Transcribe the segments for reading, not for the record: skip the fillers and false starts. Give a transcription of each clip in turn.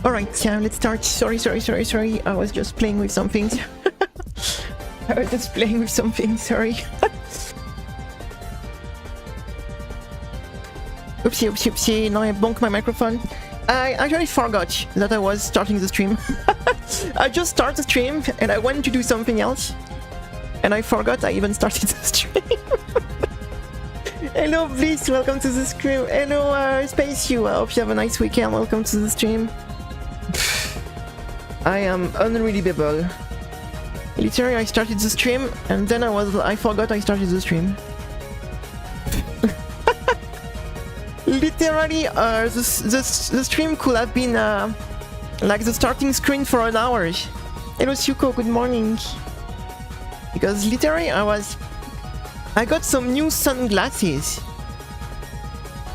Alright, yeah, let's start. Sorry. I was just playing with something. I was just playing with something, sorry. Oopsie. Now I bonked my microphone. I actually forgot that I was starting the stream. I just started the stream and I went to do something else. And I forgot I even started the stream. Hello, Bliss, welcome to the stream. Hello, Space You, I hope you have a nice weekend. Welcome to the stream. I am unreadable. Literally, I started the stream and then I forgot I started the stream. Literally, the stream could have been like the starting screen for an hour. Hello, Suko, good morning. Because literally, I got some new sunglasses.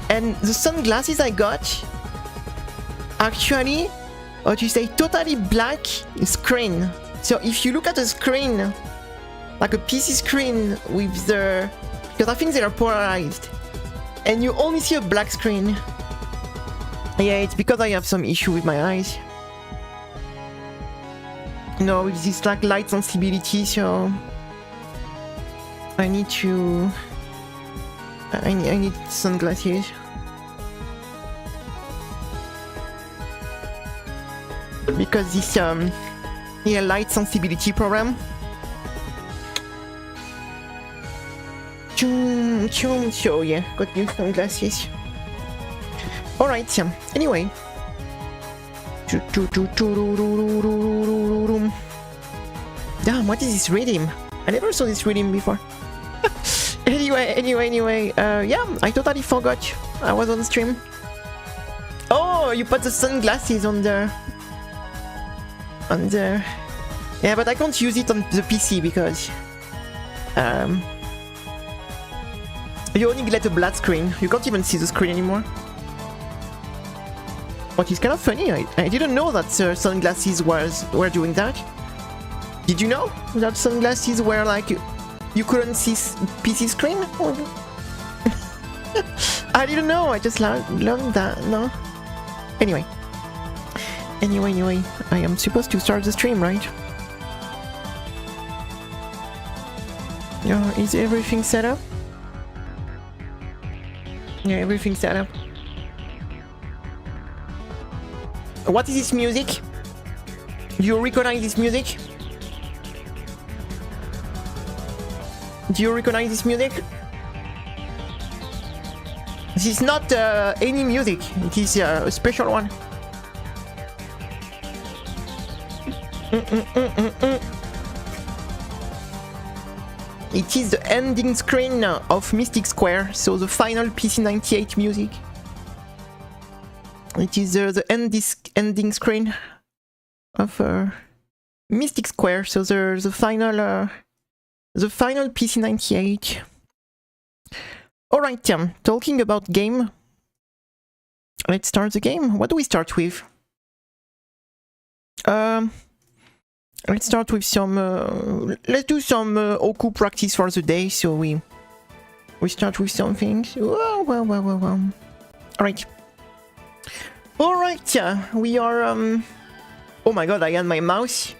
And the sunglasses I got actually, what you say, totally black screen. So if you look at a screen, like a PC screen with the, because I think they are polarized, and you only see a black screen. Yeah, it's because I have some issue with my eyes. No, with this like light sensibility, so I need to. I need sunglasses. Because this yeah, light sensibility problem. So yeah, got new sunglasses. Alright, anyway. Damn, what is this rhythm? I never saw this rhythm before. Anyway, yeah, I totally forgot I was on stream. Oh, you put the sunglasses on the... Yeah, but I can't use it on the PC because... you only get a black screen. You can't even see the screen anymore. What is kind of funny, I didn't know that sunglasses were doing that. Did you know that sunglasses were like... You couldn't see PC screen? I didn't know, I just learned that, no? Anyway, I am supposed to start the stream, right? Yeah, is everything set up? Yeah, everything's set up. What is this music? Do you recognize this music? Do you recognize this music? This is not any music, it is a special one. It is the ending screen of Mystic Square, so the final PC98 music. It is the ending screen of Mystic Square, so the final PC98. Alright, talking about game. Let's start the game. What do we start with? Let's start with some... let's do some Oku practice for the day, so we start with some things. Whoa. Alright. Alright, we are... Oh my god, I had my mouse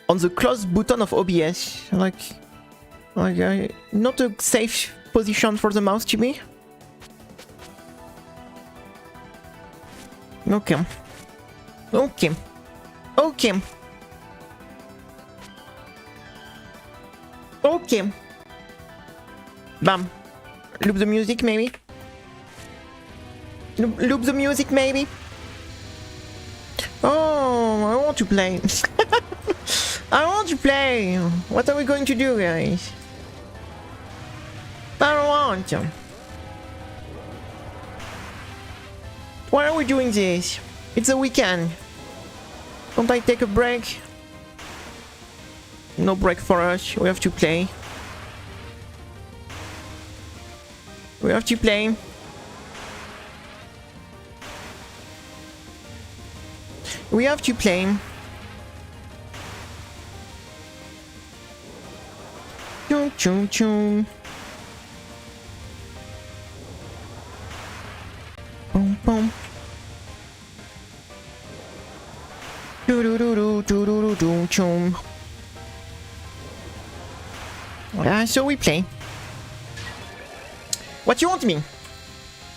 on the close button of OBS. Like not a safe position for the mouse to be. Okay. Bam. Loop the music, maybe. Loop the music, maybe. Oh, I want to play. I want to play. What are we going to do, guys? I don't want to. Why are we doing this? It's a weekend. Don't I take a break? No break for us. We have to play. We have to play. We have to play. Choo choo. Boom boom. chum. So we play. What you want me?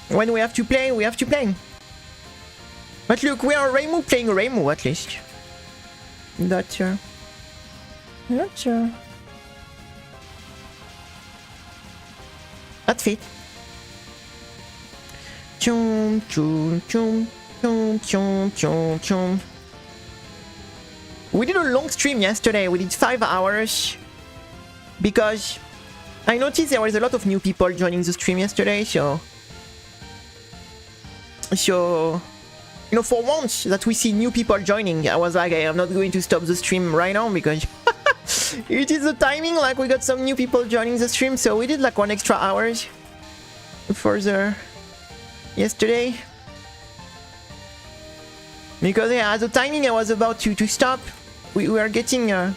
When we have to play, we have to play. But look, we are Reimu playing Reimu at least. Not sure. Not sure. That's it. Chum chum chum chum chum chum chum. We did a long stream yesterday. We did 5 hours because I noticed there was a lot of new people joining the stream yesterday. So you know, for once that we see new people joining, I was like, hey, I'm not going to stop the stream right now because it is the timing. Like we got some new people joining the stream, so we did like 1 extra hours for the yesterday. Because yeah, at the timing I was about to stop, we were getting a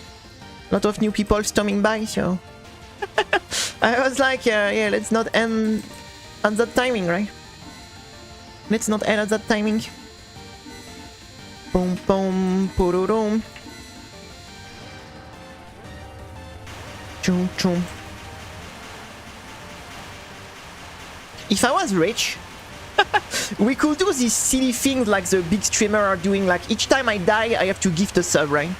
lot of new people storming by, so I was like, yeah, let's not end at that timing, right? Let's not end at that timing. Boom, boom, poo-doo-doom. Chum, chum. If I was rich, we could do these silly things like the big streamer are doing, like each time I die I have to gift a sub, right?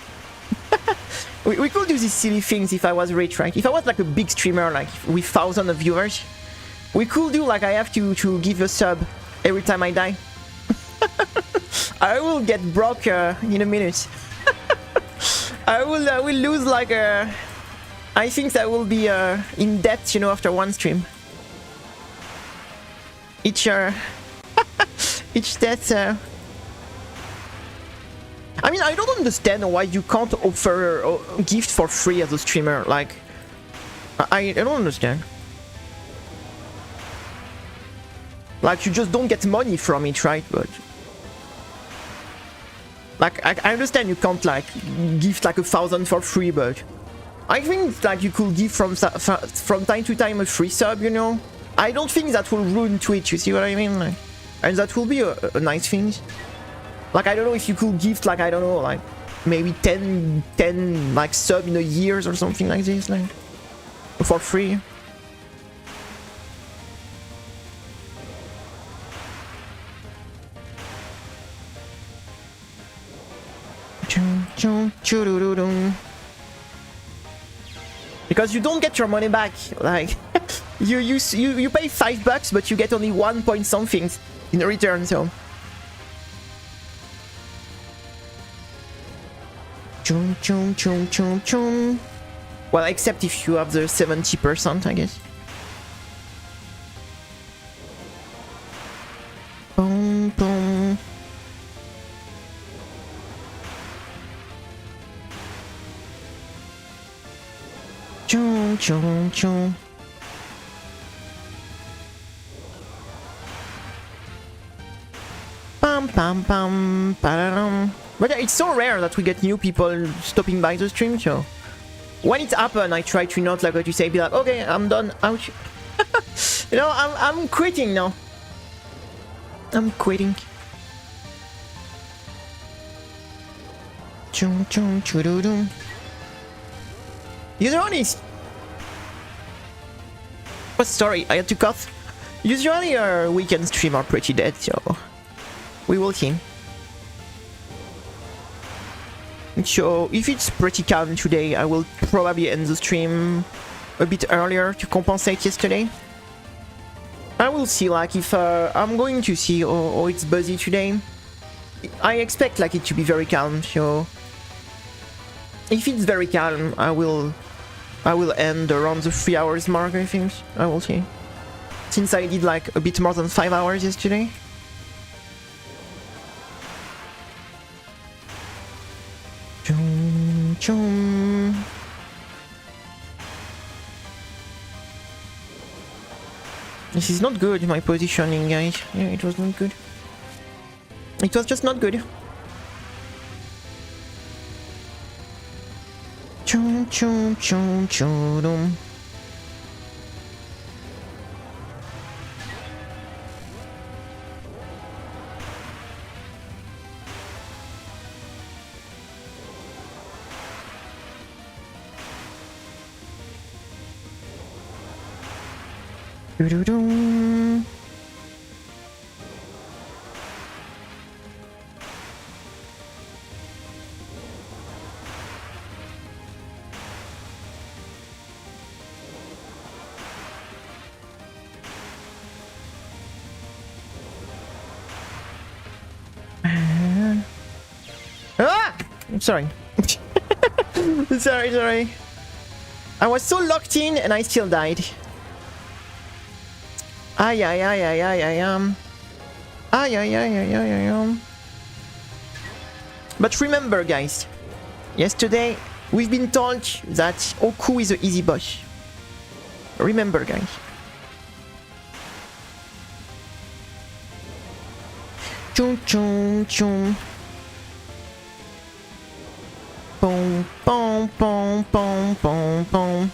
we could do these silly things if I was rich, right? If I was like a big streamer, like with thousands of viewers, we could do like I have to give a sub every time I die. I will get broke in a minute. I will lose like I think that will be in debt, you know, after one stream. Each death. I mean, I don't understand why you can't offer a gift for free as a streamer. Like, I don't understand. Like, you just don't get money from it, right? But like, I understand you can't like gift like 1,000 for free, but I think like you could give from time to time a free sub, you know. I don't think that will ruin Twitch, you see what I mean? Like, and that will be a nice thing. Like, I don't know if you could gift like, I don't know, like maybe 10 like sub in a year or something like this, like for free. Because you don't get your money back, like you pay $5 but you get only 1 point something in return, so chum chum chum chum chum. Well, except if you have the 70%, I guess. Boom boom. Chum chum chum. Pam pam pam pararam. But yeah, it's so rare that we get new people stopping by the stream, so when it happens, I try to not like what you say, be like, okay, I'm done, ouch. You know, I'm quitting now. I'm quitting. Chum chum chududum. Usually, oh, sorry, I had to cough. Usually our weekend stream are pretty dead, so we will see. So if it's pretty calm today, I will probably end the stream a bit earlier to compensate yesterday. I will see, like if I'm going to see oh it's busy today. I expect like it to be very calm, so if it's very calm, I will end around the 3 hours mark, I think. I will see. Since I did like a bit more than 5 hours yesterday. Chum, chum. This is not good, my positioning, guys. Yeah, it was not good. It was just not good. Chum, chum, chum, chum. Doo-doo-doo. Ah! I'm sorry. sorry. I was so locked in and I still died. Ay. But remember, guys, yesterday we've been told that Oku is an easy boss. Remember, guys. Chum chum chum. Boom, boom, boom, boom, boom, boom.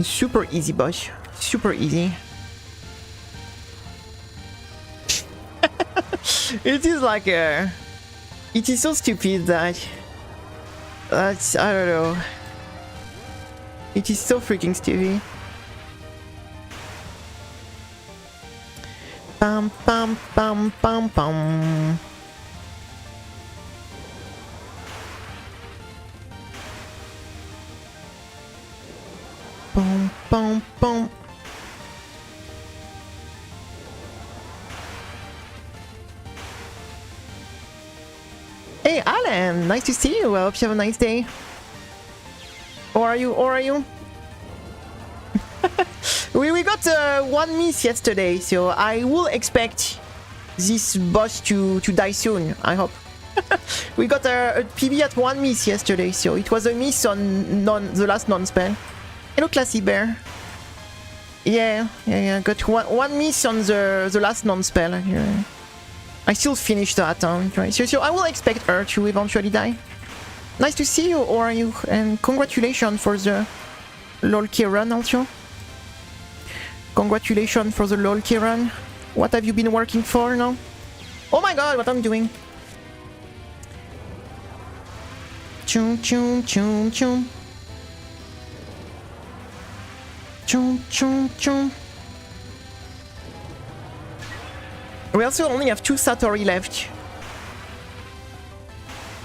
Super easy, boss. Super easy. It is like a... It is so stupid that... That's... I don't know. It is so freaking stupid. Bum, bum, bum, bum, bum. Boom, boom, boom. Hey, Alan! Nice to see you. I hope you have a nice day. Or are you? we got one miss yesterday, so I will expect this boss to die soon, I hope. We got a PB at one miss yesterday, so it was a miss on the last non-spell. Hello, Classy Bear. Yeah. Got one miss on the last non-spell. Yeah. I still finished that, right? So I will expect her to eventually die. Nice to see you, or are you? And congratulations for the LOL key run, also. Congratulations for the LOL key run. What have you been working for now? Oh my god, what I'm doing? Chum chum chum chum. Chum chum chum. We also only have 2 Satori left.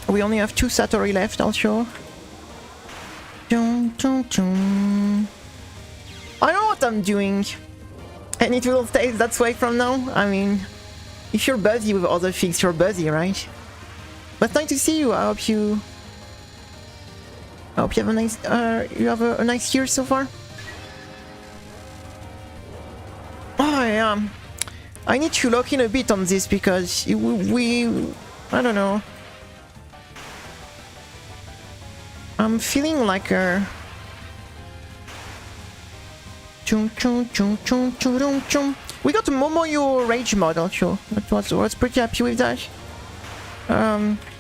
We only have 2 Satori left, also. Chum chum chum. I know what I'm doing. And it will stay that way from now. I mean, if you're busy with other things, you're busy, right? But nice to see you. I hope you have a nice a nice year so far. Oh yeah. I need to lock in a bit on this because I don't know. I'm feeling like a chum chum chum chum chum chum. We got a Momoyo rage mod also. I was pretty happy with that.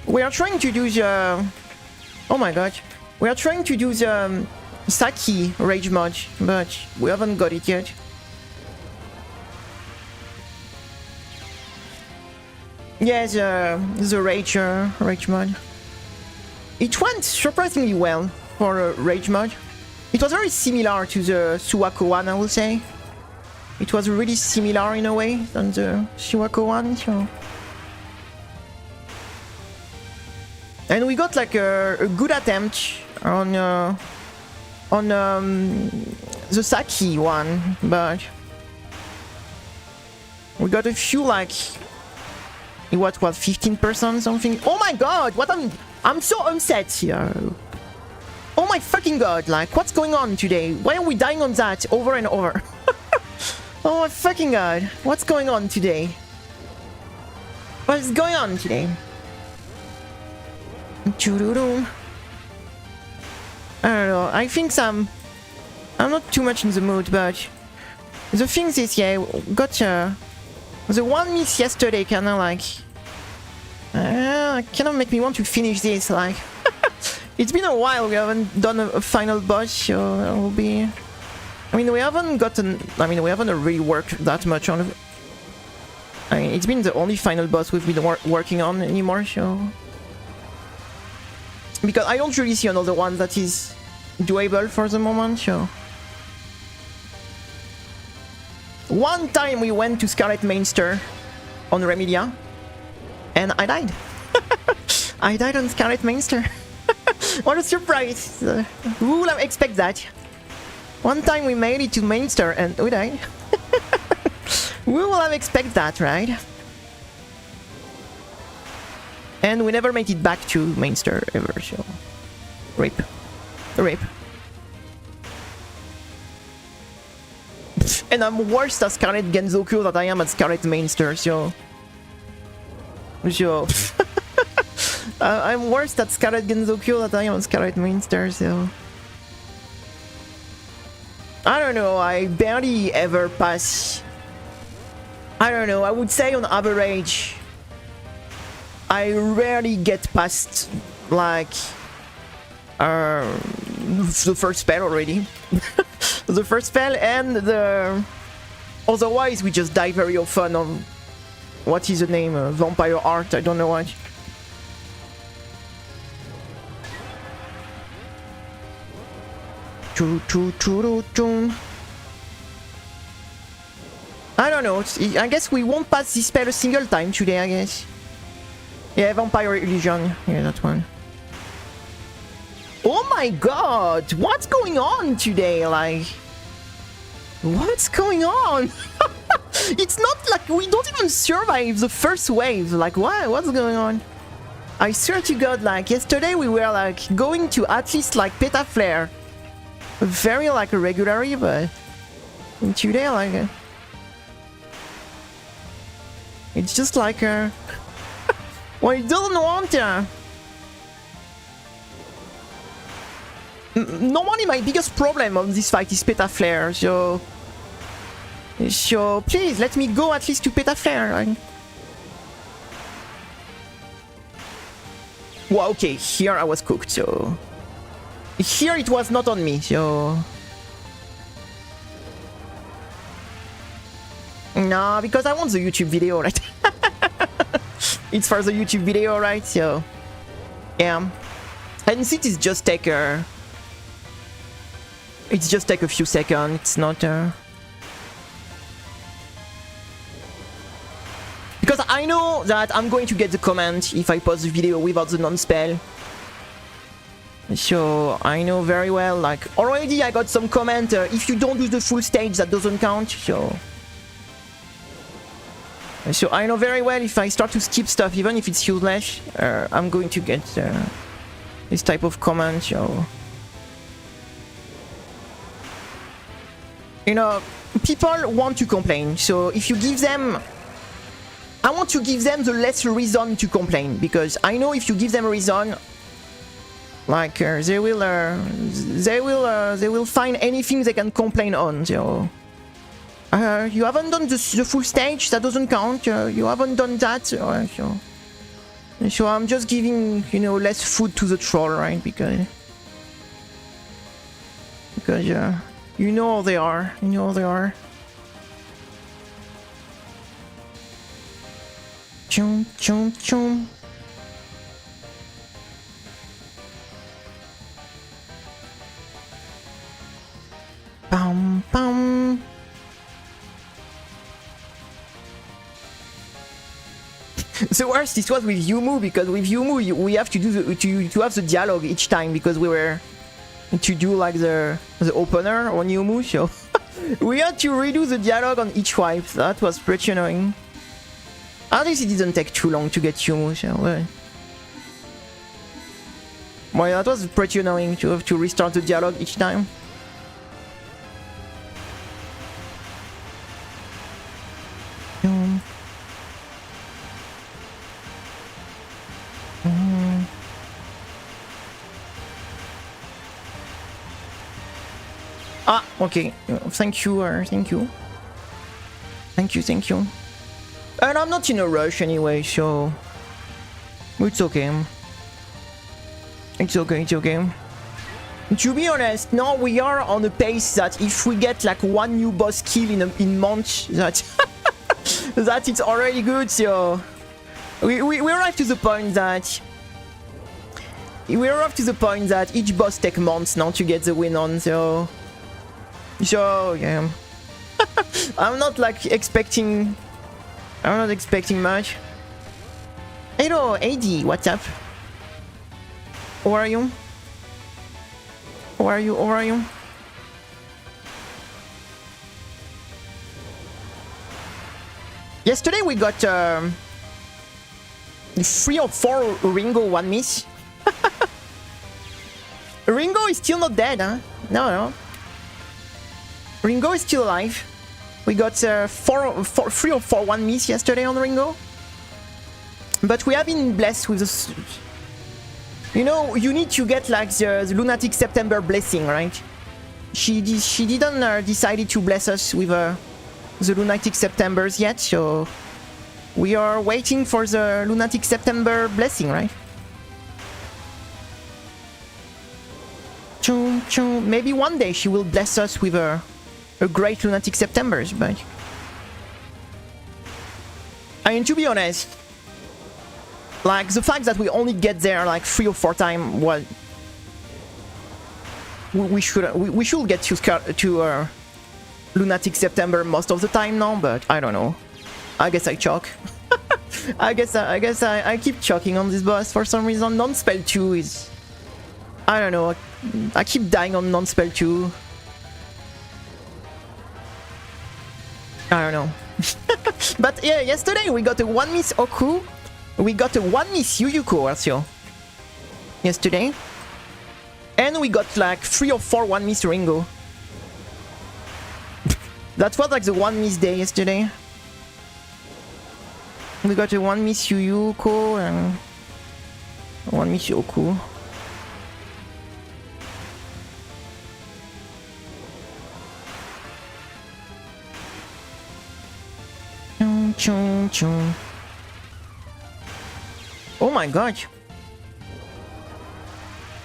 We are trying to do the... Oh my god. We are trying to do the Saki rage mod, but we haven't got it yet. Yeah, the rage mod. It went surprisingly well for a rage mod. It was very similar to the Suwako one, I would say. It was really similar in a way than the Suwako one, so... And we got like a good attempt on the Saki one, but we got a few like... What was 15% something? Oh my god, I'm so upset here. Oh my fucking god, like what's going on today? Why are we dying on that over and over? Oh my fucking god, what's going on today? What is going on today? I don't know, I think I'm not too much in the mood, but the thing is, yeah, got the one miss yesterday kinda like kinda make me want to finish this, like it's been a while we haven't done a final boss, so that will be... I mean, we haven't really worked that much on it. I mean, it's been the only final boss we've been working on anymore, so... Because I don't really see another one that is doable for the moment, so... One time we went to Scarlet Mainster on Remedia, and I died. I died on Scarlet Mainster. What a surprise! Who would have expected that? One time we made it to Mainster and we died. Who would have expected that, right? And we never made it back to Mainster ever, so... Rip. Rip. And I'm worse at Scarlet Genzoku than I am at Scarlet Mainster, so... So... I'm worse at Scarlet Genzoku than I am at Scarlet Mainster, so... I don't know, I barely ever pass... I don't know, I would say on average... I rarely get past, like... the first spell already. The first spell and the... Otherwise we just die very often on... What is the name? Vampire Art, I don't know what. I don't know, I guess we won't pass this spell a single time today, I guess. Yeah, Vampire Illusion, yeah, that one. Oh my god, what's going on today, like... What's going on? It's not like we don't even survive the first wave, like what? What's going on? I swear to god, like yesterday we were like going to at least like Petaflare. Very like regularly, but today like it's just like well, you don't want normally my biggest problem on this fight is Petaflare, so please let me go at least to Petaflare. Like. Well, okay, here I was cooked, so here it was not on me, so no, because I want the YouTube video, right? It's for the YouTube video, right? So yeah, and it is just take a few seconds. It's not because I know that I'm going to get the comment if I post the video without the non-spell. So I know very well, like already I got some comment, if you don't do the full stage that doesn't count, so I know very well if I start to skip stuff, even if it's useless, I'm going to get this type of comment, so... You know, people want to complain, so if you give them... I want to give them the less reason to complain, because I know if you give them a reason, like they will find anything they can complain on. So you haven't done the full stage, that doesn't count. You haven't done that, so I'm just giving, you know, less food to the troll, right? Because you know how they are. You know how they are. Chum chum chum. Bum bum. The worst it was with Yumu, because with Yumu we have to do to have the dialogue each time, because we were to do like the opener on Yumu, so we had to redo the dialogue on each wipe. That was pretty annoying. At least it didn't take too long to get Yumu, so well, that was pretty annoying to have to restart the dialogue each time. Ah, okay. Thank you, thank you. Thank you. And I'm not in a rush anyway, so it's okay. It's okay. To be honest, now we are on a pace that if we get like one new boss kill in months, that that it's already good. So we arrive to the point that we're up to the point that each boss takes months now to get the win on, so yeah. I'm not like expecting. I'm not expecting much. Hello, AD, what's up? How are you? How are you? How are you? Yesterday we got 3 or 4 Ringo 1 miss. Ringo is still not dead, huh? No. Ringo is still alive. We got 3 or 4 1 miss yesterday on Ringo. But we have been blessed with this. You know, you need to get like the Lunatic September blessing, right? She didn't decided to bless us with the Lunatic Septembers yet, so we are waiting for the Lunatic September blessing, right? Maybe one day she will bless us with a great Lunatic Septembers, but I mean, to be honest, like the fact that we only get there like 3 or 4 times, well, we should get to Lunatic September most of the time now, but I don't know. I guess I choke. I guess I keep choking on this boss for some reason. Non-spell 2 is, I don't know. I keep dying on non-spell 2. I don't know. But yeah, yesterday we got a 1 miss Oku. We got a 1 miss Yuyuko also. Yesterday. And we got like 3 or 4 1 miss Ringo. That was like the 1 miss day yesterday. We got a 1 miss Yuyuko and 1 miss Oku. Oh my god.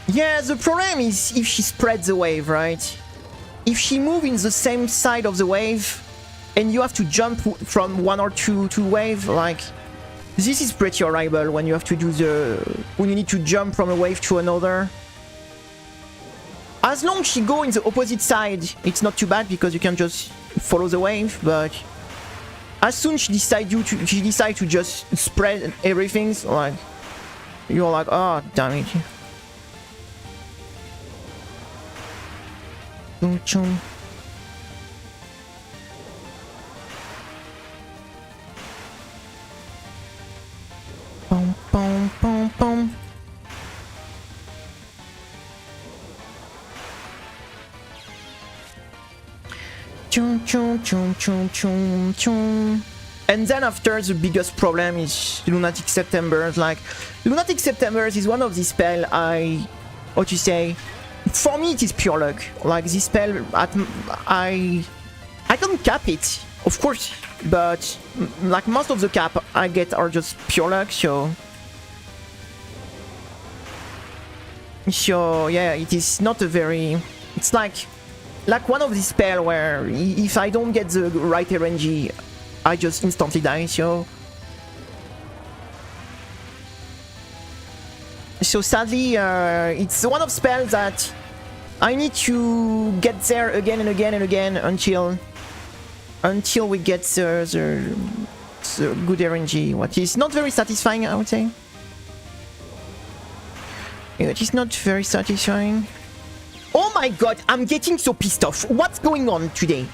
Yeah, the problem is if she spreads the wave, right? If she moves in the same side of the wave and you have to jump from 1 or 2 wave, like this is pretty horrible when you have to do when you need to jump from a wave to another. As long as she go in the opposite side, it's not too bad because you can just follow the wave, but as soon as she decides to just spread everything, like you're like, oh damn it. Chum. Pom pom pom pom. Chum chum chum chum chum chum. And then after, the biggest problem is Lunatic Septembers. Like Lunatic Septembers is one of these spells what you say. For me, it is pure luck. Like this spell, I can cap it, of course, but like most of the cap I get are just pure luck. So yeah, it is not a very. It's like one of these spells where if I don't get the right RNG, I just instantly die. So sadly, it's one of spells that I need to get there again and again and again until we get the good RNG, what is not very satisfying, I would say. It is not very satisfying. Oh my god, I'm getting so pissed off. What's going on today?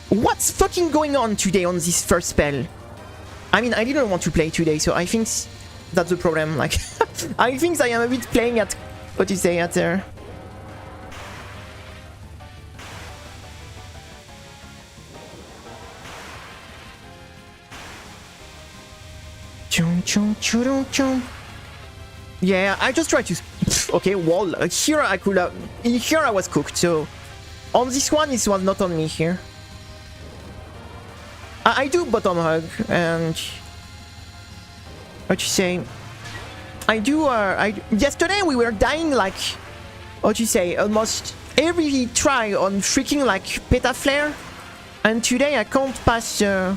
What's fucking going on today on this first spell? I mean, I didn't want to play today, so I think that's the problem. Like, I think I am a bit playing at, what you say, at there. Yeah, I just tried to. Okay, wall. Here I could have. Here I was cooked. So on this one, this was not on me here. I do bottom hug and what you say. I do. Yesterday we were dying like what you say almost every try on freaking like Peta Flare, and today I can't pass the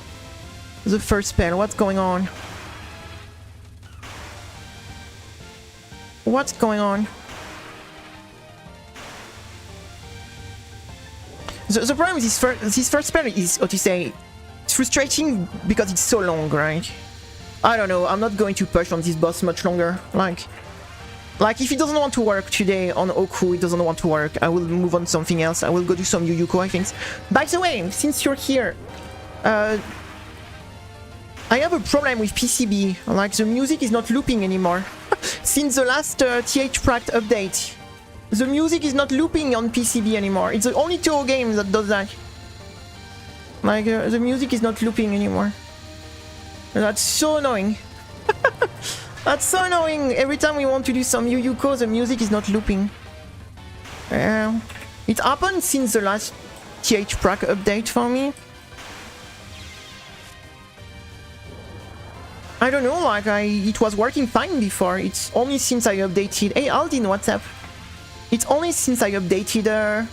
first spell. What's going on? What's going on? The problem with this first spell is, what to say, it's frustrating because it's so long, right? I don't know, I'm not going to push on this boss much longer. Like if it doesn't want to work today on Oku, it doesn't want to work. I will move on to something else. I will go do some Yuyuko, I think. By the way, since you're here, I have a problem with PCB. Like, the music is not looping anymore. Since the last THPract update, the music is not looping on PCB anymore. It's the only Touhou game that does that. Like, the music is not looping anymore. That's so annoying. That's so annoying. Every time we want to do some Yuyuko, the music is not looping. It happened since the last THPract update for me. I don't know, like, it was working fine before. It's only since I updated... Hey, Aldin, what's up? It's only since I updated...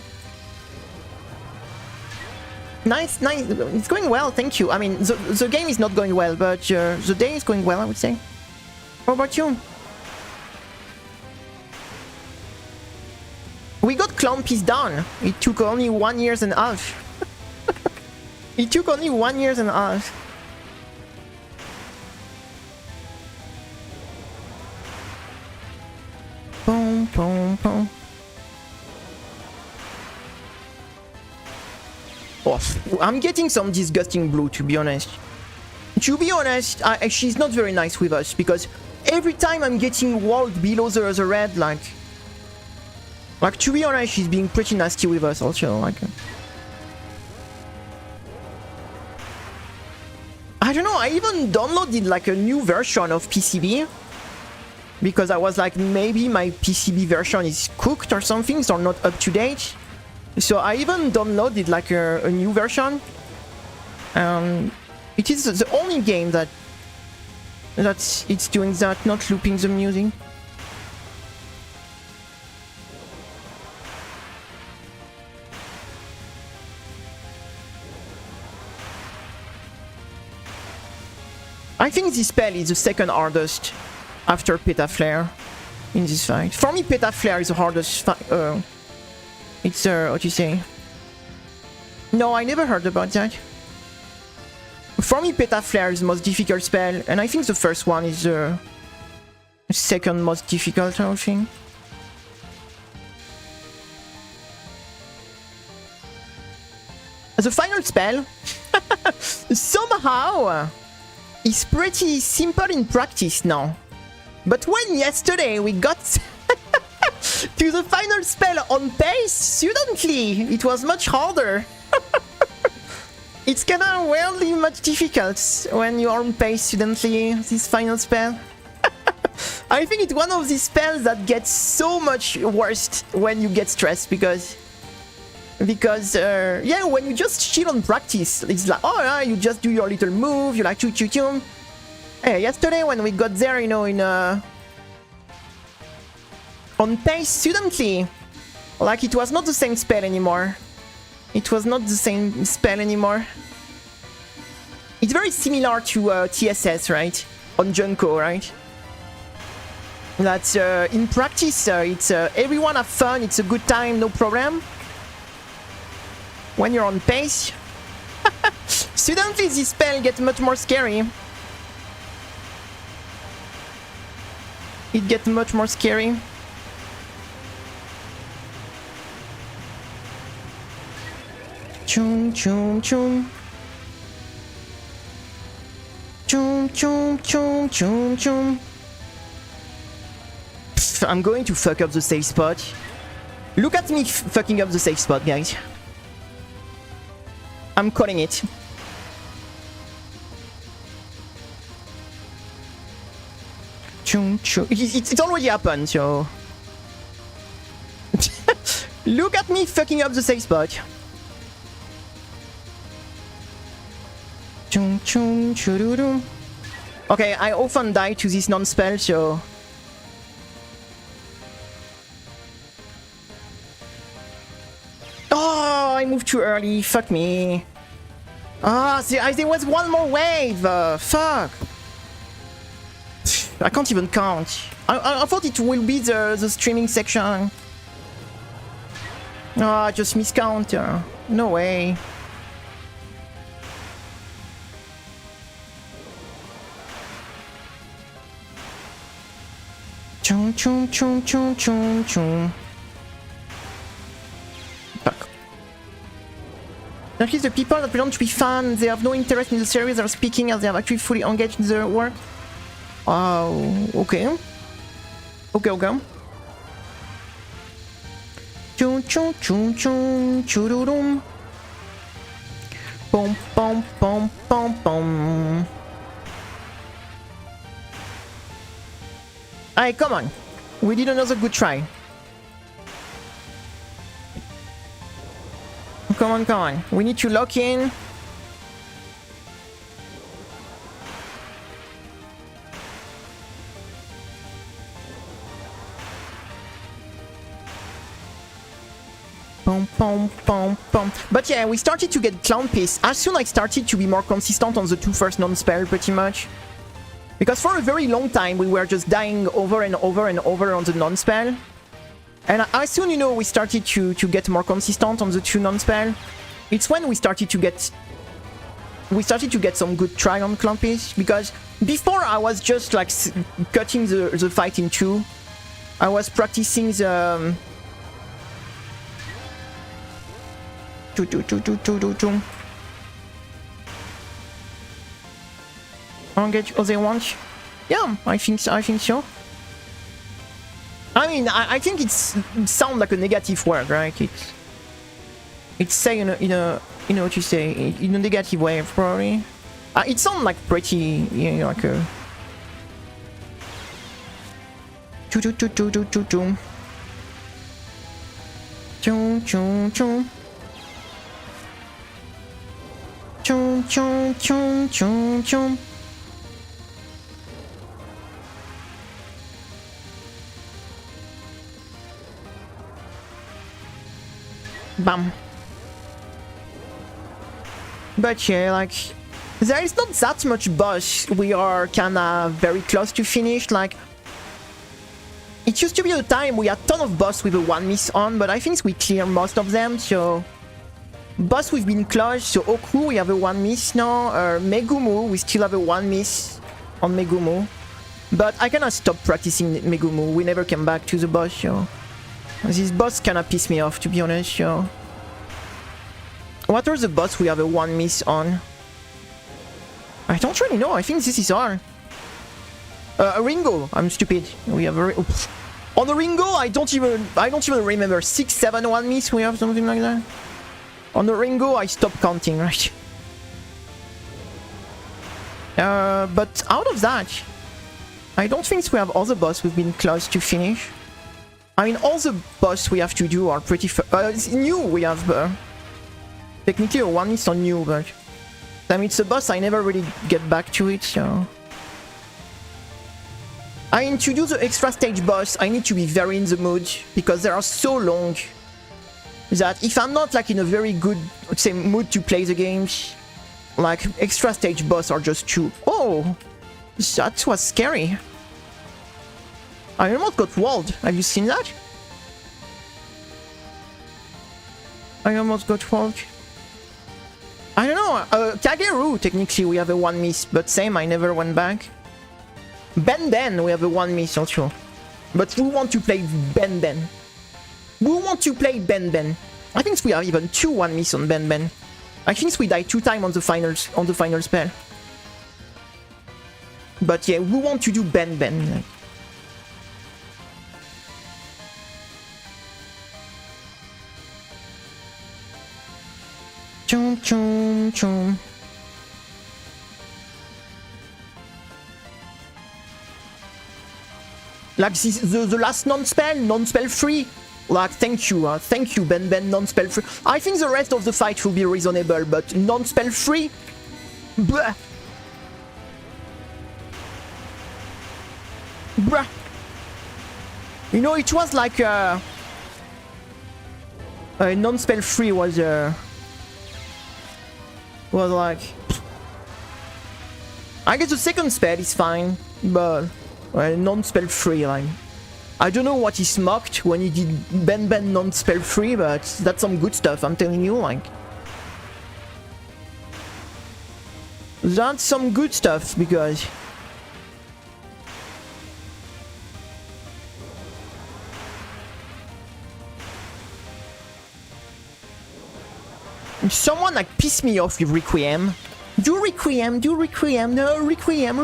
Nice. It's going well, thank you. I mean, the game is not going well, but the day is going well, I would say. How about you? We got Clown Piece done. It took only 1 year and a half. It took only 1 year and a half. Boom, boom, boom. Oh, I'm getting some disgusting blue, to be honest. To be honest, she's not very nice with us, because every time I'm getting walled below the red, like, to be honest, she's being pretty nasty with us also, like. I don't know, I even downloaded like a new version of PCB, because I was like, maybe my PCB version is cooked or something, so not up to date. So I even downloaded like a new version. It is the only game that it's doing that, not looping the music. I think this spell is the second hardest after Petaflare in this fight. For me, Petaflare is the hardest fight. It's, what you say? No, I never heard about that. For me, Petaflare is the most difficult spell, and I think the first one is the second most difficult, I think. The final spell, somehow, is pretty simple in practice now. But when yesterday we got to the final spell on pace, suddenly it was much harder. It's kinda weirdly much difficult when you're on pace suddenly, this final spell. I think it's one of these spells that gets so much worse when you get stressed, because yeah, when you just chill on practice, it's like, oh yeah, you just do your little move, you like choo. Hey, yesterday when we got there, you know, in on pace suddenly, like, it was not the same spell anymore. It was not the same spell anymore. It's very similar to TSS, right? On Junko, right? That in practice, it's everyone have fun, it's a good time, no problem. When you're on pace, suddenly this spell gets much more scary. It gets much more scary. Chum chum chum. Chum chum chum chum chum. Pfft, I'm going to fuck up the safe spot. Look at me fucking up the safe spot, guys. I'm calling it. Chum chum. It's already happened, so. Look at me fucking up the safe spot. Chum chum chururu. Okay, I often die to this non-spell, so. Oh, I moved too early. Fuck me. Ah, there was one more wave. Fuck. I can't even count. I thought it will be the streaming section. Ah, just miscount. No way. Chung chung chung chung chung chung. At least the people that pretend to be fans, they have no interest in the series or speaking as they have actually fully engaged in the work. Oh, okay. Okay. Chung chung chung chung chururum. Pom pom pom pom pom. Alright, come on. We did another good try. Come on. We need to lock in. Pom, pom, pom, pom. But yeah, we started to get clown piece. As soon as I started to be more consistent on the two first non-spell, pretty much. Because for a very long time, we were just dying over and over and over on the non-spell. And as soon, you know, we started to get more consistent on the two non-spell, it's when we started to get some good try on clown piece. Because before I was just like cutting the fight in two. I was practicing the engage other ones. Yeah, I think so. I mean, I think it's sound like a negative word, right? It's say in a what you say in a negative way, probably. It sounds like pretty, you know, like a chung chung chung. Chung chung chung chung chung. Bam. But yeah, like, there is not that much boss. We are kinda very close to finish. Like, it used to be a time we had a ton of boss with a one miss on, but I think we clear most of them, so boss we've been close. So Oku, we have a one miss now. Megumu, we still have a one miss on Megumu. But I kinda stopped practicing Megumu. We never came back to the boss, so this boss kinda pissed me off, to be honest, so what are the boss we have a one miss on? I don't really know. I think this is our Ringo. I'm stupid. We have a on the Ringo. I don't even remember 6, 7 one miss. We have something like that. On the Ringo, I stopped counting, right? But out of that, I don't think we have other boss we've been close to finish. I mean, all the boss we have to do are pretty new. We have technically a one miss on new, but I mean, it's a boss I never really get back to it, so I mean, to do the extra stage boss, I need to be very in the mood because they are so long that if I'm not like in a very good, let's say, mood to play the games, like extra stage boss are just too. Oh, that was scary. I almost got walled. Have you seen that? I almost got walled. I don't know. Kageru, technically, we have a one miss, but same, I never went back. Ben, we have a one miss also. But we want to play Ben. We want to play Ben. I think we have even 2 one miss on Ben. I think we died 2 times on the final spell. But yeah, we want to do Ben. Chum chum chum. Like this, the last non-spell free. Like, thank you, Ben, non-spell free. I think the rest of the fight will be reasonable, but non-spell free? Bruh. You know, it was like non-spell free was like, I guess the second spell is fine, but non-spell free, like. I don't know what he smoked when he did Ben non-spell free, but that's some good stuff, I'm telling you, like. That's some good stuff, because... Someone like pissed me off with Requiem. Do Requiem, no, Requiem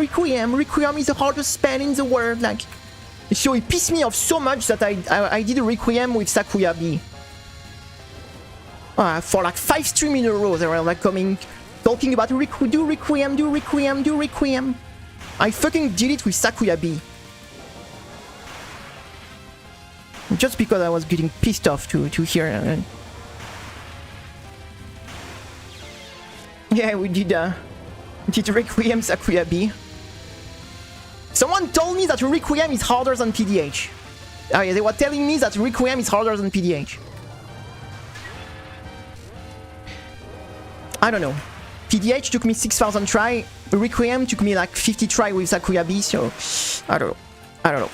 is the hardest spell in the world, like... So it pissed me off so much that I did a Requiem with Sakuya-B. For like 5 streams in a row, they were like talking about do Requiem. I fucking did it with Sakuya-B. Just because I was getting pissed off to hear. Yeah, we did Requiem Sakuya-B. Someone told me that Requiem is harder than PDH. Oh yeah, they were telling me that Requiem is harder than PDH. I don't know. PDH took me 6,000 try. Requiem took me like 50 try with Sakuya-B, so... I don't know.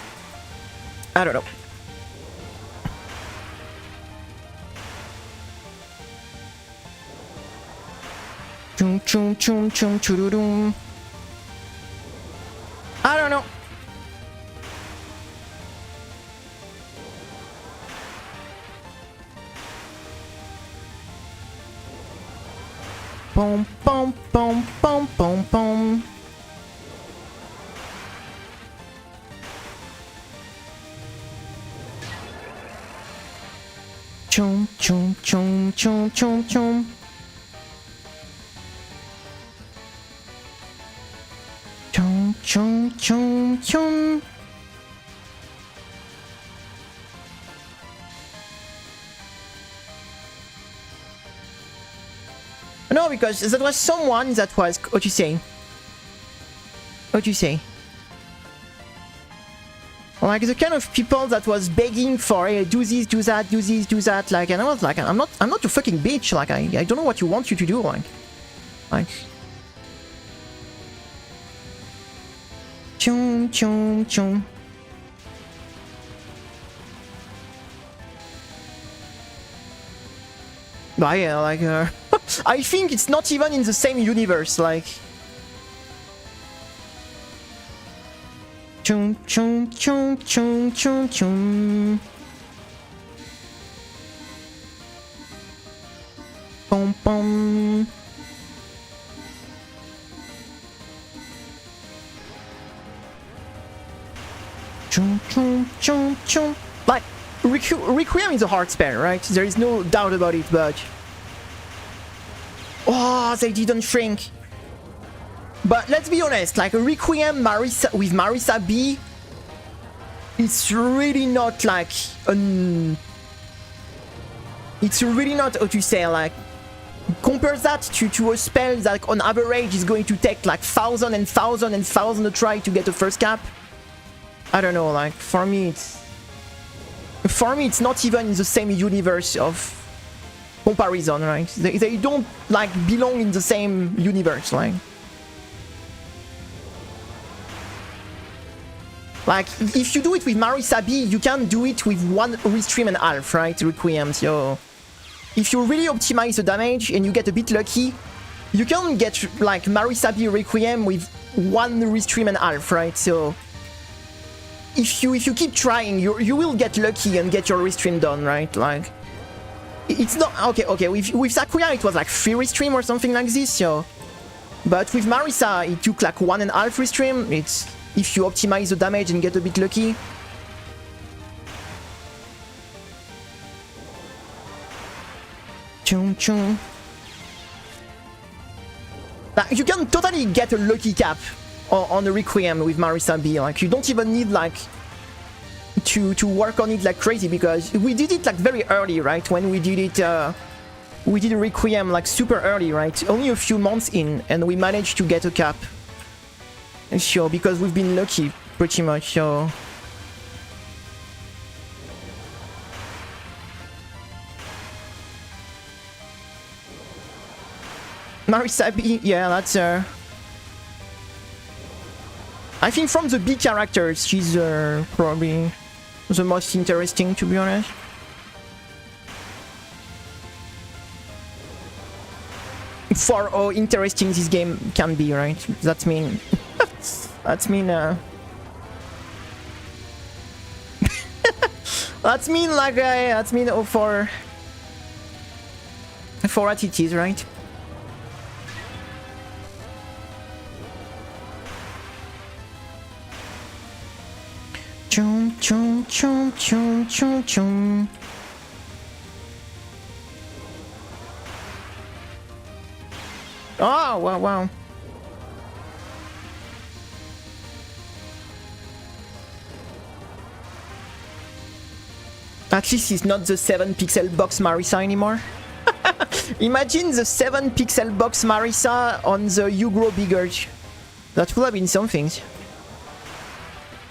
Chum chum chum chum churudum. I don't know. Boom, boom, boom, boom, boom, boom. Chum, chum, chum, chum, chum, chum. Chum, chum, chum, chum. No, because there was someone that was... What you say? Like the kind of people that was begging for, hey, do this, do that, like, and I was like, I'm not your fucking bitch, like, I don't know what you want you to do, like... Chum, chum, chum. But yeah, like, I think it's not even in the same universe, like... Chum, chum, chum, chum, chum, chum. Pom, pom. Chum, chum, chum, chum. Like, Requiem is a hard spell, right? There is no doubt about it, but... Oh, they didn't shrink. But let's be honest, like, Requiem with Marisa-B, it's really not like... It's really not, how to say, like... Compare that to a spell that on average is going to take like 1,000 and 1,000 and 1,000 to try to get the first cap. I don't know, like, for me it's not even in the same universe of comparison, right? They don't, like, belong in the same universe, like. Like, if you do it with Marisa-B, you can do it with 1 restream and half, right? Requiem, so... If you really optimize the damage and you get a bit lucky, you can get, like, Marisa-B Requiem with 1 restream and half, right? So... If you keep trying, you will get lucky and get your restream done, right? Like, it's not okay. With Sakuya, it was like 3 restream or something like this. So, but with Marisa, it took like 1.5 restream. It's if you optimize the damage and get a bit lucky. Chum chum. Like, you can totally get a lucky cap on the Requiem with Marisa-B. Like, you don't even need, like, to work on it like crazy, because we did it like very early, right? When we did it, we did a Requiem like super early, right? Only a few months in, and we managed to get a cap. So, because we've been lucky, pretty much, so... Marisa-B, yeah, that's I I think from the big characters, she's probably the most interesting, to be honest. For how interesting this game can be, right? That mean... that mean... that mean like... that mean for what it is, right? Chum chum chum chum chum chum. Oh wow wow. At least it's not the 7-pixel box Marisa anymore. Imagine the 7-pixel box Marisa on the You Grow Bigger. That would have been something.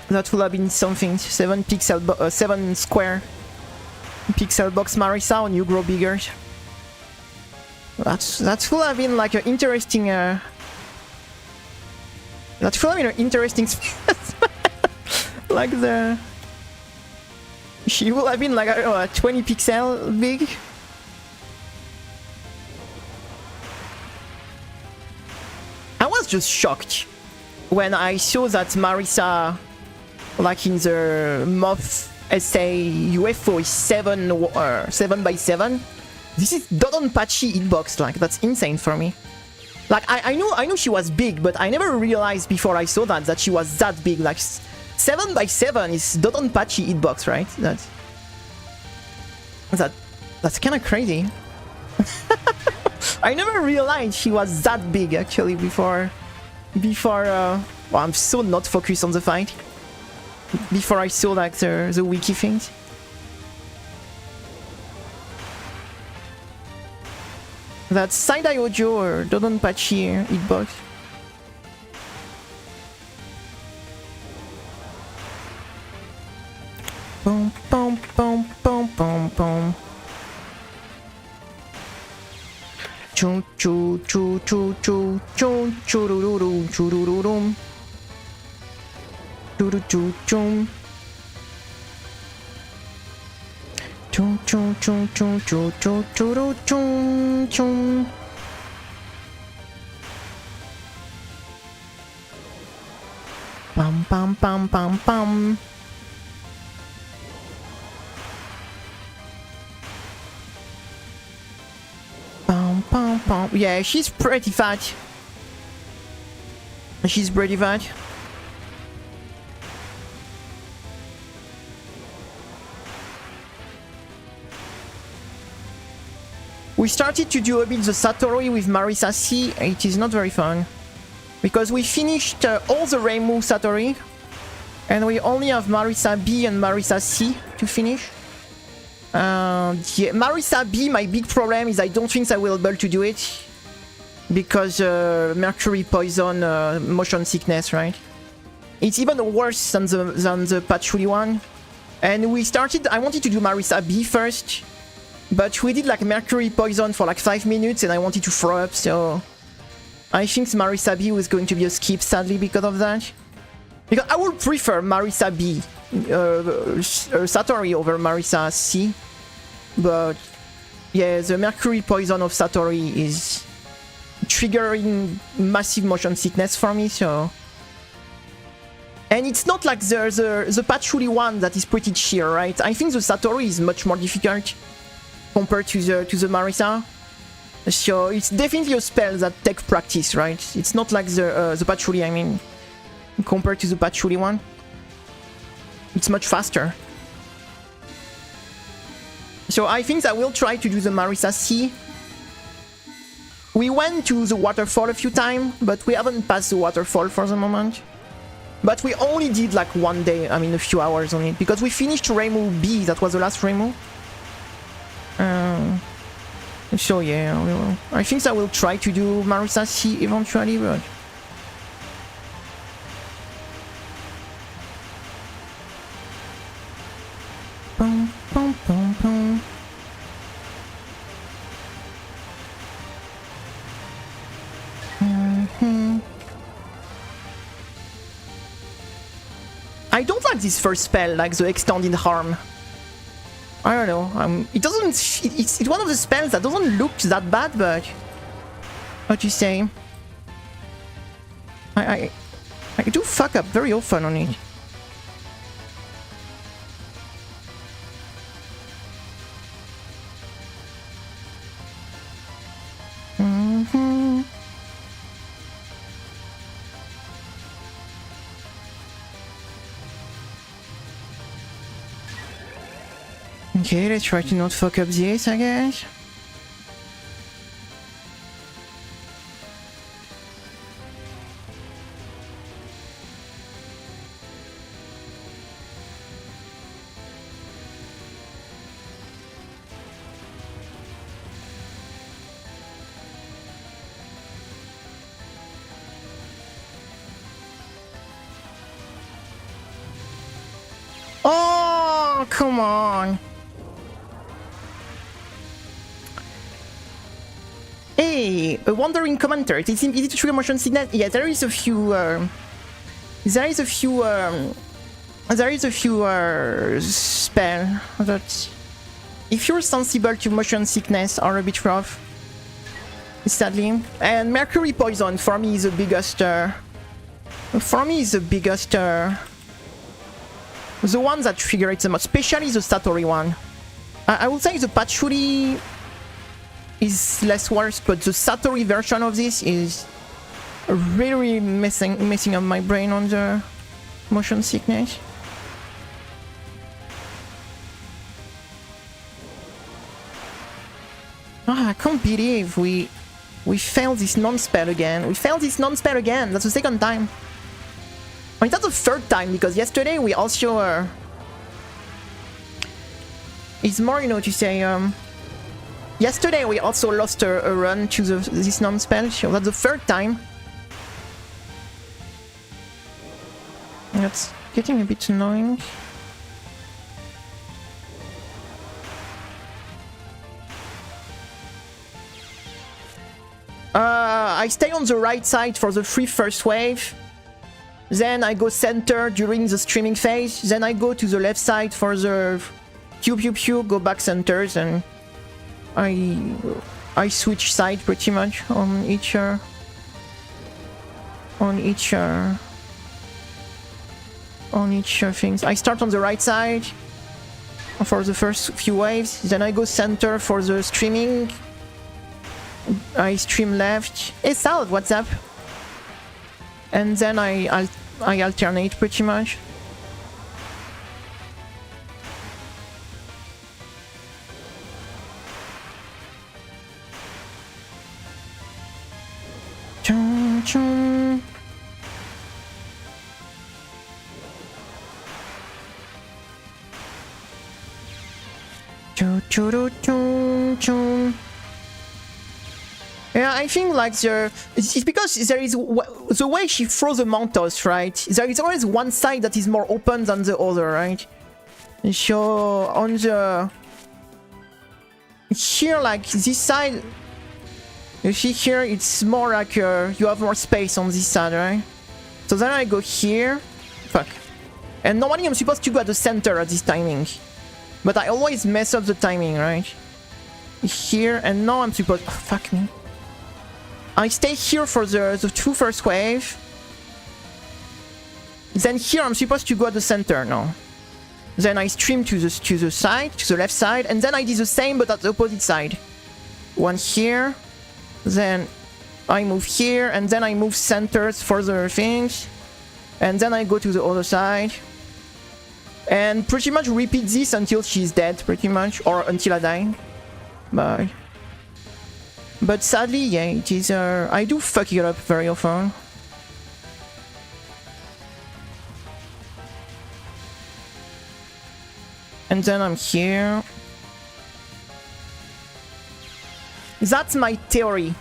That would have been something. 7 square pixel box Marisa on You Grow Bigger. That would have been like an interesting. That would have been an interesting. Like the. She would have been like, I don't know, 20 pixel big. I was just shocked when I saw that Marisa, like in the Moth essay UFO, is 7 by 7. This is Dodonpachi hitbox, like that's insane for me. Like I know she was big, but I never realized before I saw that she was that big. Like 7 by 7 is Dodonpachi hitbox, right? That's kind of crazy. I never realized she was that big actually before. Well, I'm so not focused on the fight. Before I saw like the wiki things. That's Saidai Ojo or Dodonpachi hitbox. Boom, boom, boom, boom, boom, boom. Choo choo choo choo choo choo choo doo doo choo doo doo doo choo doo choo choo choo choo choo choo choo choo choo doo choo choo. Pam pam pam pam pam. Yeah, she's pretty fat. She's pretty fat. We started to do a bit the Satori with Marisa C. It is not very fun. Because we finished all the Reimu Satori. And we only have Marisa B and Marisa C to finish. Yeah, Marisa B, my big problem is I don't think I will be able to do it. Because mercury poison, motion sickness, right? It's even worse than the Patchouli one. And we started, I wanted to do Marisa B first. But we did like mercury poison for like 5 minutes and I wanted to throw up, so... I think Marisa B was going to be a skip, sadly, because of that. Because I would prefer Marisa B, Satori over Marisa C. But yeah, the mercury poison of Satori is triggering massive motion sickness for me, so... And it's not like the Patchouli one that is pretty chill, right? I think the Satori is much more difficult compared to the Marisa. So it's definitely a spell that takes practice, right? It's not like the Patchouli, I mean, compared to the Patchouli one. It's much faster. So I think I will try to do the Marisa C. We went to the waterfall a few times, but we haven't passed the waterfall for the moment. But we only did like one day, I mean a few hours on it, because we finished Reimu B, that was the last Reimu. So yeah, I think I will try to do Marisa C eventually, but... Boom, boom, boom, boom. I don't like this first spell, like the extended harm. I don't know. It doesn't. It's one of the spells that doesn't look that bad, but what you say? I do fuck up very often on it. Okay, let's try to not fuck up this, I guess. Oh, come on. Hey, a wandering commenter. Is it to trigger motion sickness? Yeah, there is a few. Spell that, if you're sensible to motion sickness, are a bit rough. Sadly, and mercury poison for me is the biggest. The one that trigger it the most, especially the Satori one. I would say the patchouli is less worse, but the Satori version of this is really messing up my brain on the motion sickness. I can't believe we failed this non-spell again. That's the second time. I mean, that's the third time, because yesterday we also it's more, you know, to say yesterday we also lost a run to this non-spell, so that's the third time. That's getting a bit annoying. I stay on the right side for the first wave. Then I go center during the streaming phase. Then I go to the left side for the pew, go back centers, and I switch side pretty much on each things. I start on the right side for the first few waves. Then I go center for the streaming. I stream left. Hey Salad, what's up? And then I alternate pretty much. Chum, chum. Choo, choo, choo, choo, choo. Yeah, I think like it's because there is the way she throws the mantos, right? There is always one side that is more open than the other, right? So on the here, like this side, you see here, it's more like you have more space on this side, right? So then I go here, fuck, and normally I'm supposed to go at the center at this timing, but I always mess up the timing, right? Here, and now I'm supposed, oh, fuck me. I stay here for the two first wave. Then here I'm supposed to go at the center now. Then I stream to the side, to the left side, and then I do the same but at the opposite side. One here, then I move here, and then I move centers for the things, and then I go to the other side. And pretty much repeat this until she's dead, pretty much, or until I die. Bye. But sadly, yeah, it is. I do fuck it up very often. And then I'm here. That's my theory.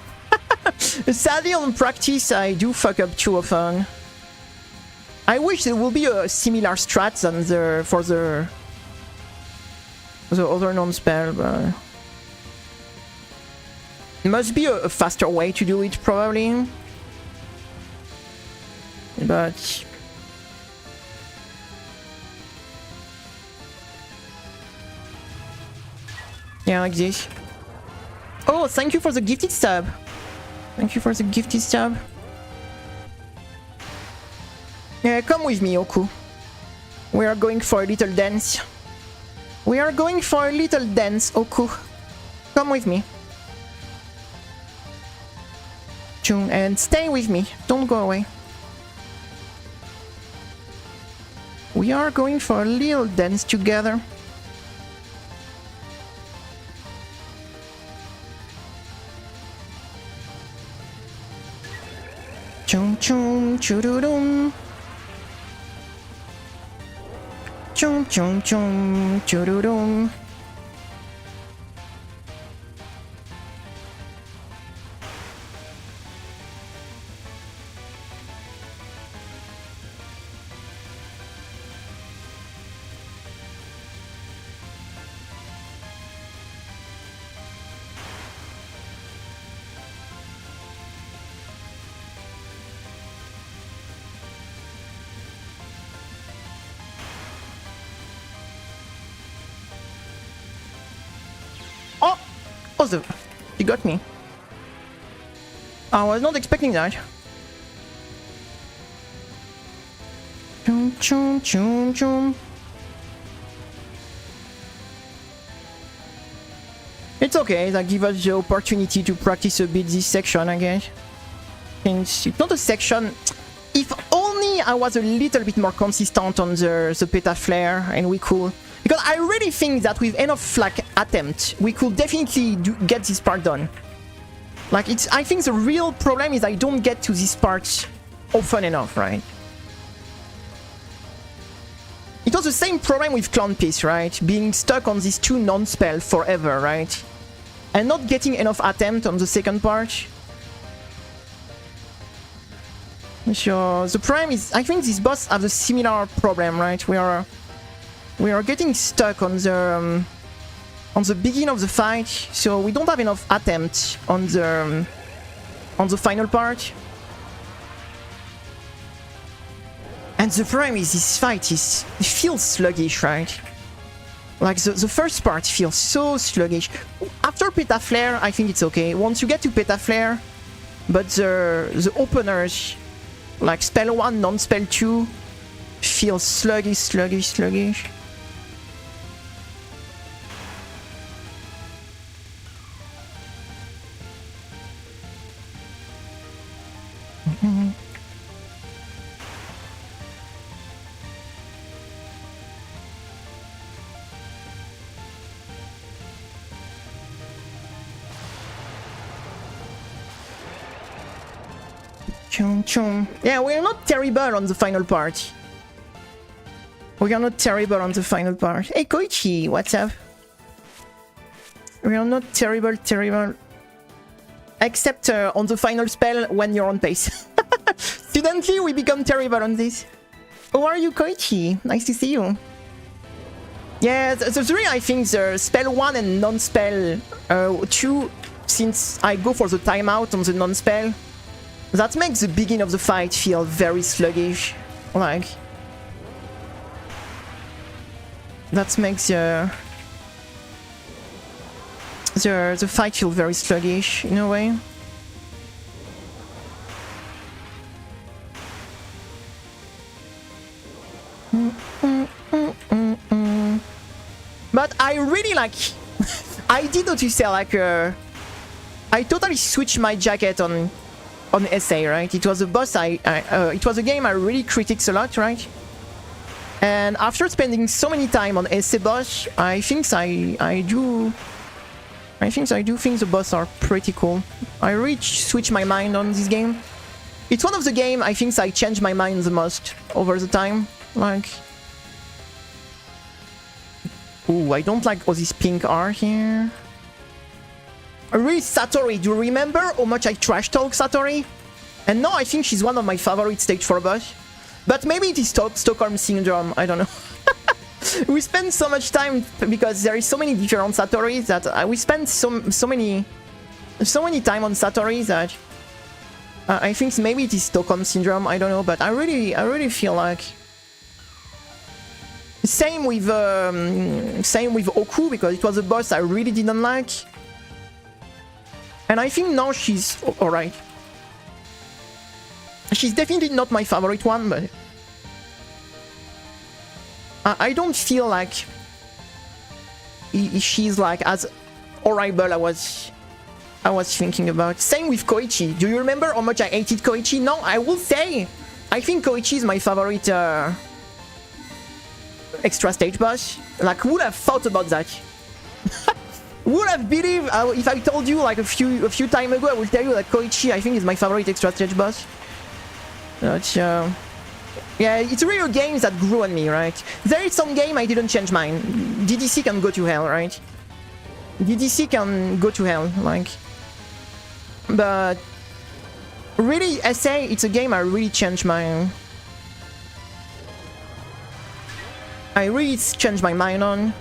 Sadly, on practice, I do fuck up too often. I wish there will be a similar strat than for the other non-spell, but must be a faster way to do it, probably. Yeah, like this. Oh, thank you for the gifted sub. Thank you for the gifted sub. Yeah, come with me, Oku. We are going for a little dance. We are going for a little dance, Oku. Come with me. And stay with me. Don't go away. We are going for a little dance together. Chum chum churudum. Chum chum chum churudum. Oh, you got me. I was not expecting that. Chum chum chum chum. It's okay, that gives us the opportunity to practice a bit this section, I guess. It's not a section. If only I was a little bit more consistent on the peta flare and we could. Because I really think that with enough like attempt, we could definitely get this part done. Like I think the real problem is I don't get to this part often enough, right? It was the same problem with Clown Piece, right? Being stuck on these two non-spell forever, right? And not getting enough attempt on the second part. So the problem is, I think these boss have a similar problem, right? We are getting stuck on the beginning of the fight, so we don't have enough attempt on the final part. And the problem is this fight it feels sluggish, right? Like the first part feels so sluggish. After Peta Flare, I think it's okay. Once you get to Peta Flare, but the openers, like spell 1, non-spell 2, feels sluggish. Chum chum. Yeah, we are not terrible on the final part. We are not terrible on the final part. Hey Koichi, what's up? We are not terrible. Except on the final spell when you're on pace. Suddenly we become terrible on this. How are you, Koichi? Nice to see you. Yeah, the three, I think the spell 1 and non-spell 2, since I go for the timeout on the non-spell, that makes the beginning of the fight feel very sluggish. Like, that makes the fight feel very sluggish in a way. But I really like. I did notice like I totally switched my jacket on SA, right? It was a boss it was a game I really critiques a lot, right? And after spending so many time on SA boss, I think I do think the boss are pretty cool. I really switched my mind on this game. It's one of the game I think I changed my mind the most over the time. Like, ooh, I don't like all these pink art here. Really, Satori, do you remember how much I trash talk Satori? And now I think she's one of my favorite stage 4 boss. But maybe it is Stockholm Syndrome, I don't know. We spend so much time because there is so many different Satoris that we spend so many time on Satori that I think maybe it is Stockholm Syndrome, I don't know, but I really feel like Same with Oku, because it was a boss I really didn't like. And I think now she's alright. She's definitely not my favorite one, but I don't feel like she's like as horrible I was thinking about. Same with Koichi. Do you remember how much I hated Koichi? No, I will say I think Koichi is my favorite extra stage boss. Like, who would have thought about that? Would have believed if I told you like a few time ago, I would tell you that Koichi I think is my favorite extra stage boss. But yeah, it's really games that grew on me, right? There is some game I didn't change mine. DDC can go to hell, right? DDC can go to hell, like. But really, SA, it's a game I really changed my. I really changed my mind on.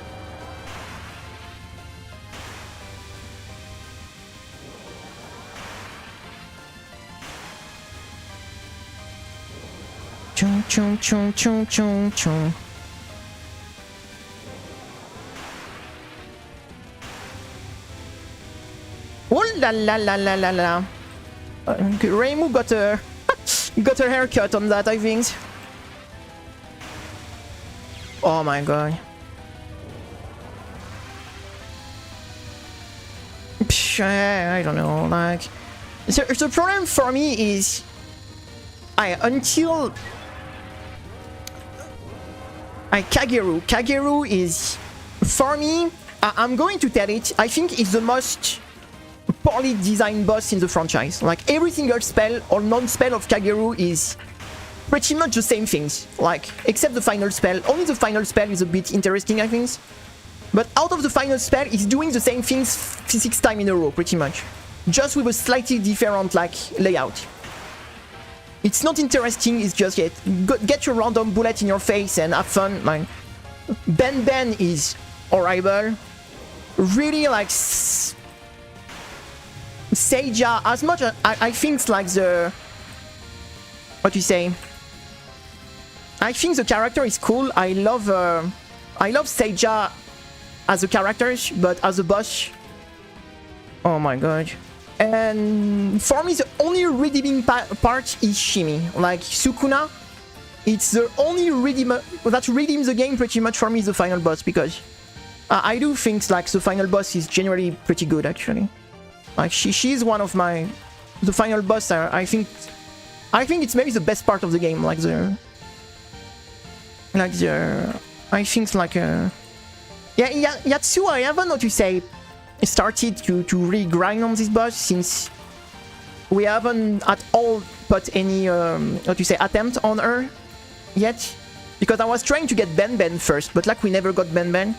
Chung chung chung chung chung chung. Oh la la la la la la. Reimu got a got her haircut on that, I think. Oh my god. Psh, I don't know, like the problem for me is until Kageru is, for me, I'm going to tell it, I think it's the most poorly designed boss in the franchise. Like, every single spell or non-spell of Kageru is pretty much the same things. Like, except the final spell. Only the final spell is a bit interesting, I think. But out of the final spell, it's doing the same things 6 times in a row, pretty much. Just with a slightly different, like, layout. It's not interesting, it's just get your random bullet in your face and have fun. Like, Ben is horrible. Really, like, Seija, as much as I think it's like the... What do you say? I think the character is cool. I love Seija as a character, but as a boss... Oh my god. And for me, the only redeeming part is Shimi. Like, Sukuna, it's the only that redeems the game pretty much for me, is the final boss, because I do think like the final boss is generally pretty good, actually. Like, she's one of my... The final boss, I think it's maybe the best part of the game, like the... I think it's like a... Yeah, Yatsu, I haven't, what to say, started to really grind on this boss, since we haven't at all put any what you say, attempt on her yet, because I was trying to get Ben first, but like we never got Ben.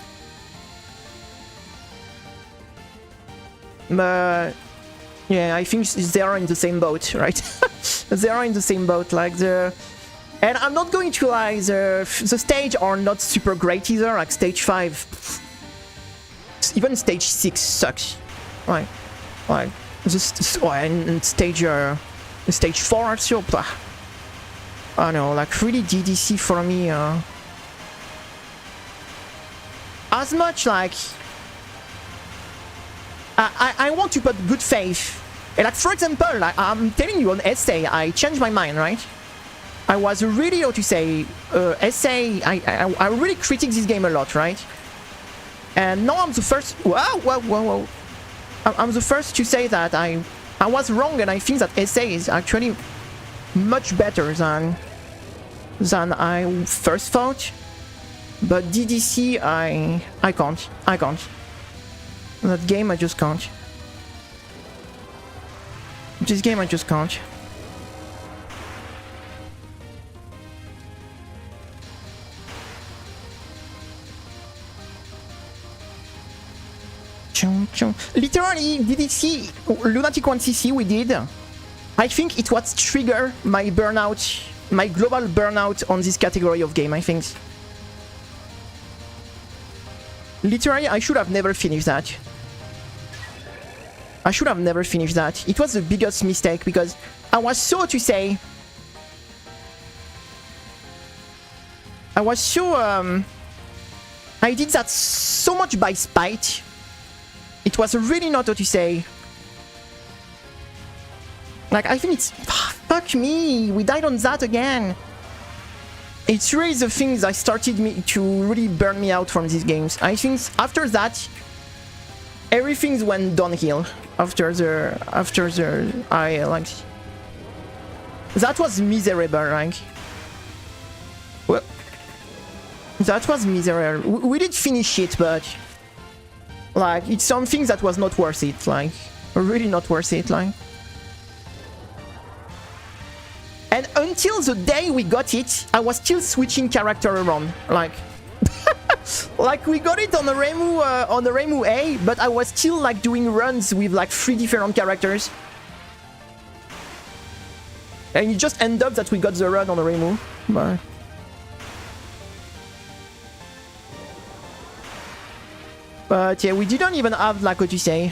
But yeah, I think they are in the same boat, right? They are in the same boat, like the... And I'm not going to lie, the stage are not super great either, like stage 5. Even stage 6 sucks. Like just and stage 4 also. I don't know, like really DDC for me. As much like I want to put good faith. And like, for example, like I'm telling you on essay, I changed my mind, right? I was really, how to say, essay. I really critique this game a lot, right? And now I'm the first... Whoa. I'm the first to say that I was wrong, and I think that SA is actually much better than I first thought. But DDC, I can't. That game, I just can't. This game, I just can't. Literally, DDC, Lunatic 1cc we did. I think it was trigger my burnout, my global burnout on this category of game, I think. Literally, I should have never finished that. It was the biggest mistake, because I was so, to say... I did that so much by spite. It was really not what to say. Like, I think it's... Fuck me, we died on that again. It's really the things that started me to really burn me out from these games. I think after that, everything went downhill. After the... I like... That was miserable, like... Well... That was miserable. We did finish it, but... Like, it's something that was not worth it, like... Really not worth it, like... And until the day we got it, I was still switching character around. Like, like we got it on the Remu A, but I was still like doing runs with like 3 different characters. And it just ended up that we got the run on the Remu. But yeah, we didn't even have like what you say.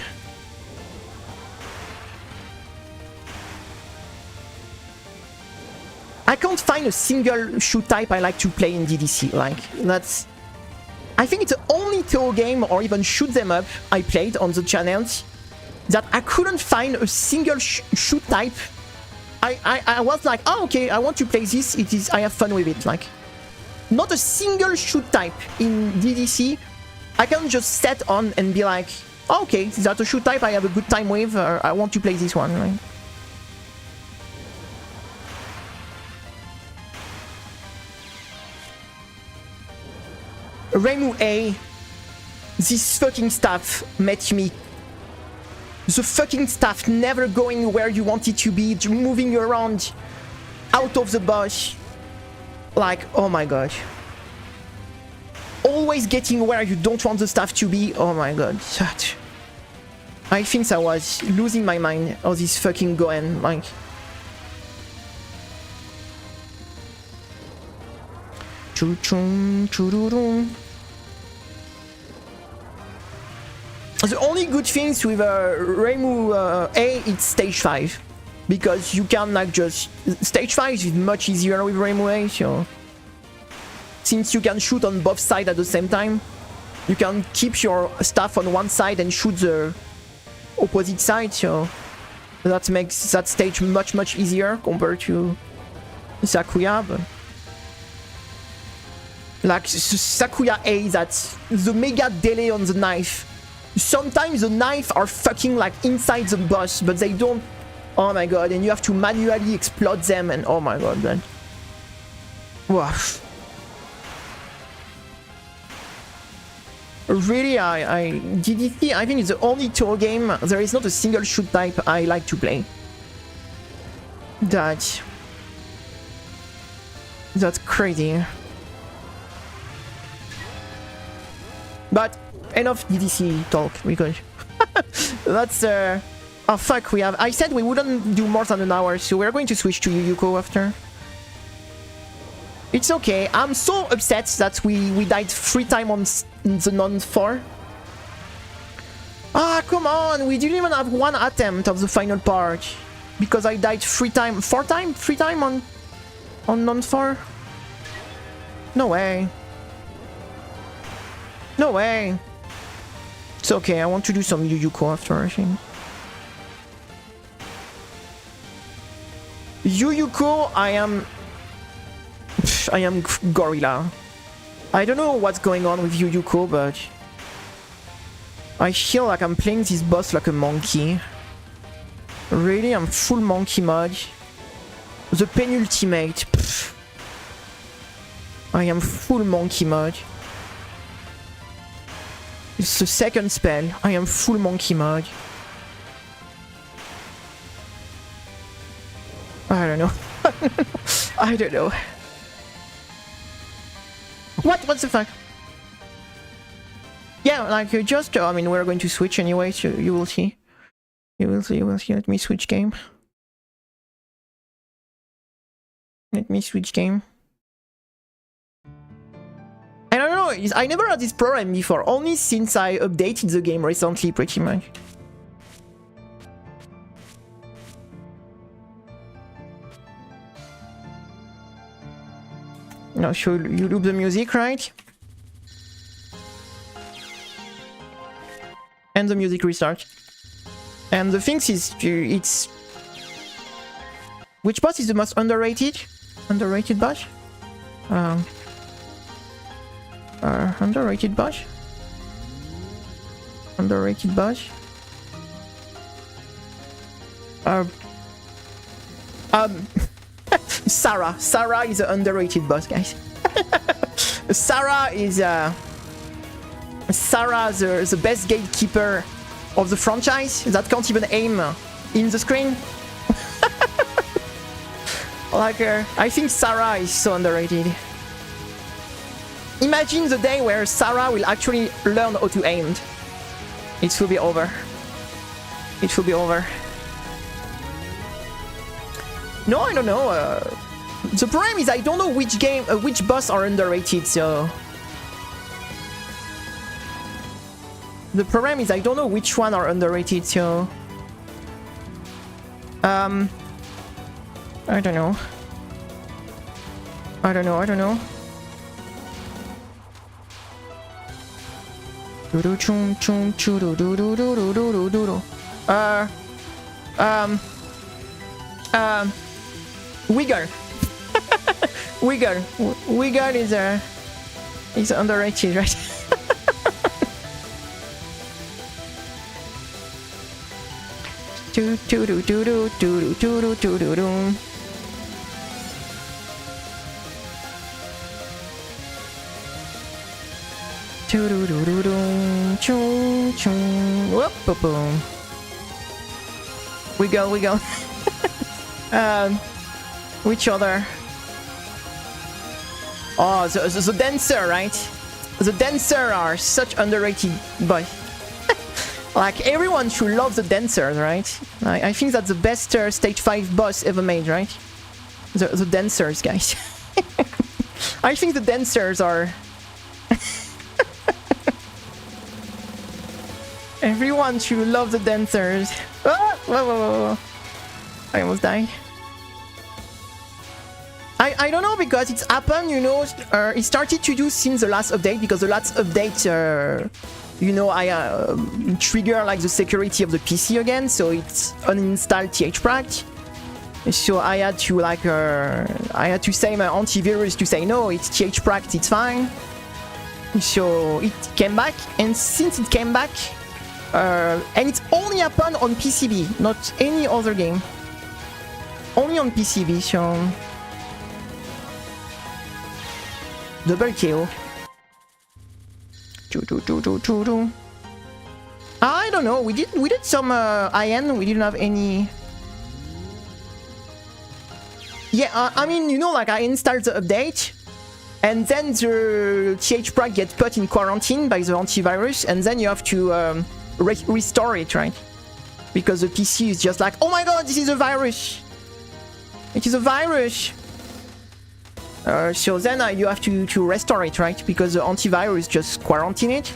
I can't find a single shoot type I like to play in DDC. Like, that's... I think it's the only Touhou game or even shoot them up I played on the channel that I couldn't find a single shoot type. I was like, oh, okay, I want to play this. It is, I have fun with it. Like, not a single shoot type in DDC I can just set on and be like, oh, okay, that's a shoot type I have a good time with. I want to play this one. Right? Remu A, this fucking stuff met me. The fucking stuff never going where you want it to be, moving you around out of the bush. Like, oh my god. Always getting where you don't want the stuff to be. Oh my god. I think I was losing my mind of this fucking Goen. Like, the only good things with Remu A, it's stage 5. Because you can like just... Stage 5 is much easier with Remu A, so... Since you can shoot on both sides at the same time, you can keep your stuff on one side and shoot the opposite side, so... That makes that stage much easier compared to Sakuya, but... Like, Sakuya A, that's the mega delay on the knife. Sometimes the knife are fucking like inside the boss, but they don't... Oh my god, and you have to manually explode them, and oh my god, man. Wow. Really, DDT, I think it's the only Touhou game, there is not a single shoot type I like to play. That's crazy. But enough DDC talk, because that's oh fuck, we have... I said we wouldn't do more than an hour, so we're going to switch to Yuyuko after. It's okay, I'm so upset that we died 3 times on the non-4. Ah, come on, we didn't even have 1 attempt of the final part. Because I died 3 times, 4 times? 3 times on non-4? No way. No way. It's okay, I want to do some Yuyuko after, I think. Yuyuko, I am gorilla. I don't know what's going on with Yuyuko, but I feel like I'm playing this boss like a monkey. Really, I'm full monkey mode. The penultimate. Pff. I am full monkey mode. It's the second spell. I am full monkey mode. I don't know. I don't know. What the fuck? Yeah, like just... I mean, we're going to switch anyway, so you will see. You will see. Let me switch game. Let me switch game. I don't know, I never had this problem before, only since I updated the game recently, pretty much. No, so you loop the music, right? and the music restart. And the thing is, it's... Which boss is the most underrated? Underrated boss? Underrated boss? Underrated boss? Sarah. Sarah is an underrated boss, guys. Sarah is Sarah, the best gatekeeper of the franchise that can't even aim in the screen. Like, I think Sarah is so underrated. Imagine the day where Sarah will actually learn how to aim. It will be over. It will be over. No, I don't know. The problem is I don't know which boss are underrated, so... The problem is I don't know which one are underrated, so... I don't know. I don't know. Wiggle. Wiggle is underrated, right? Wiggle. Which other? Oh, the dancer, right? The dancer are such underrated boys. Like, everyone should love the dancers, right? I think that's the best stage 5 boss ever made, right? The dancers, guys. I think the dancers are... Everyone should love the dancers. Ah! Whoa. I almost died. I don't know, because it's happened, you know, it started to do since the last update, because the last update, you know, I trigger like the security of the PC again, so it's uninstalled touhouproject. So I had to like, I had to say my antivirus to say no, it's touhouproject, it's fine. So it came back, and since it came back, and it's only happened on PCB, not any other game. Only on PCB, so... Double kill. I don't know. We did some IN. We didn't have any. Yeah, I mean, you know, like I installed the update, and then the touhouproject gets put in quarantine by the antivirus, and then you have to restore it, right? Because the PC is just like, oh my god, this is a virus. It is a virus. So then you have to restore it, right? Because the antivirus just quarantine it.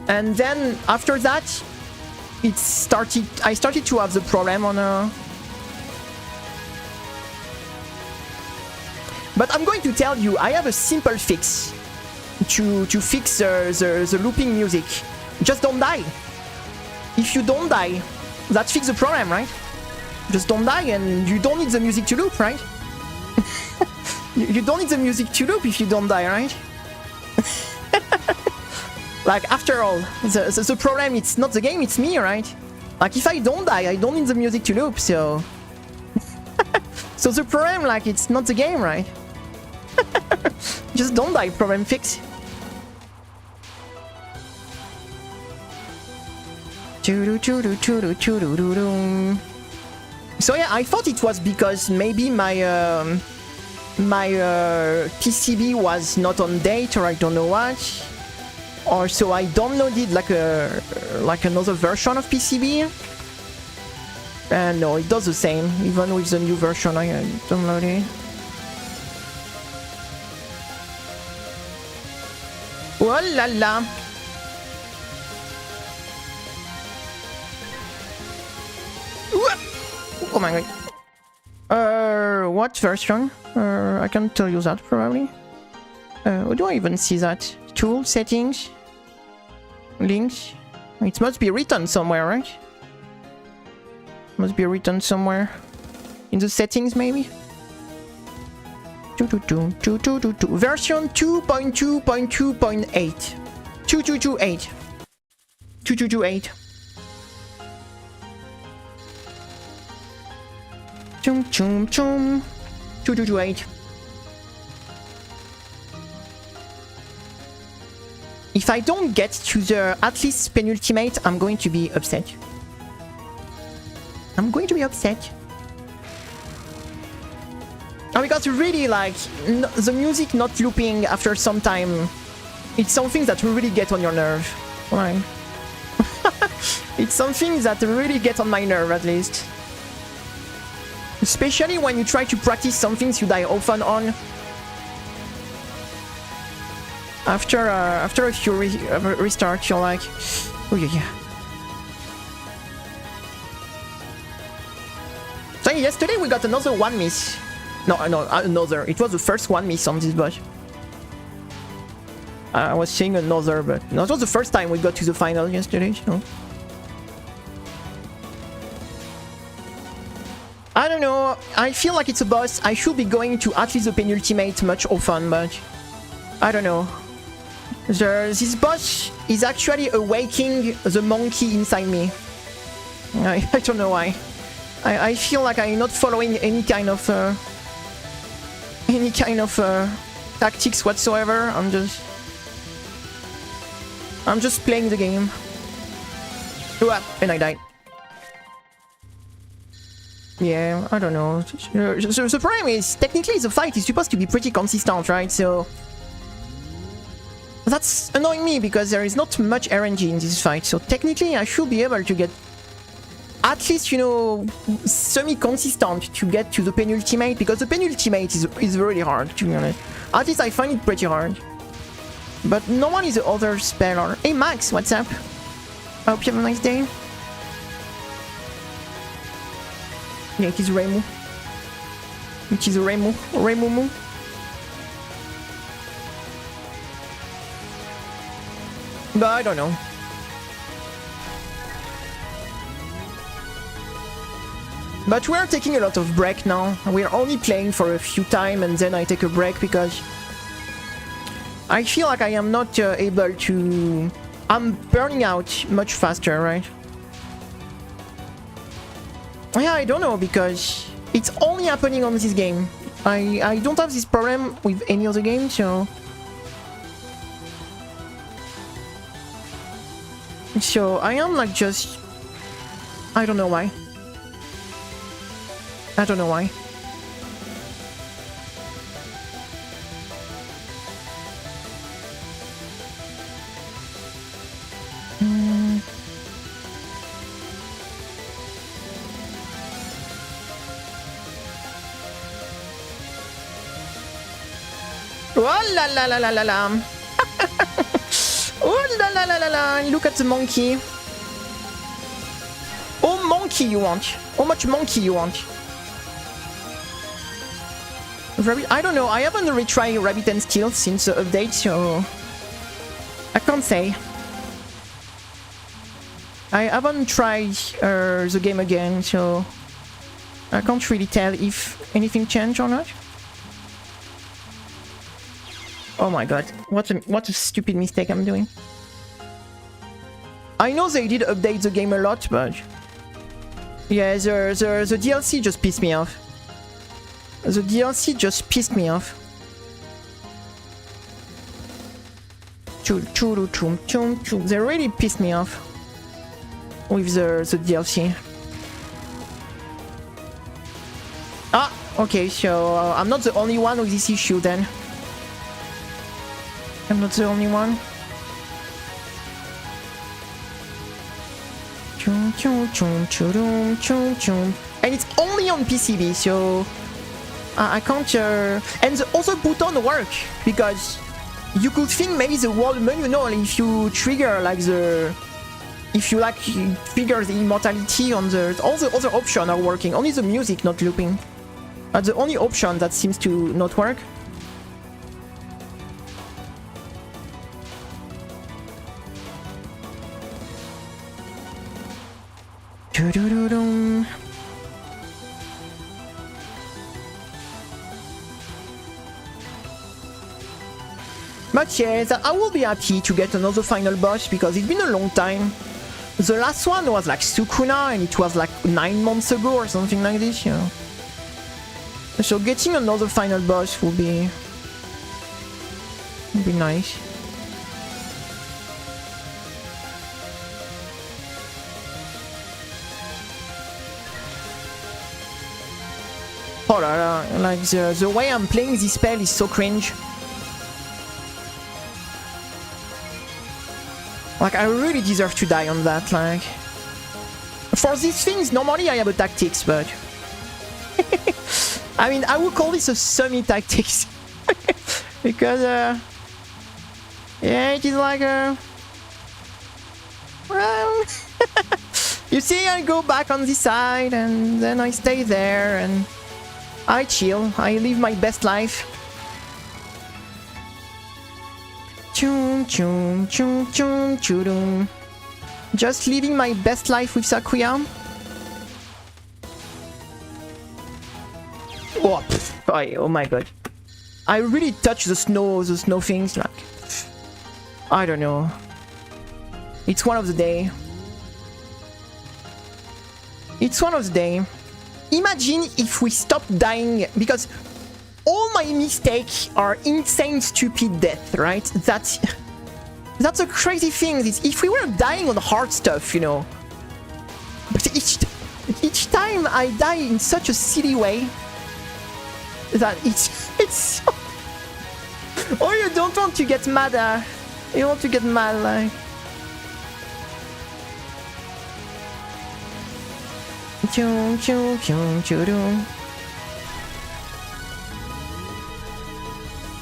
And then after that, I started to have the problem on But I'm going to tell you, I have a simple fix to fix the looping music. Just don't die. If you don't die, that fixes the problem, right? Just don't die, and you don't need the music to loop, right? You don't need the music to loop if you don't die, right? Like, after all, the problem, it's not the game, it's me, right? Like, if I don't die, I don't need the music to loop, so... So the problem, like, it's not the game, right? Just don't die, problem fix. So yeah, I thought it was because maybe my PCB was not on date, or I don't know what, or so I downloaded like another version of PCB, and no, it does the same even with the new version I downloaded. Oh la la. Oh my god. What version? I can't tell you that, probably. How do I even see that? Tool, settings, links. It must be written somewhere, right? Must be written somewhere. In the settings, maybe? Version 2.2.2.8. 2228. 2228. Chum chum chum. 2228. If I don't get to the at least penultimate, I'm going to be upset. I'm going to be upset. Oh, because really, like, the music not looping after some time, it's something that really get on your nerve. Right? It's something that really get on my nerve, at least. Especially when you try to practice some things you die often on. After a few restarts, you're like, oh yeah. So yesterday we got another one miss. No, another. It was the first one miss on this boss. I was saying another, but no, it was the first time we got to the final yesterday. So. I don't know. I feel like it's a boss. I should be going to at least the penultimate much often, but I don't know. This boss is actually awakening the monkey inside me. I don't know why. I feel like I'm not following any kind of tactics whatsoever. I'm just playing the game. And I died. Yeah, I don't know. The problem is, technically the fight is supposed to be pretty consistent, right? So that's annoying me because there is not much RNG in this fight. So technically I should be able to get at least, you know, semi-consistent to get to the penultimate, because the penultimate is really hard, to be honest. At least I find it pretty hard. But no one is the other speller. Hey Max, what's up? I hope you have a nice day. Yeah, it is Remu. It is Remu. Remumu. But I don't know. But we are taking a lot of break now. We are only playing for a few time and then I take a break because I feel like I am not able to... I'm burning out much faster, right? Yeah, I don't know, because it's only happening on this game. I don't have this problem with any other game, so... So I am like just... I don't know why. I don't know why. Oh la la la la la la. Oh la la la la la. Look at the monkey. Oh monkey you want. How much monkey you want? I don't know, I haven't retried Rabbit and Steel since the update, so I can't say. I haven't tried the game again, so I can't really tell if anything changed or not. Oh my god, what a stupid mistake I'm doing. I know they did update the game a lot, but yeah, the DLC just pissed me off. The DLC just pissed me off. They really pissed me off with the DLC. Ah, okay, so I'm not the only one with this issue then. I'm not the only one. And it's only on PCB, so I can't... And the other button work, because you could think maybe the world menu, no, if you trigger like the... If you like trigger the immortality on the... All the other options are working, only the music not looping. That's the only option that seems to not work. Doo-doo-doo-doo. But yes, I will be happy to get another final boss because it's been a long time. The last one was like Sukuna and it was like 9 months ago or something like this, you know. So getting another final boss will be nice. Oh la la, like the way I'm playing this spell is so cringe. Like, I really deserve to die on that, like... For these things, normally I have a tactics, but... I mean, I would call this a semi-tactics. Because, yeah, it is like a... Well... You see, I go back on this side, and then I stay there, and... I chill, I live my best life. Chum chum chum chum chum. Just living my best life with Sakuya. Oh, oh my god. I really touch the snow things, like... I don't know. It's one of the day. It's one of the day. Imagine if we stopped dying, because all my mistakes are insane stupid death, right? That's a crazy thing. If we were dying on hard stuff, you know. But each time I die in such a silly way that it's or you don't want to get mad, you want to get mad, like... Chum chum chum chum.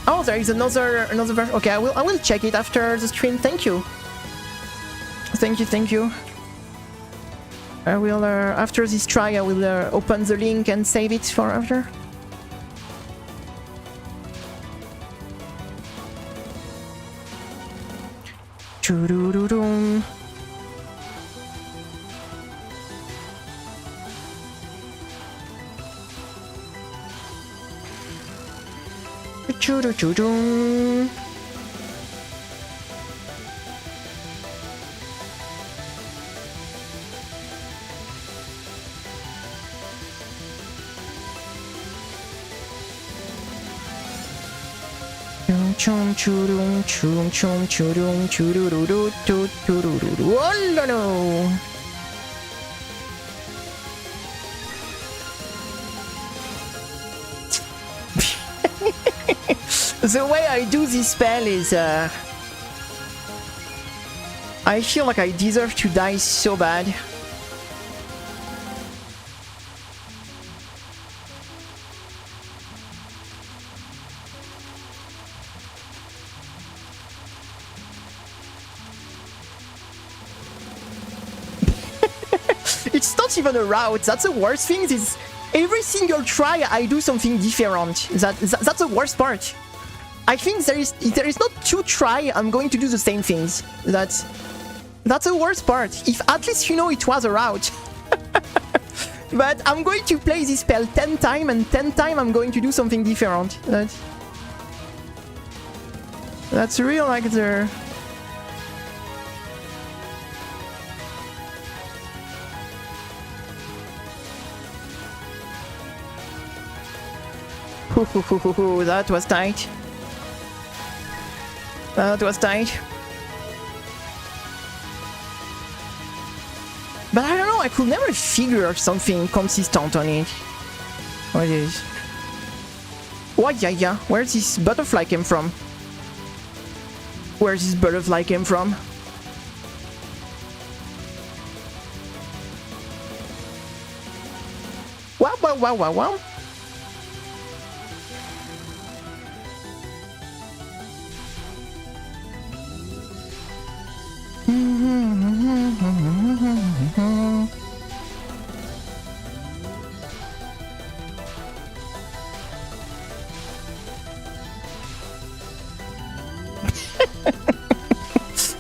Oh, there is another version. Okay, I will check it after the stream. Thank you. Thank you. I will after this try I will open the link and save it for after. Choo-doo-doo-doo. Choo-doo-doo-doo. Chum chum chum chum chum choo-doo-doo-doo doo-doo-doo-doo. Oh no no. The way I do this spell is I feel like I deserve to die so bad. It's not even a route. That's the worst thing. Is every single try I do something different. That's the worst part. I think there is not 2 try I'm going to do the same things. That's the worst part. If at least you know it was a route. But I'm going to play this spell 10 times and 10 times I'm going to do something different. That's real, like the... That was tight. That was tight. But I don't know, I could never figure something consistent on it. What is? What, yeah. Where this butterfly came from? Where this butterfly came from? Wow.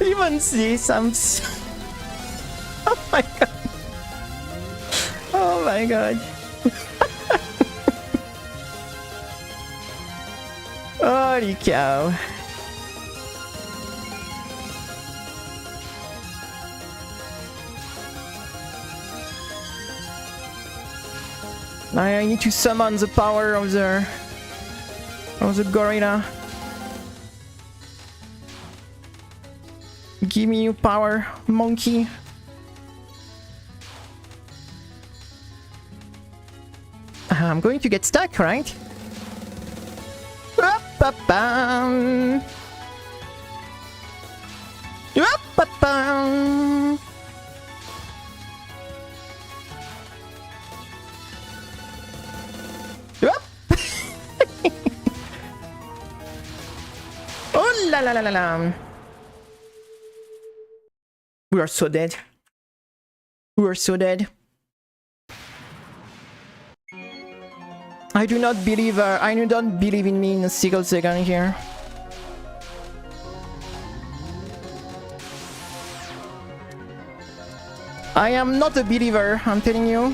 Even this, I'm... Oh my god. Oh my god. Holy cow. I need to summon the power of the gorilla. Give me your power, monkey. I'm going to get stuck, right? Up-a-bam. Up-a-bam. Oh la la la la la. We are so dead. We are so dead. I do not believe in me in a single second here. I am not a believer, I'm telling you.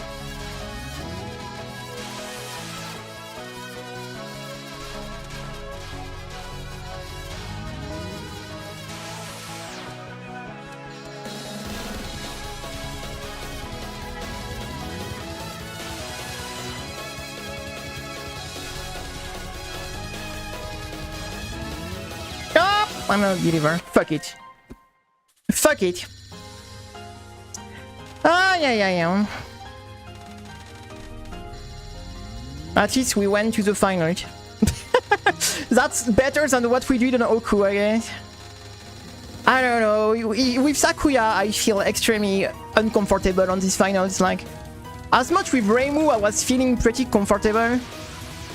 I'm not a believer. Fuck it. Fuck it. Ah, yeah. At least we went to the final. That's better than what we did on Oku, I guess. I don't know. With Sakuya, I feel extremely uncomfortable on these finals. Like, as much with Reimu, I was feeling pretty comfortable.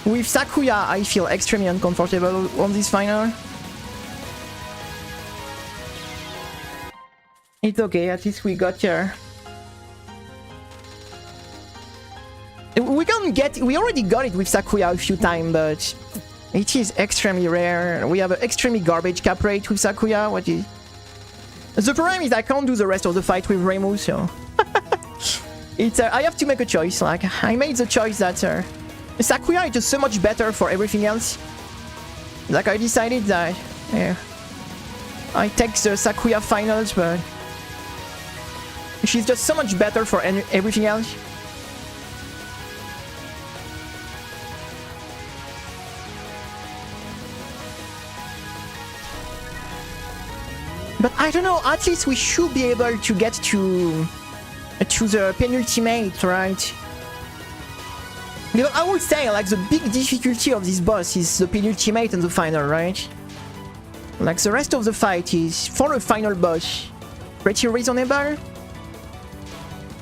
With Sakuya, I feel extremely uncomfortable on this final. It's okay, at least we got here. We already got it with Sakuya a few times, but it is extremely rare. We have an extremely garbage cap rate with Sakuya. What is... The problem is I can't do the rest of the fight with Reimu, so... It's I have to make a choice. Like, I made the choice that Sakuya is just so much better for everything else. Like, I decided that I take the Sakuya finals, but she's just so much better for everything else. But I don't know, at least we should be able to get to the penultimate, right? You know, I would say, like, the big difficulty of this boss is the penultimate and the final, right? Like, the rest of the fight is, for a final boss, pretty reasonable.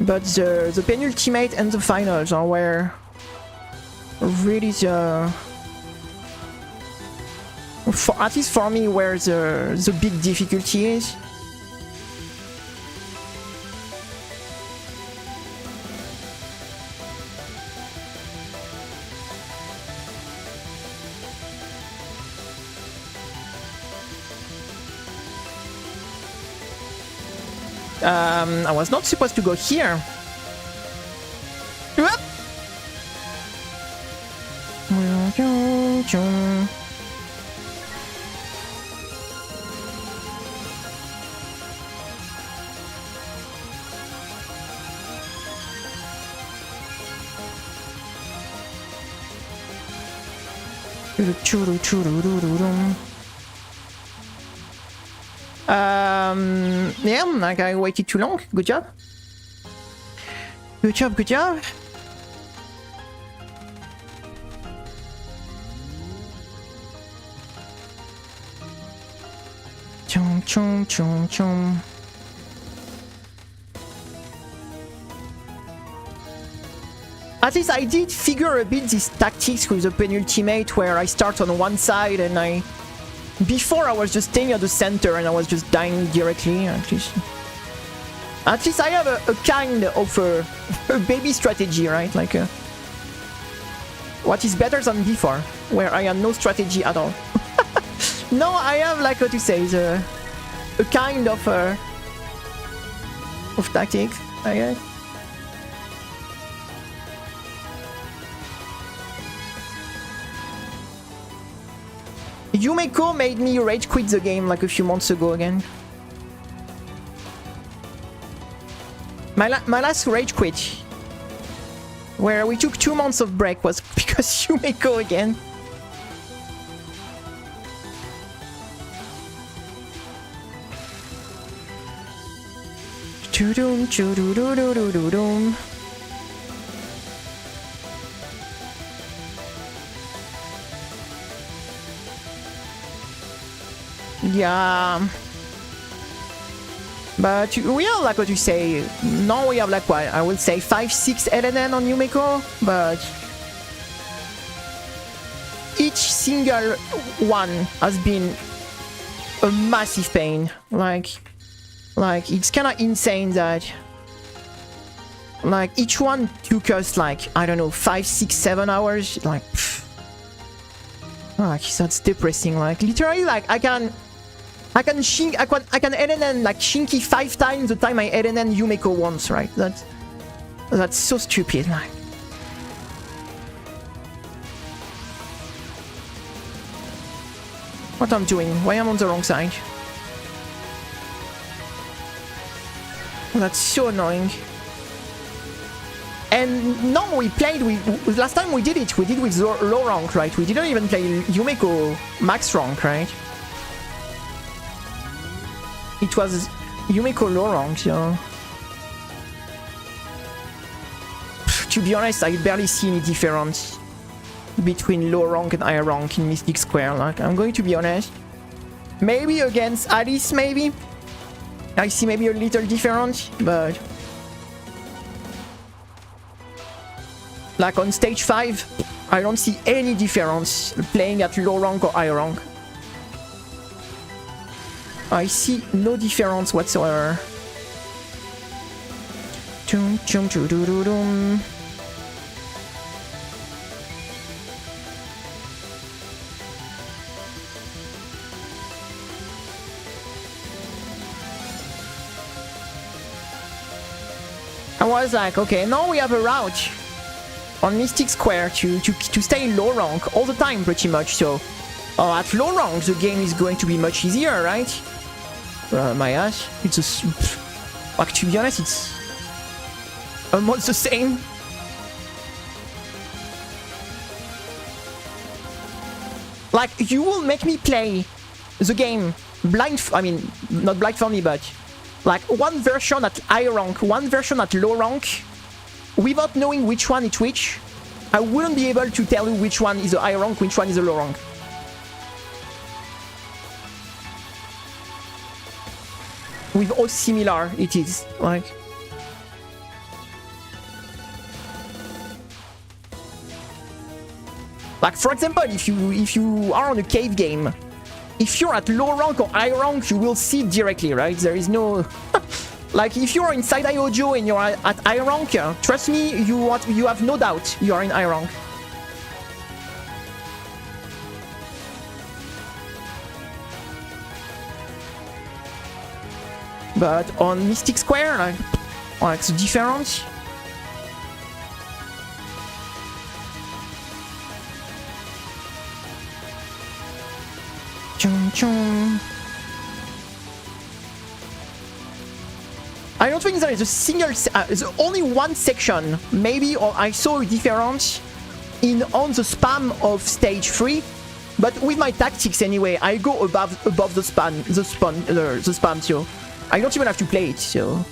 But the penultimate and the finals are where really at least for me, where the big difficulty is. I was not supposed to go here. Whoop! Yeah, like I waited too long. Good job. Good job, good job. Chung chung chung chung. At least I did figure a bit these tactics with the penultimate, where I start on one side and before I was just staying at the center and I was just dying directly. At least I have a kind of a baby strategy, right? Like what is better than before, where I had no strategy at all. No, I have, like, what to say, a kind of tactics, I guess. Yumeko made me rage quit the game like a few months ago again. My last rage quit, where we took 2 months of break, was because Yumeko again. Choo-doom, choo-doo-doo-doo-doo-doom. Yeah. But we have like what you say. Now we have like what? I would say 5-6 LNN on Yumeko, but each single one has been a massive pain. Like it's kind of insane that like each one took us like, I don't know, 5, 6, 7 hours. Like that's depressing. Like literally, like I can LNN like Shinky 5 times the time I LNN Yumeko once, right? That's so stupid. Like what I'm doing? Why I'm on the wrong side? That's so annoying. And no, we played with last time we did it with low rank, right? We didn't even play Yumeko max rank, right? It was Yumeko low rank, so to be honest, I barely see any difference between low rank and high rank in Mystic Square. Like, I'm going to be honest. Maybe against Alice, maybe I see maybe a little difference, but like on stage 5, I don't see any difference playing at low rank or high rank. I see no difference whatsoever. Chum chum choo doo doo dum. I was like, okay, now we have a route on Mystic Square to stay low rank all the time, pretty much. So at low rank, the game is going to be much easier, right? My ass, it's a... Like, to be honest, it's almost the same. Like, you will make me play the game blind... I mean, not blind for me, but like one version at high rank, one version at low rank, without knowing which one is which. I wouldn't be able to tell you which one is a high rank, which one is a low rank. With how similar it is, like. Like, for example, if you are on a cave game, if you're at low rank or high rank, you will see it directly, right? There is no... Like, if you're inside Iojo and you're at high rank, trust me, you have no doubt you are in high rank. But on Mystic Square, like the difference... Chum, chum. I don't think there is a single... there's only one section, maybe, or I saw a difference on the spam of stage 3. But with my tactics anyway, I go above the spam, so I don't even have to play it, so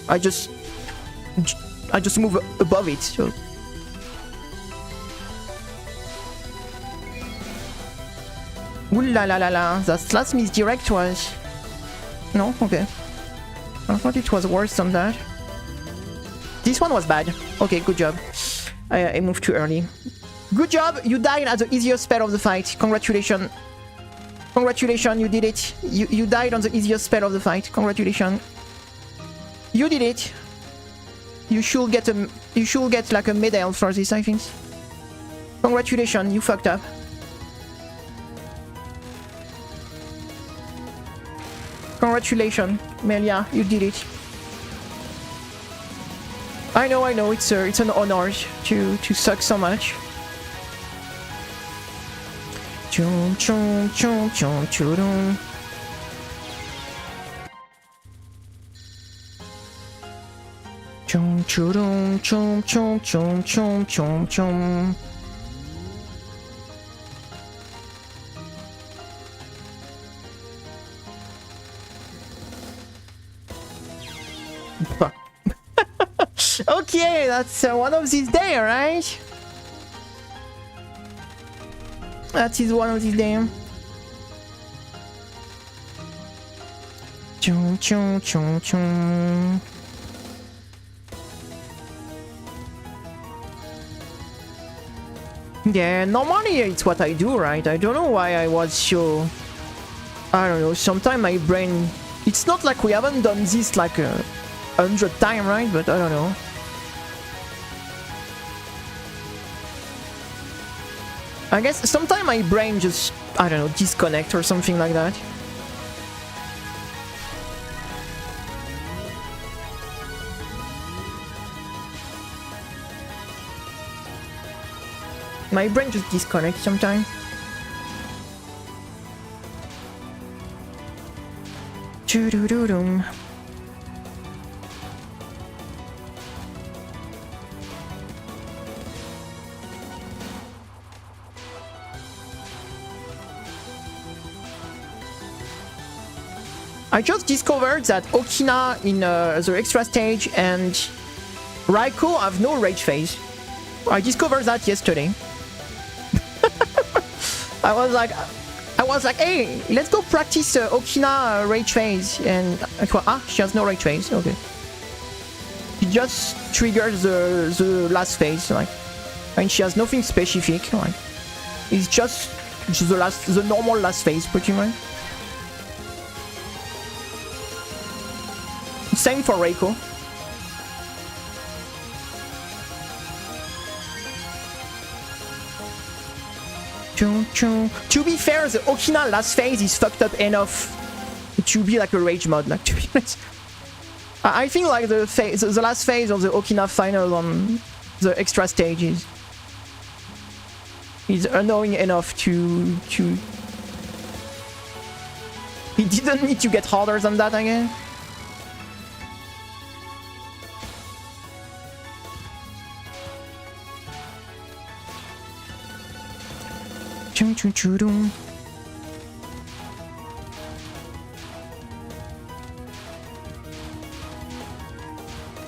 I just move above it, so. Ooh la la la la, that last misdirect was... No? Okay. I thought it was worse than that. This one was bad. Okay, good job. I moved too early. Good job, you died at the easiest spell of the fight. Congratulations. Congratulations, you did it. You died on the easiest spell of the fight. Congratulations. You did it. You should get like a medal for this, I think. Congratulations, you fucked up. Congratulations, Melia, you did it. I know, it's an honor to suck so much. Chum chum chum chum chum. Chum chum chum chum chum chum chum chum. Okay, that's one of these days, right? That is one of these days. Chum chum chum chum. Yeah, normally it's what I do, right? I don't know why I was so... I don't know, sometimes my brain... It's not like we haven't done this like 100 times, right? But I don't know. I guess sometimes my brain just, I don't know, disconnect or something like that. My brain just disconnects sometimes. Choo-doo-doo-dum. I just discovered that Okina in the extra stage and Raikou have no rage phase. I discovered that yesterday. I was like, hey, let's go practice Okina rage phase, and I thought, she has no rage phase. Okay, it just triggers the last phase, like, and she has nothing specific. Like, it's just the normal last phase, pretty much. Same for Reiko. To be fair, the Okina last phase is fucked up enough to be like a rage mod. Like, to be honest, I think like the last phase of the Okina final on the extra stages is annoying enough to. It didn't need to get harder than that, I guess.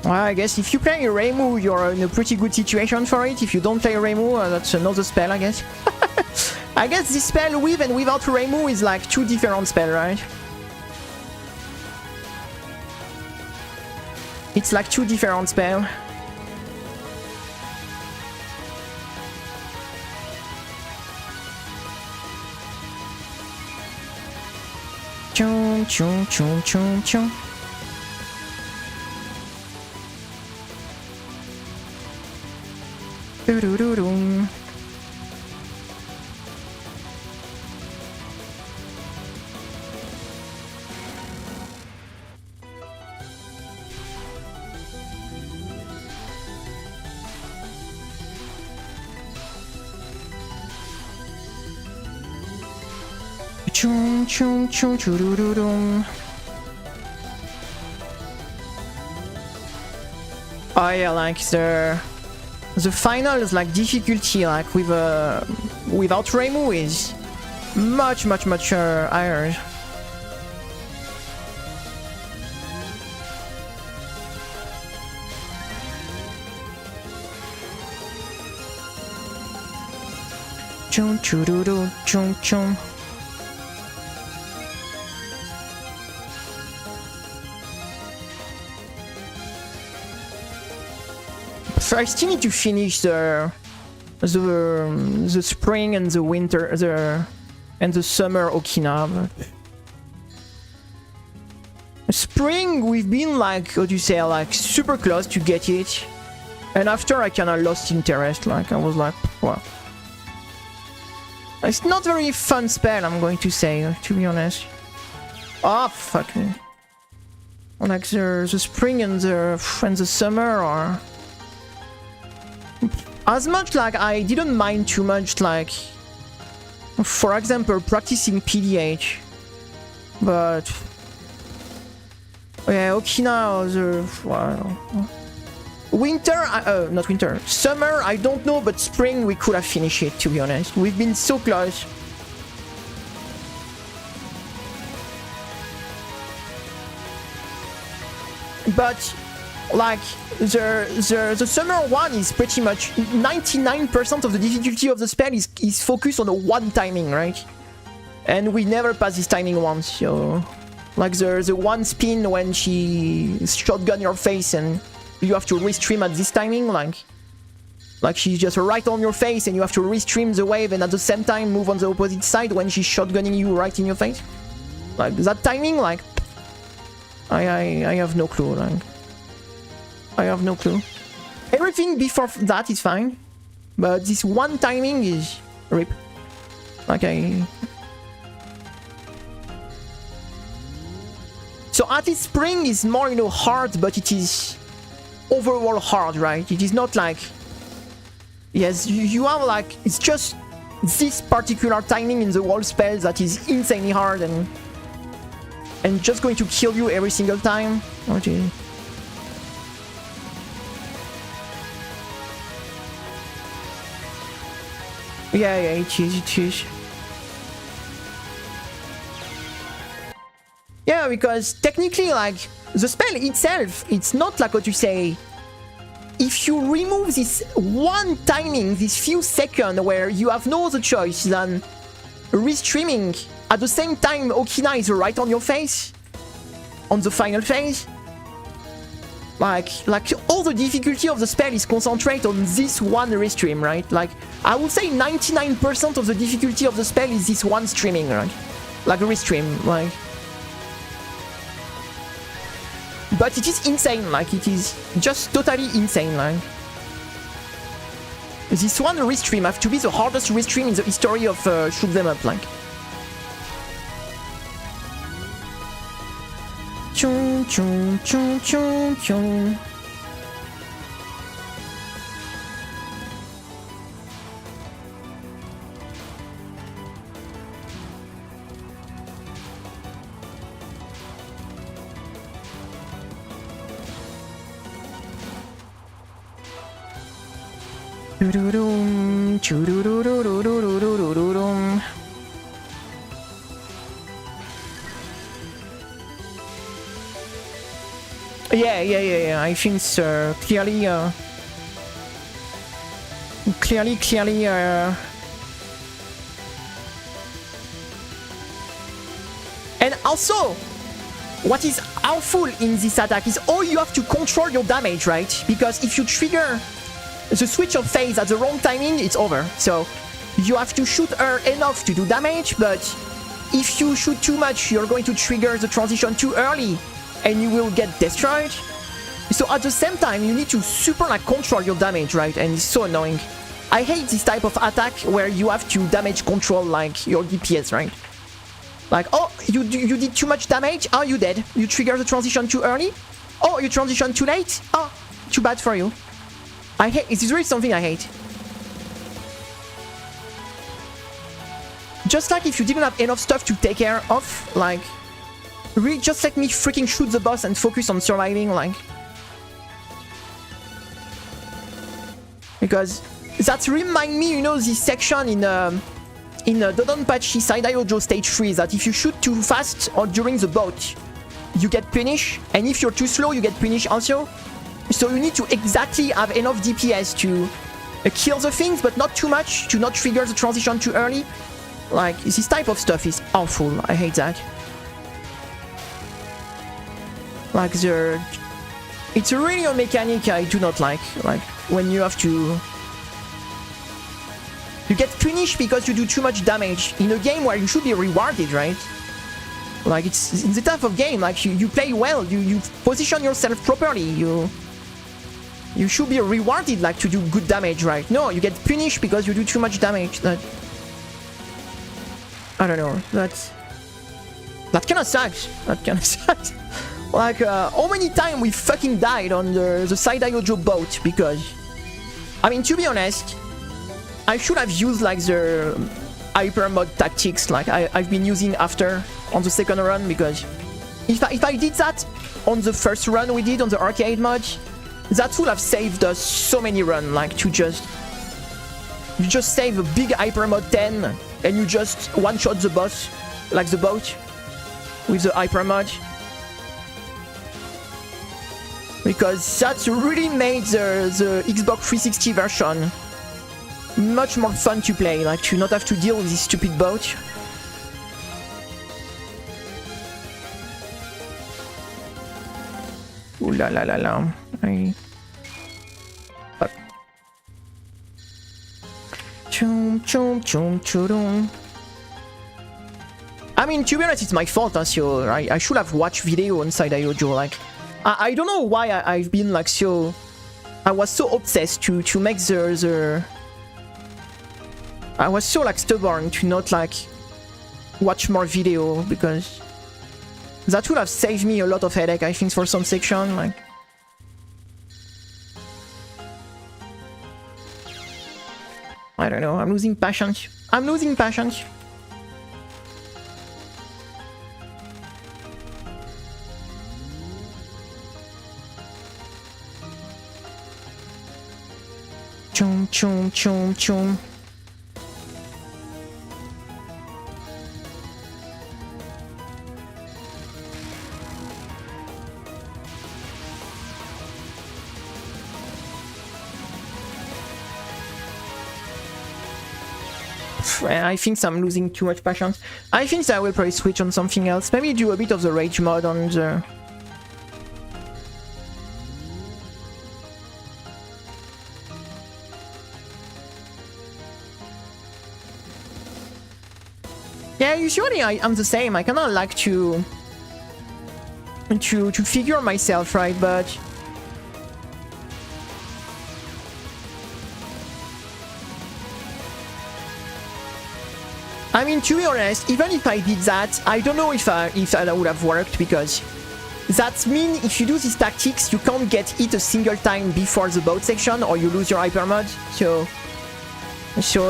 Well, I guess if you play Reimu, you're in a pretty good situation for it. If you don't play Reimu, that's another spell, I guess. I guess this spell with and without Reimu is like two different spells, right? It's like two different spells. Chum chum chum chum chum. Do do do do. Chum chum chum choo-doo-doo-dum. Oh yeah, like the finals like difficulty like with without Reimu is much higher. Chum choo-doo-doo chum chum. I still need to finish the spring and the winter and the summer Okina. Spring we've been like, how do you say, like super close to get it, and after I kinda lost interest. Like I was like, well, it's not very fun spell, I'm going to say, to be honest. Oh fuck me. Like the spring and the summer are. As much like I didn't mind too much like For example, practicing PDH. But yeah, Okina or the winter, not winter, summer, I don't know, but spring we could have finished it, to be honest. We've been so close. But like the summer one is pretty much 99% of the difficulty of the spell is focused on a one timing, right? And we never pass this timing once, so like the one spin when she shotgun your face and you have to restream at this timing, like she's just right on your face and you have to restream the wave and at the same time move on the opposite side when she's shotgunning you right in your face. Like that timing, like I have no clue, like I have no clue. Everything before that is fine, but this one timing is rip. Like so at least spring is more, you know, hard, but it is overall hard, right? It is not like, yes, you have like, it's just this particular timing in the wall spell that is insanely hard and just going to kill you every single time. Okay. Yeah, it is. Yeah, because technically, like, the spell itself, it's not like what you say. If you remove this one timing, this few seconds where you have no other choice than restreaming, at the same time Okina is right on your face, on the final phase, like all the difficulty of the spell is concentrated on this one restream, right? Like, I would say 99% of the difficulty of the spell is this one streaming, right? Like a restream, like. But it is insane, like, it is just totally insane, like. This one restream have to be the hardest restream in the history of shoot them up, like. Chung chung chung chung chung. Doo-doo-doom, choo-doo-doo-doo-doo-doo-doo-doo-doo. Yeah. I think clearly, and also, what is awful in this attack is you have to control your damage, right? Because if you trigger the switch of phase at the wrong timing, it's over. So you have to shoot her enough to do damage, but if you shoot too much, you're going to trigger the transition too early and you will get destroyed. So at the same time, you need to super like control your damage, right? And it's so annoying. I hate this type of attack where you have to damage control like your DPS, right? Like, oh, you did too much damage, oh, you dead. You trigger the transition too early, oh, you transition too late, oh, too bad for you. I hate, it is really something I hate. Just like if you didn't have enough stuff to take care of, like, really just let me freaking shoot the boss and focus on surviving, like. Because that remind me, you know, this section in Dodonpachi Saidaiojo stage 3, that if you shoot too fast or during the boat, you get punished, and if you're too slow, you get punished also. So you need to exactly have enough DPS to kill the things, but not too much, to not trigger the transition too early. Like, this type of stuff is awful. I hate that. Like, it's really a mechanic I do not like. Like, when you have to... You get punished because you do too much damage in a game where you should be rewarded, right? Like, it's in the type of game, like, you play well, you position yourself properly, you should be rewarded, like, to do good damage, right? No, you get punished because you do too much damage. That... I don't know, that kinda sucks. That kinda sucks. Like, how many times we fucking died on the Saidaiojo boat because... I mean, to be honest, I should have used, like, the hyper mode tactics like I've been using after on the second run, because if I did that on the first run we did on the arcade mode, that would have saved us so many runs, like to just save a big hyper mode 10 and you just one-shot the boss, like the boat, with the hyper mode. Because that really made the Xbox 360 version much more fun to play, like to not have to deal with this stupid boat. Ooh la la la la. Chum chum chum chum. I mean, to be honest, it's my fault, so I should have watched video on Side Iojo. Like, I don't know why I've been like so. I was so obsessed to make the. I was so like stubborn to not like watch more video, because that would have saved me a lot of headache, I think, for some section. Like, I don't know. I'm losing patience. I'm losing patience. Chum chum chum chum. I think I'm losing too much patience. I think I will probably switch on something else. Maybe do a bit of the rage mod on the... Yeah, usually I'm the same. I kinda like to figure myself, right? But I mean, to be honest, even if I did that, I don't know if that would have worked, because that means if you do these tactics, you can't get hit a single time before the boat section, or you lose your hyper mod. So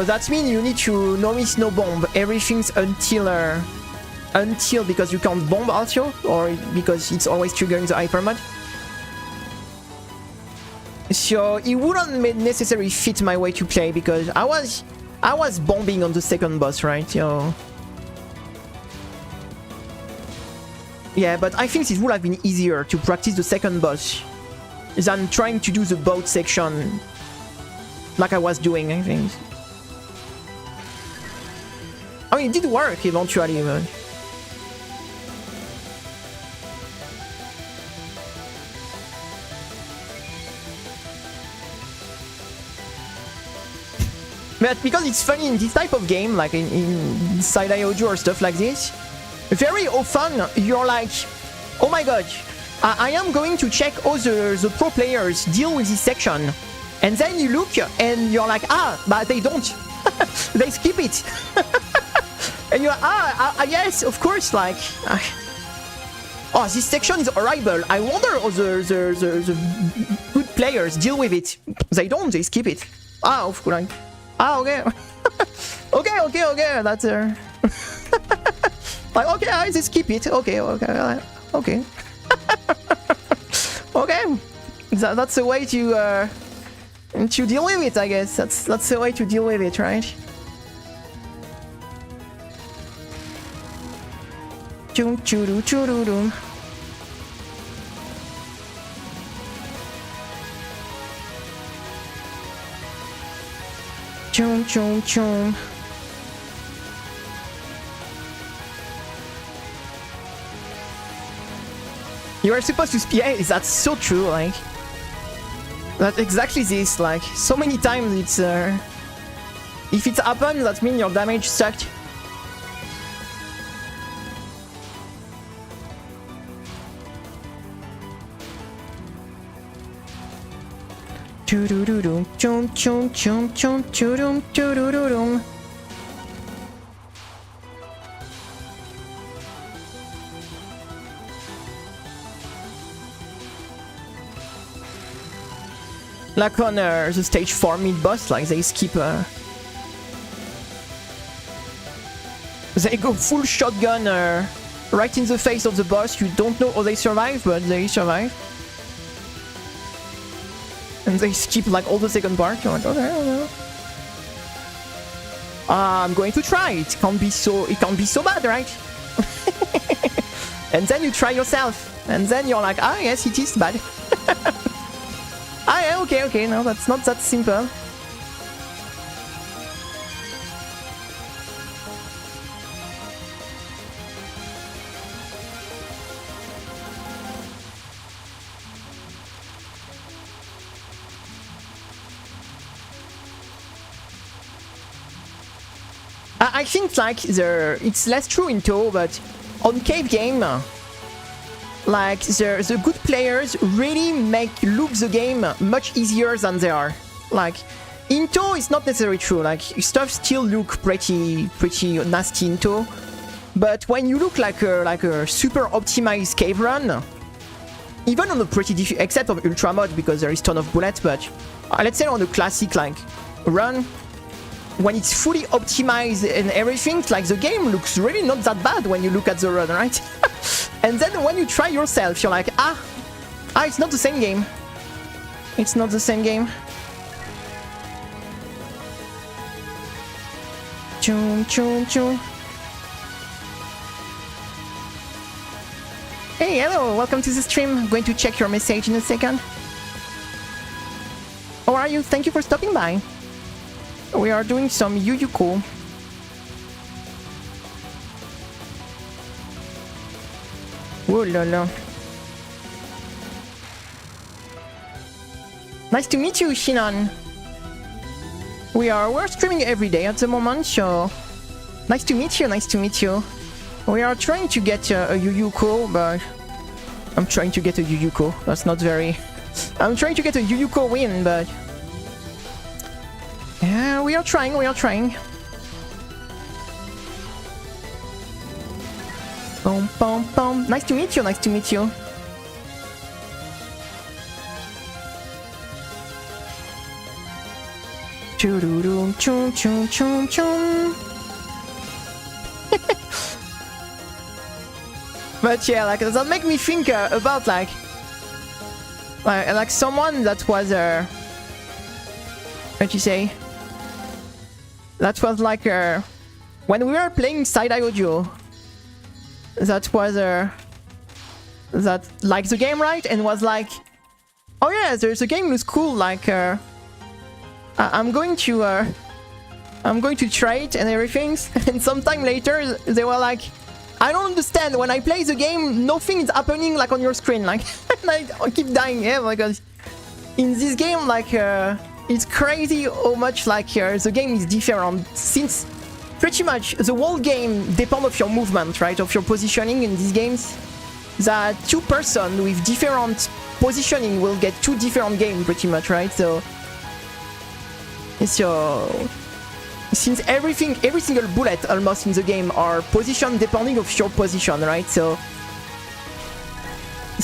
that means you need to no miss no bomb everything's until because you can't bomb also, or because it's always triggering the hyper mod. So it wouldn't necessarily fit my way to play, because I was bombing on the second boss, right? So yeah, but I think it would have been easier to practice the second boss than trying to do the boat section like I was doing, I think. I mean, it did work eventually, but... But because it's funny in this type of game, like in Side Iojo or stuff like this, very often you're like, oh my god, I am going to check how the pro players deal with this section. And then you look and you're like, but they don't. They skip it. And you're like, yes, of course, like... oh, this section is horrible. I wonder how the good players deal with it. They don't, they skip it. Of course. Okay. Okay, that's... like, okay, I just skip it. Okay. Okay. Okay. That's the way to deal with it, I guess. That's the way to deal with it, right? Chum churu churu. Chum chum chum. You are supposed to speak. Yeah, that's so true. Like, that's exactly this. Like, so many times it's if it happens, that means your damage sucked. Chum chum chum chum chum chum. Like on the stage 4 mid boss, like they skip They go full shotgun right in the face of the boss. You don't know how they survive, but they survive. And they skip like all the second part. You're like, okay, I don't know. I'm going to try. It can't be so bad, right? And then you try yourself. And then you're like, ah, yes, it is bad. Ah, yeah, okay, no, that's not that simple. I think like it's less true in Touhou, but on cave game, like the good players really look the game much easier than they are. Like in Touhou, it's not necessarily true. Like stuff still look pretty nasty in Touhou, but when you look like a super optimized cave run, even on a pretty except on ultra mode because there is ton of bullets, but let's say on a classic like run. When it's fully optimized and everything, like the game looks really not that bad when you look at the run, right? And then when you try yourself, you're like, it's not the same game. It's not the same game. Chum, chum, chum. Hey, hello, welcome to the stream. I'm going to check your message in a second. How are you? Thank you for stopping by. We are doing some Yuyuko. Oh la la. Nice to meet you, Shinan. We're streaming every day at the moment, so nice to meet you, nice to meet you. We are trying to get a Yuyuko, but I'm trying to get a Yuyuko. That's not very... I'm trying to get a Yuyuko win, but... Yeah, we are trying, we are trying. Boom, boom, boom. Nice to meet you, nice to meet you. Choo-doo-doo, choo, choo, choo, choo. But yeah, like that make me think about like someone that was what you say? That was like when we were playing Side-Eye Audio. That was that liked the game, right? And was like, oh yeah, the game looks cool. Like I'm going to try it and everything. And sometime later they were like, I don't understand. When I play the game, nothing is happening like on your screen. Like I keep dying. Yeah, because in this game, like it's crazy how much like the game is different. Since pretty much the whole game depends of your movement, right? Of your positioning in these games. That two person with different positioning will get two different games, pretty much, right? So it's your. Since every single bullet almost in the game are positioned depending of your position, right? So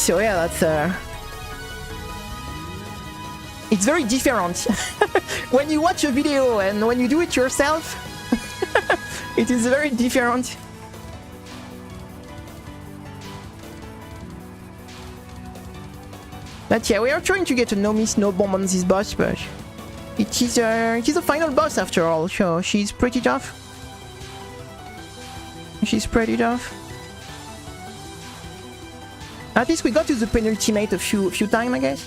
yeah, that's it's very different when you watch a video and when you do it yourself. It is very different. But yeah, we are trying to get a no miss, no bomb on this boss, but it is a final boss after all, so she's pretty tough. She's pretty tough. At least we got to the penultimate a few times, I guess.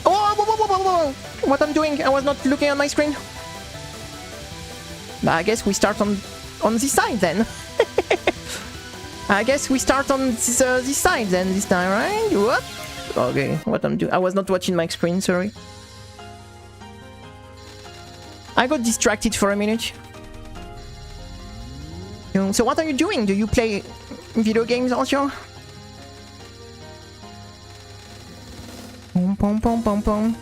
Oh, whoa, whoa, whoa, whoa, whoa. What I'm doing? I was not looking at my screen. But I guess we start on this side then. I guess we start on this side then this time, right? What? Okay, what I'm doing? I was not watching my screen, sorry. I got distracted for a minute. So what are you doing? Do you play video games also? Pom pom pom pom pom.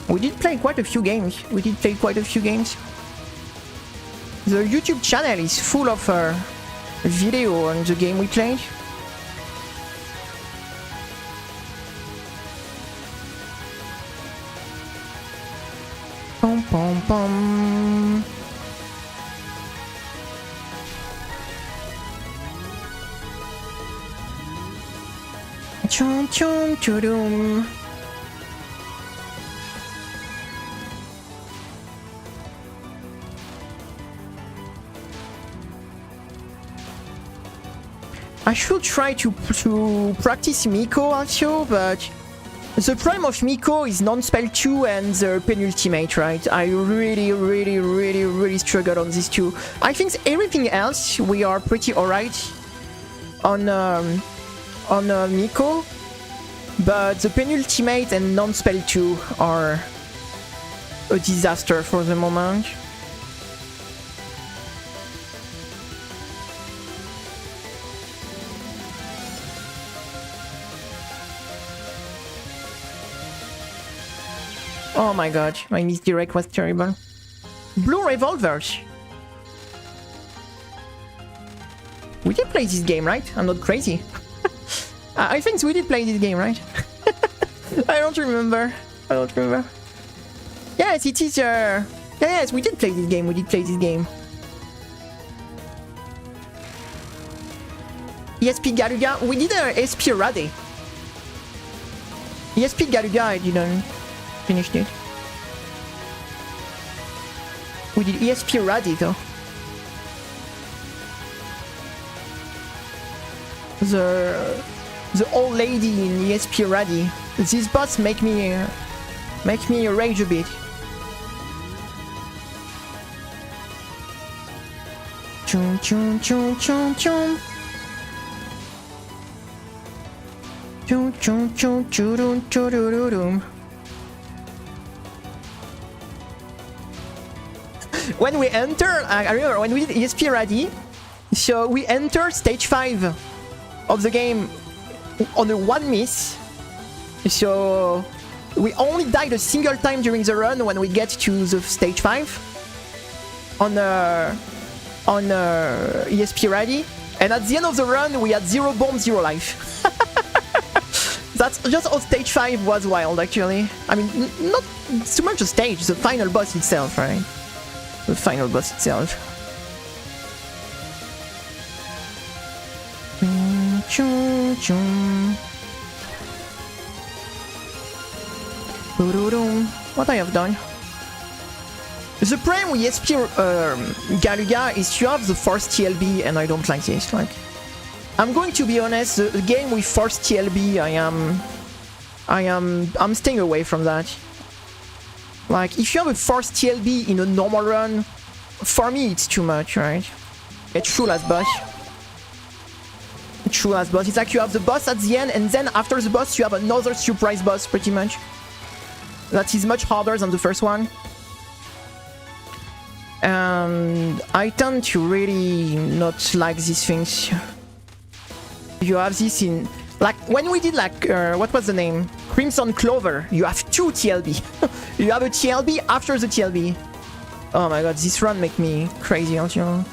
We did play quite a few games. The YouTube channel is full of video on the game we played. bum. Chum chum chudum. I should try to practice Miko also, but the problem of Miko is non-spell 2 and the penultimate, right? I really struggle on these two. I think everything else we are pretty alright on Miko, but the penultimate and non-spell 2 are a disaster for the moment. Oh my god, my misdirect was terrible. Blue revolvers. We did play this game, right? I'm not crazy. I think we did play this game, right? I don't remember. Yes, it is. Yes, we did play this game. ESP Galuga. We did ESP Rade. ESP Galuga, I didn't finish it. We did ESP Rade though. The old lady in ESP Rade. These bots make me rage a bit. Chum chum chum chum chum. Chum chum chum chudum chudum. When we enter, I remember when we did ESP Rade, so we enter stage 5 of the game on a 1 miss. So we only died a single time during the run when we get to the stage 5 on ESP Rade, and at the end of the run we had 0 bomb, 0 life. That's just how stage 5 was wild, actually. I mean, not too much a stage, the final boss itself, right? The final boss itself. Chum chum. What I have done? The problem with ESP Galuga is you have the forced TLB, and I don't like this. Like, I'm going to be honest, the game with forced TLB, I'm staying away from that. Like, if you have a forced TLB in a normal run, for me it's too much, right? It's true as boss. It's like you have the boss at the end, and then after the boss you have another surprise boss, pretty much. That is much harder than the first one. And I tend to really not like these things. You have this in... Like, when we did, like, what was the name? Crimson Clover, you have 2 TLB. You have a TLB after the TLB. Oh my god, this run make me crazy, don't you?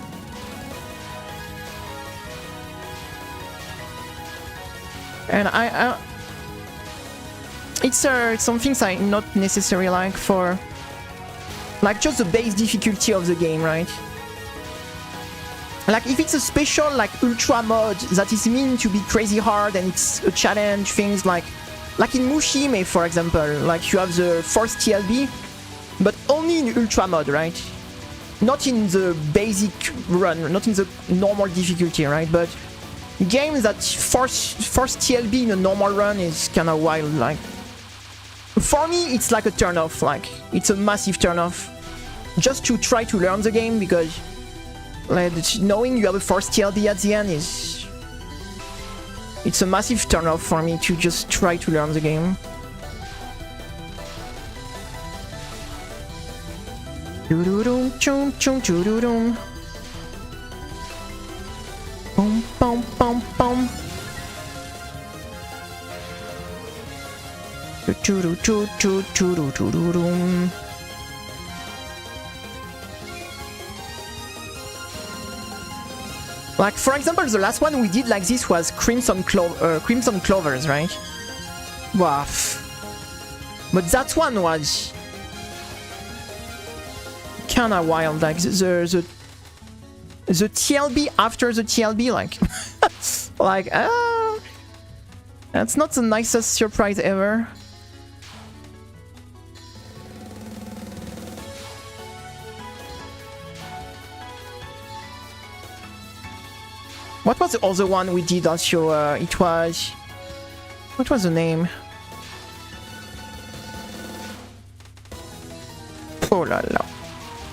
And it's some things I not necessarily like for... Like, just the base difficulty of the game, right? Like, if it's a special, like, ultra mod that is meant to be crazy hard and it's a challenge, things like in Mushime, for example, like, you have the forced TLB, but only in ultra mod, right? Not in the basic run, not in the normal difficulty, right? But games that force TLB in a normal run is kind of wild, like. For me, it's like a turn-off, like, it's a massive turn-off. Just to try to learn the game, because like, knowing you have a forced TLB at the end is... It's a massive turn-off for me to just try to learn the game. Doo-doo-dum, chum chum choo-doo-dum. Bum bum bum bum. Choo-doo-choo-choo-choo-doo-doo-doo-dum. Like, for example, the last one we did like this was Crimson Clovers, right? Wow. But that one was... kinda wild, like the TLB after the TLB, like like that's not the nicest surprise ever. What was the other one we did also? It was... What was the name? Oh la la.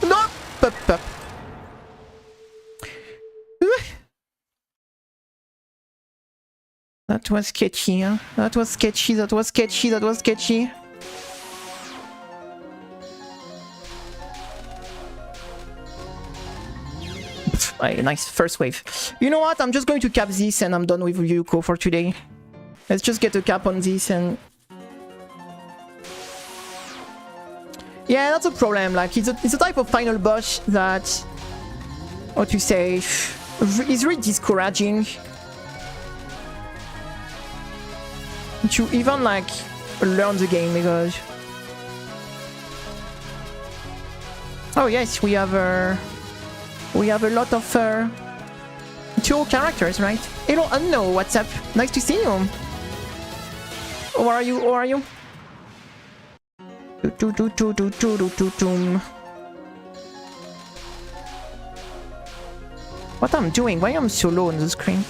No! Pop, pop. That was sketchy, huh? That was sketchy, that was sketchy, that was sketchy. Nice, first wave. You know what? I'm just going to cap this and I'm done with Yuko for today. Let's just get a cap on this and... Yeah, that's a problem. Like, it's a type of final boss that... What to say? Is really discouraging. To even, like, learn the game because... Oh yes, we have a lot of Touhou characters, right? Hello, Unknow, what's up? Nice to see you. How are you? How are you? What I'm doing? Why am I so low on the screen?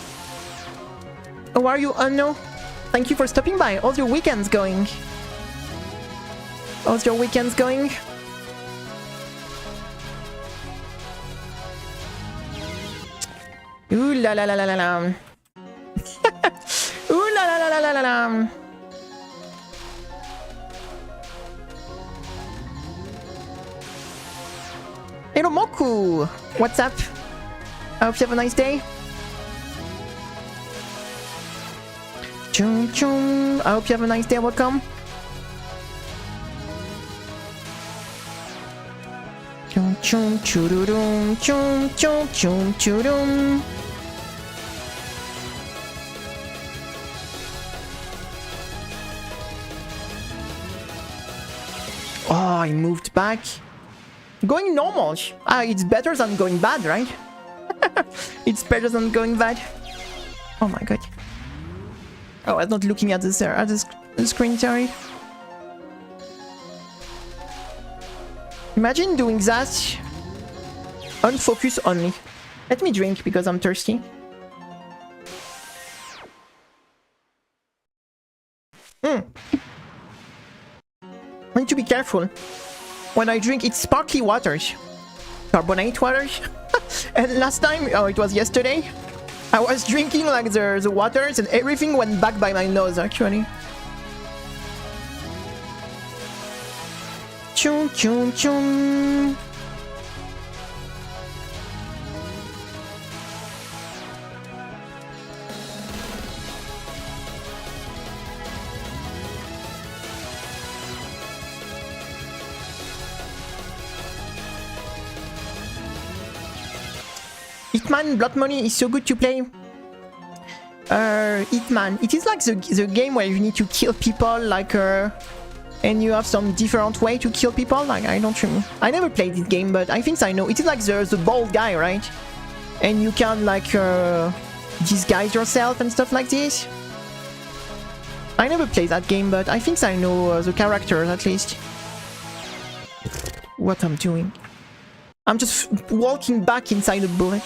How are you, Unknow? Thank you for stopping by. How's your weekends going? How's your weekends going? Ooh la la la la la la. Ooh la la la la la la la. Hello Moku! What's up? I hope you have a nice day. Chum chum. I hope you have a nice day. Welcome. Chum chum chururum chum chum chum churum. Oh, I moved back. Going normal. It's better than going bad, right? It's better than going bad. Oh my god. Oh, I was not looking at this at the screen, sorry. Imagine doing that on focus only. Let me drink because I'm thirsty. I need to be careful. When I drink, it's sparkly waters. Carbonate waters. And last time, oh, it was yesterday, I was drinking like the waters and everything went back by my nose, actually. Chum chum chum. Hitman Blood Money is so good to play. Hitman. It is like the game where you need to kill people, like and you have some different way to kill people. Like I don't remember. I never played this game, but I think I know. It is like the bald guy, right? And you can like disguise yourself and stuff like this. I never played that game, but I think I know the characters at least. What I'm doing? I'm just walking back inside the bullet.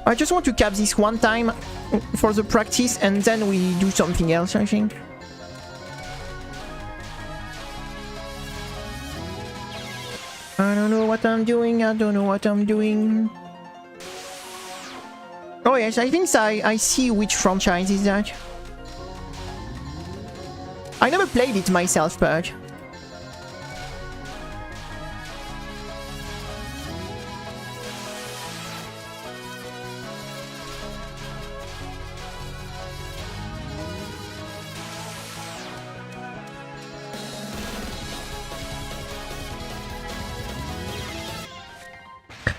I just want to cap this one time for the practice and then we do something else, I think. I don't know what I'm doing, I don't know what I'm doing. Oh yes, I think I see which franchise is that. I never played it myself, but...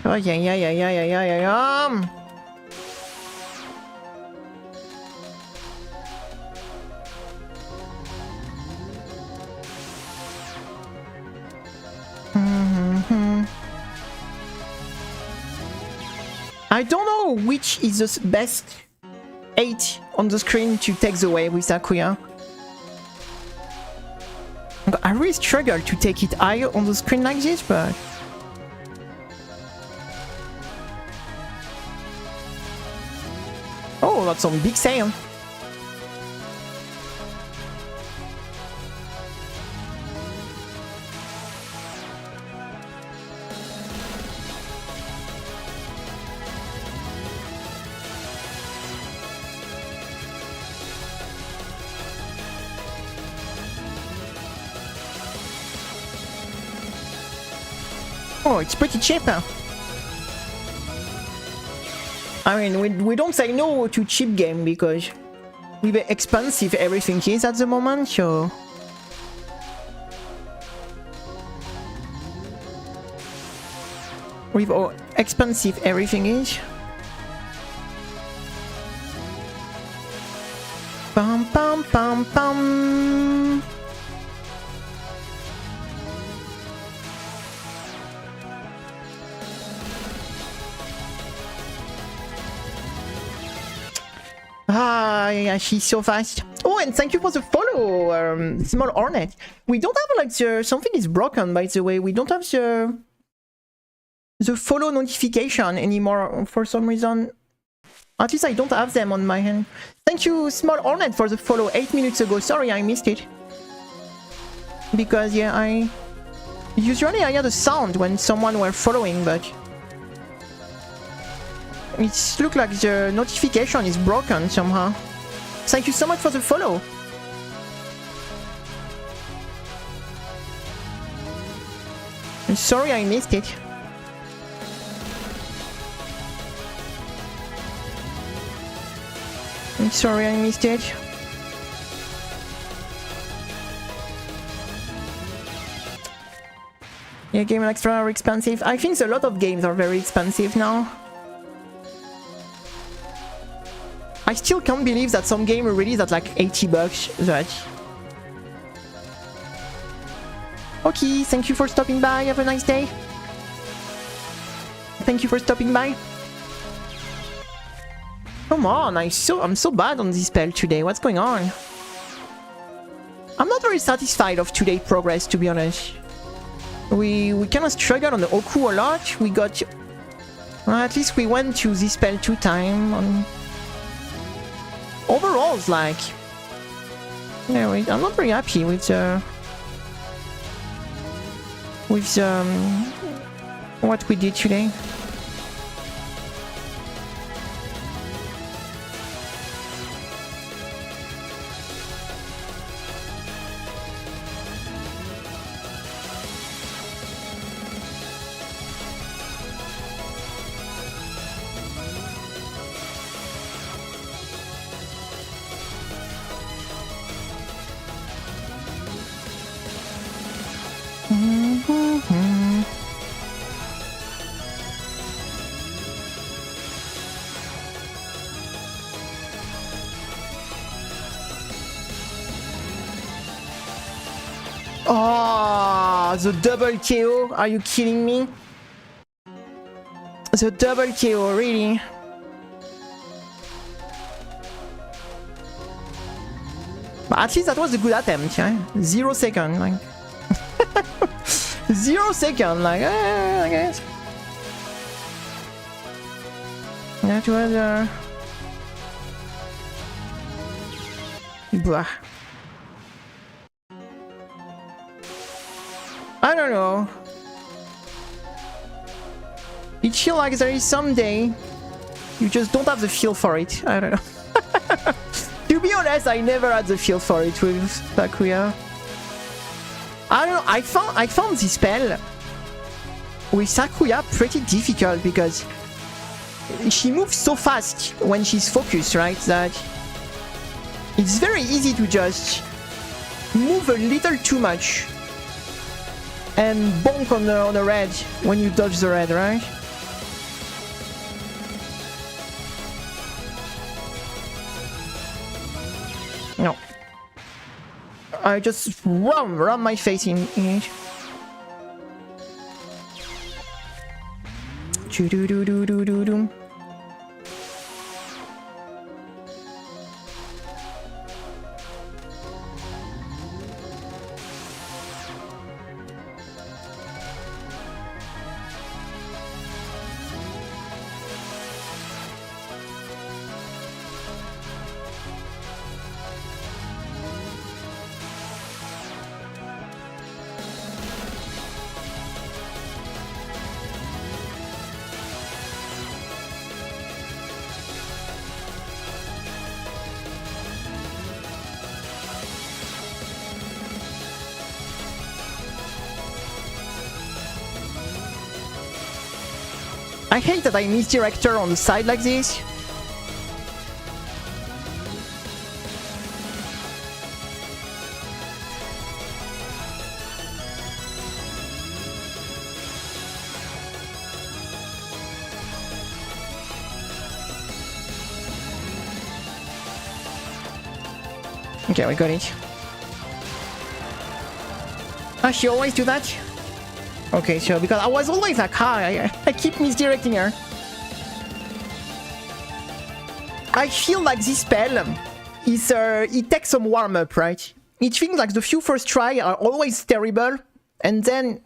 Oh yeah. I don't know which is the best 8 on the screen to take the way with Sakuya. I really struggle to take it higher on the screen like this, but... Oh, that's some big sale. Oh, it's pretty cheap. I mean, we don't say no to cheap game because with expensive everything is at the moment, so... With how expensive everything is. Pam pam pam pam. Ah, yeah, she's so fast. Oh, and thank you for the follow, Small Hornet. We don't have like something is broken, by the way. We don't have the follow notification anymore for some reason. At least I don't have them on my hand. Thank you, Small Hornet, for the follow 8 minutes ago. Sorry, I missed it. Because yeah, usually I hear the sound when someone were following, but it looks like the notification is broken somehow. Thank you so much for the follow. I'm sorry I missed it. I'm sorry I missed it. Yeah, Game Extra are expensive. I think a lot of games are very expensive now. I still can't believe that some game released at like 80 bucks. That. Okay, thank you for stopping by. Have a nice day. Thank you for stopping by. Come on, I'm so bad on this spell today. What's going on? I'm not very satisfied of today's progress, to be honest. We kind of struggled on the Oku a lot. We got... at least we went to this spell 2 times. Overall, it's like... Anyway, I'm not very happy with what we did today. Oh, the double KO. Are you kidding me? The double KO, really? But at least that was a good attempt, yeah? 0 second, like... 0 second, like, I guess. That was, Blah. I don't know. It feels like there is some day you just don't have the feel for it. I don't know. To be honest, I never had the feel for it with Sakuya. I don't know. I found this spell with Sakuya pretty difficult because she moves so fast when she's focused, right? That it's very easy to just move a little too much and bonk on the red when you dodge the red, right? No. I just ram my face in it. I hate that I misdirect her on the side like this. Okay, we got it. Ah, she always do that? Okay, sure, because I was always like, I keep misdirecting her. I feel like this spell is, it takes some warm-up, right? It feels like the few first try are always terrible, and then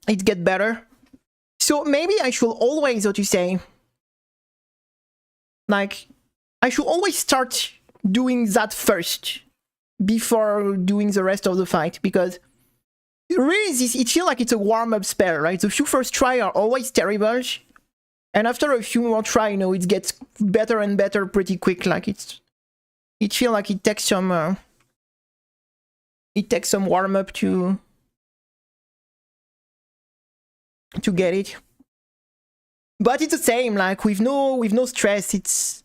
it gets better. So maybe I should always, what you say, like, I should always start doing that first, before doing the rest of the fight, because really it feels like it's a warm-up spell, right? The few first try are always terrible, and after a few more try, you know, it gets better and better pretty quick. Like it feels like it takes some warm-up to get it. But it's the same, like with no stress. It's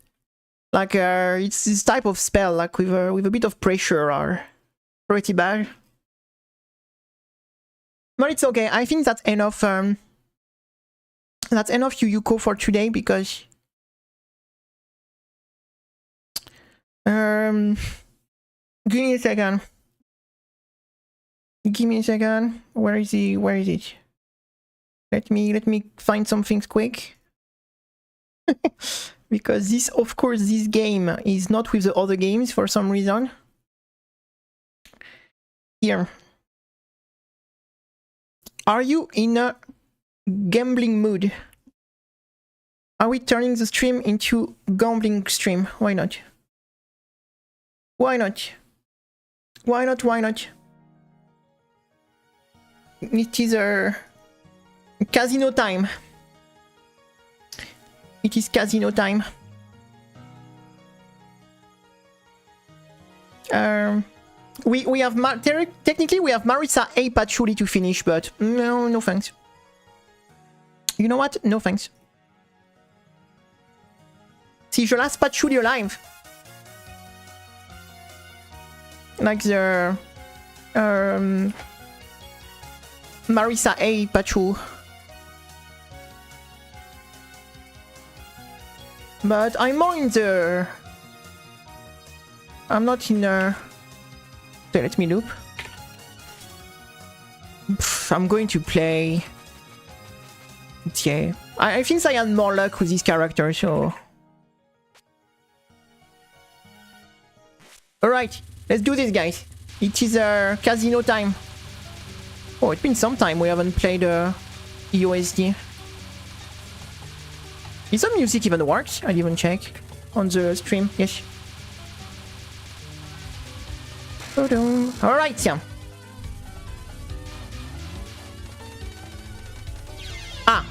like it's this type of spell, like with a bit of pressure, are pretty bad. But it's okay. I think that's enough. That's enough Yuyuko for today, because give me a second. Give me a second. Where is he? Where is it? Let me find some things quick. Because this, of course, this game is not with the other games for some reason. Here. Are you in a gambling mood? Are we turning the stream into gambling stream? Why not? Why not? Why not? Why not? It is a casino time. It is casino time. We have technically we have Marisa A patchouli to finish, but no thanks. You know what? No thanks. Si je laisse patchouli alive, like the Marisa A patchouli. But I'm more in the... I'm not in the... Okay, let me loop. I'm going to play... Yeah. I think I had more luck with this character, so... Alright, let's do this, guys. It is casino time. Oh, it's been some time we haven't played EOSD. Is the music even works? I didn't even check on the stream. Yes. Alright, yeah. Ah.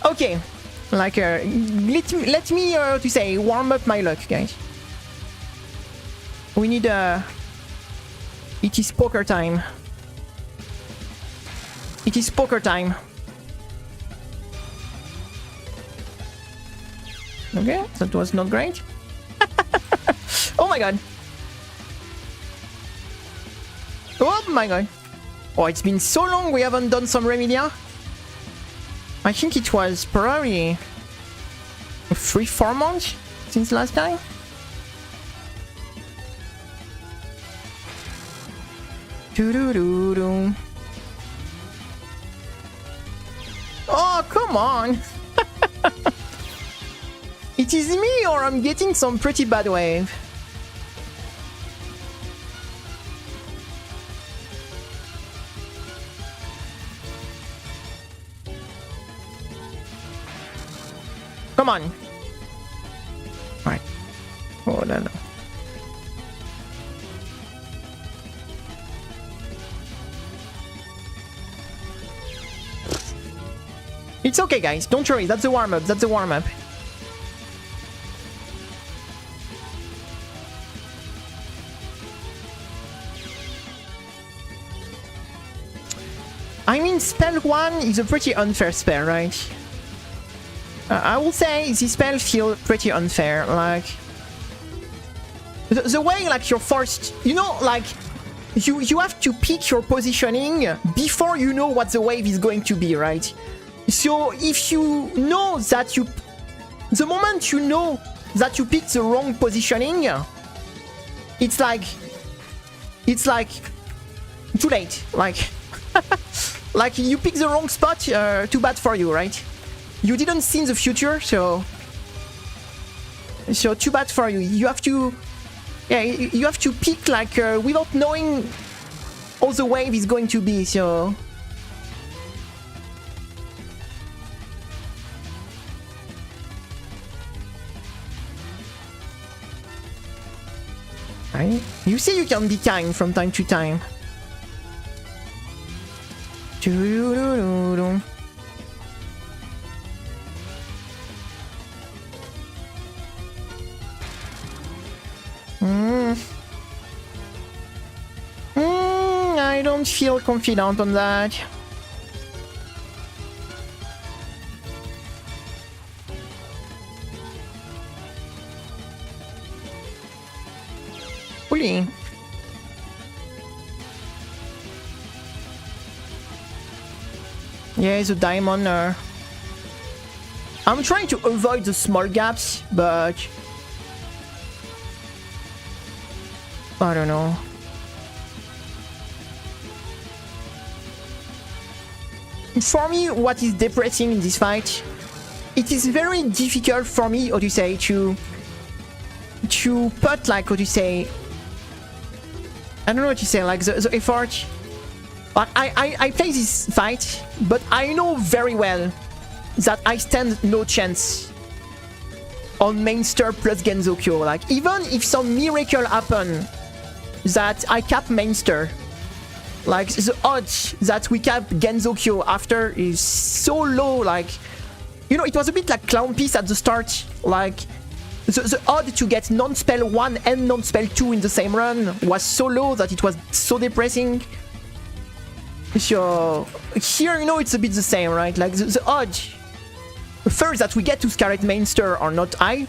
Okay. Like, let me to say, warm up my luck, guys. We need it is poker time. It is poker time. Okay, that was not great. Oh my god. Oh my god. Oh, it's been so long we haven't done some Remedia. I think it was probably 3-4 months since last time. Doo-doo-doo-doo. Oh, come on. It is me, or I'm getting some pretty bad wave. Come on. Alright. Oh, no. It's okay, guys. Don't worry. That's a warm-up. That's a warm-up. I mean, spell 1 is a pretty unfair spell, right? I will say this spell feels pretty unfair. Like the way like you're forced, you know, like you have to pick your positioning before you know what the wave is going to be, right? So if you know that the moment you know that you picked the wrong positioning, it's like too late. Like like you picked the wrong spot. Too bad for you, right? You didn't see the future, so too bad for you. You have to, yeah, you have to pick like without knowing how the wave is going to be. So right? You see, you can be kind from time to time. I don't feel confident on that. Really? Yeah, it's a diamond. I'm trying to avoid the small gaps, but I don't know. For me, what is depressing in this fight, it is very difficult for me, how to say, to put like, how to say, I don't know what to say, like the effort. Like I play this fight, but I know very well that I stand no chance on Mainster plus Genzokyo. Like even if some miracle happen that I cap Mainster, like the odds that we cap Genzokyo after is so low. Like, you know, it was a bit like Clown Piece at the start. Like the odd to get non-spell 1 and non-spell 2 in the same run was so low that it was so depressing. So here, you know, it's a bit the same, right? Like the odds first that we get to Scarlet Mainster are not high.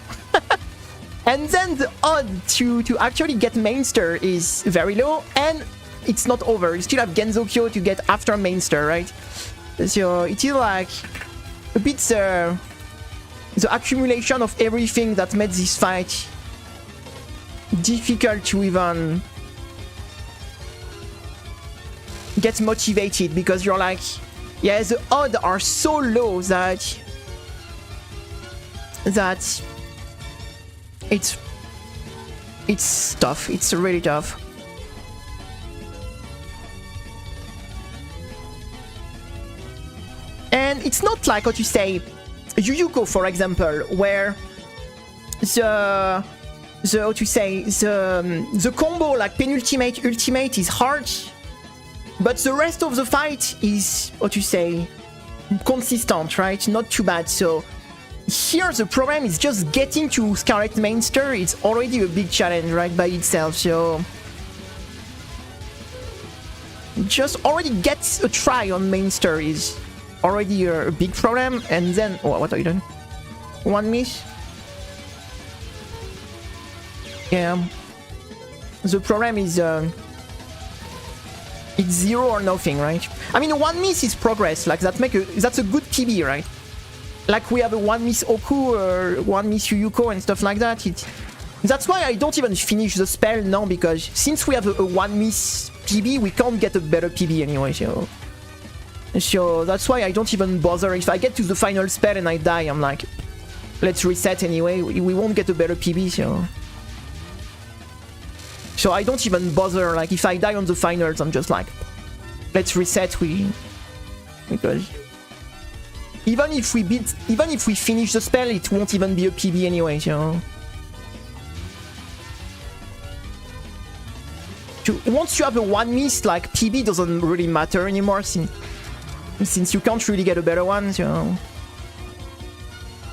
And then the odd to actually get Mainster is very low, and it's not over. You still have Genzokyo to get after Mainster, right? So it is like a bit the accumulation of everything that made this fight difficult to even get motivated, because you're like, yeah, the odds are so low that it's tough. It's really tough. And it's not like what you say, Yuyuko, for example, where the how to say, the combo like penultimate ultimate is hard, but the rest of the fight is, what you say, consistent, right? Not too bad. So here the problem is just getting to Scarlet Mainster. It's already a big challenge, right, by itself. So just already get a try on Mainster is already a big problem. And then, oh, what are you doing? One miss. Yeah. The problem is it's 0 or nothing, right? I mean, one miss is progress. Like that's a good PB, right? Like we have a one miss Oku or one miss Yuyuko and stuff like that. That's why I don't even finish the spell now, because since we have a one miss PB, we can't get a better PB anyway. So that's why I don't even bother. If I get to the final spell and I die, I'm like, let's reset anyway. We won't get a better PB, so I don't even bother. Like if I die on the finals, I'm just like, let's reset. Because even if we finish the spell, it won't even be a PB anyway. Once you have a one miss, like PB doesn't really matter anymore, since you can't really get a better one.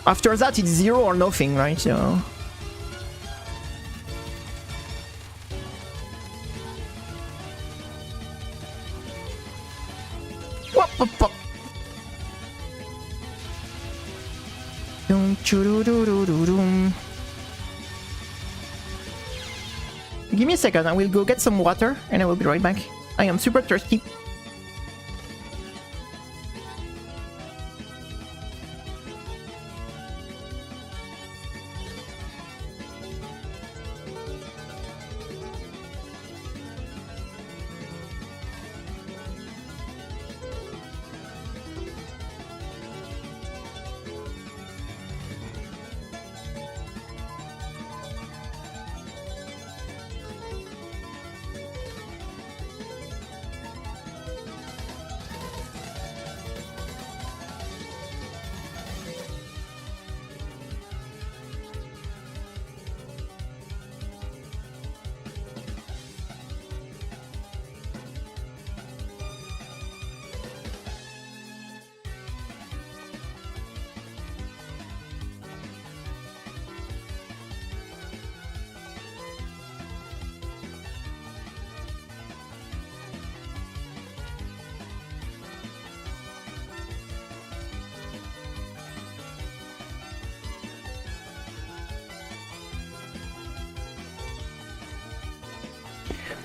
After that, it's 0 or nothing, right? Well, Dum, choo-doo-doo-doo-doo-dum. Give me a second, I will go get some water and I will be right back. I am super thirsty.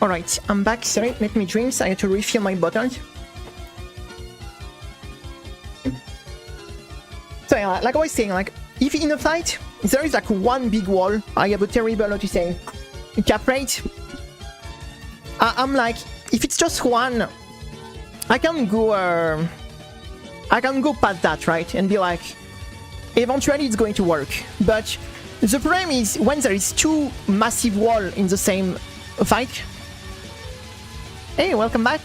Alright, I'm back. Sorry, let me drink. I had to refill my bottle. So yeah, like I was saying, like, if in a fight, there is like one big wall, I have a terrible, how to say, cap rate. I'm like, if it's just one, I can go past that, right? And be like, eventually it's going to work. But the problem is when there is two massive walls in the same fight. Hey, welcome back.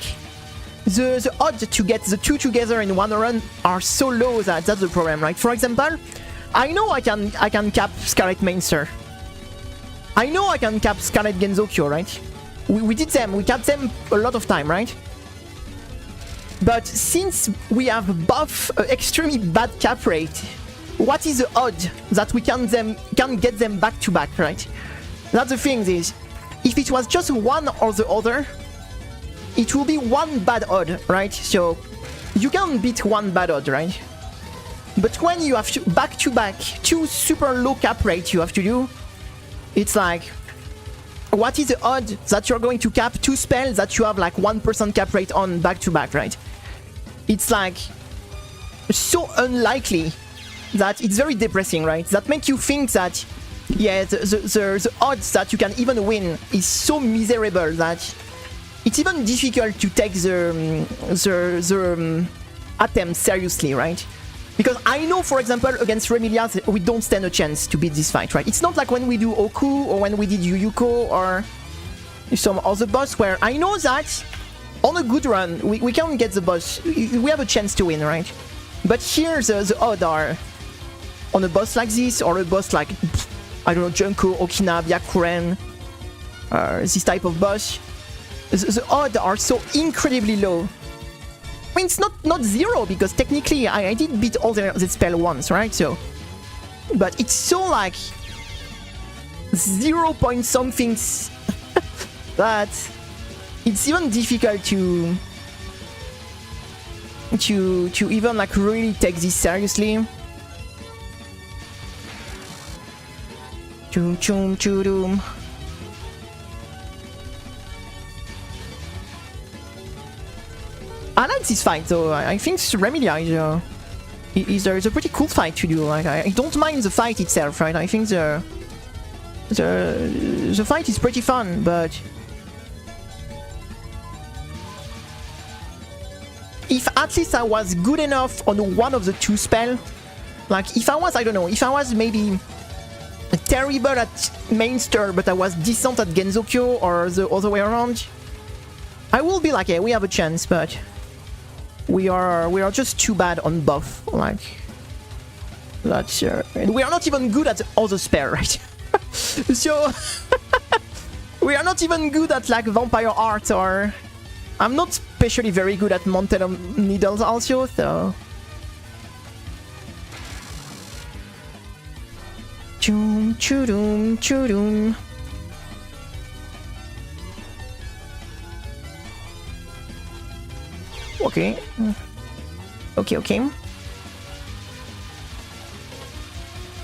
The odds to get the two together in one run are so low that that's the problem, right? For example, I know I can cap Scarlet Mainster. I know I can cap Scarlet Genzokyo, right? We did them, we capped them a lot of time, right? But since we have both extremely bad cap rate, what is the odd that we can get them back to back, right? That's the thing is, if it was just one or the other, it will be one bad odd, right? So you can beat one bad odd, right? But when you have back to back two super low cap rate you have to do, it's like, what is the odd that you're going to cap two spells that you have like 1% cap rate on back to back, right? It's like so unlikely that it's very depressing, right? That makes you think that, yeah, the odds that you can even win is so miserable that it's even difficult to take the attempt seriously, right? Because I know, for example, against Remilia, we don't stand a chance to beat this fight, right? It's not like when we do Oku or when we did Yuyuko or some other boss where I know that on a good run, we can get the boss. We have a chance to win, right? But here, the odds are on a boss like this or a boss like, I don't know, Junko, Okina, Byakuren, this type of boss. The odds are so incredibly low. I mean, it's not zero, because technically I did beat all the spell once, right? So, but it's so like 0 point something that it's even difficult to even like really take this seriously. Chum chum chudum. I like this fight though. I think Remilia is a pretty cool fight to do. Like I don't mind the fight itself, right? I think the fight is pretty fun, but if at least I was good enough on one of the two spells, like if I was, I don't know, if I was maybe terrible at Mainster but I was decent at Genzokyo or the other way around, I will be like, yeah, we have a chance, but we are just too bad on both. Like that's and we are not even good at other spell, right? So we are not even good at like Vampire Art, or I'm not especially very good at Mountain Needles also, so chum chudum chudum. Okay. Okay.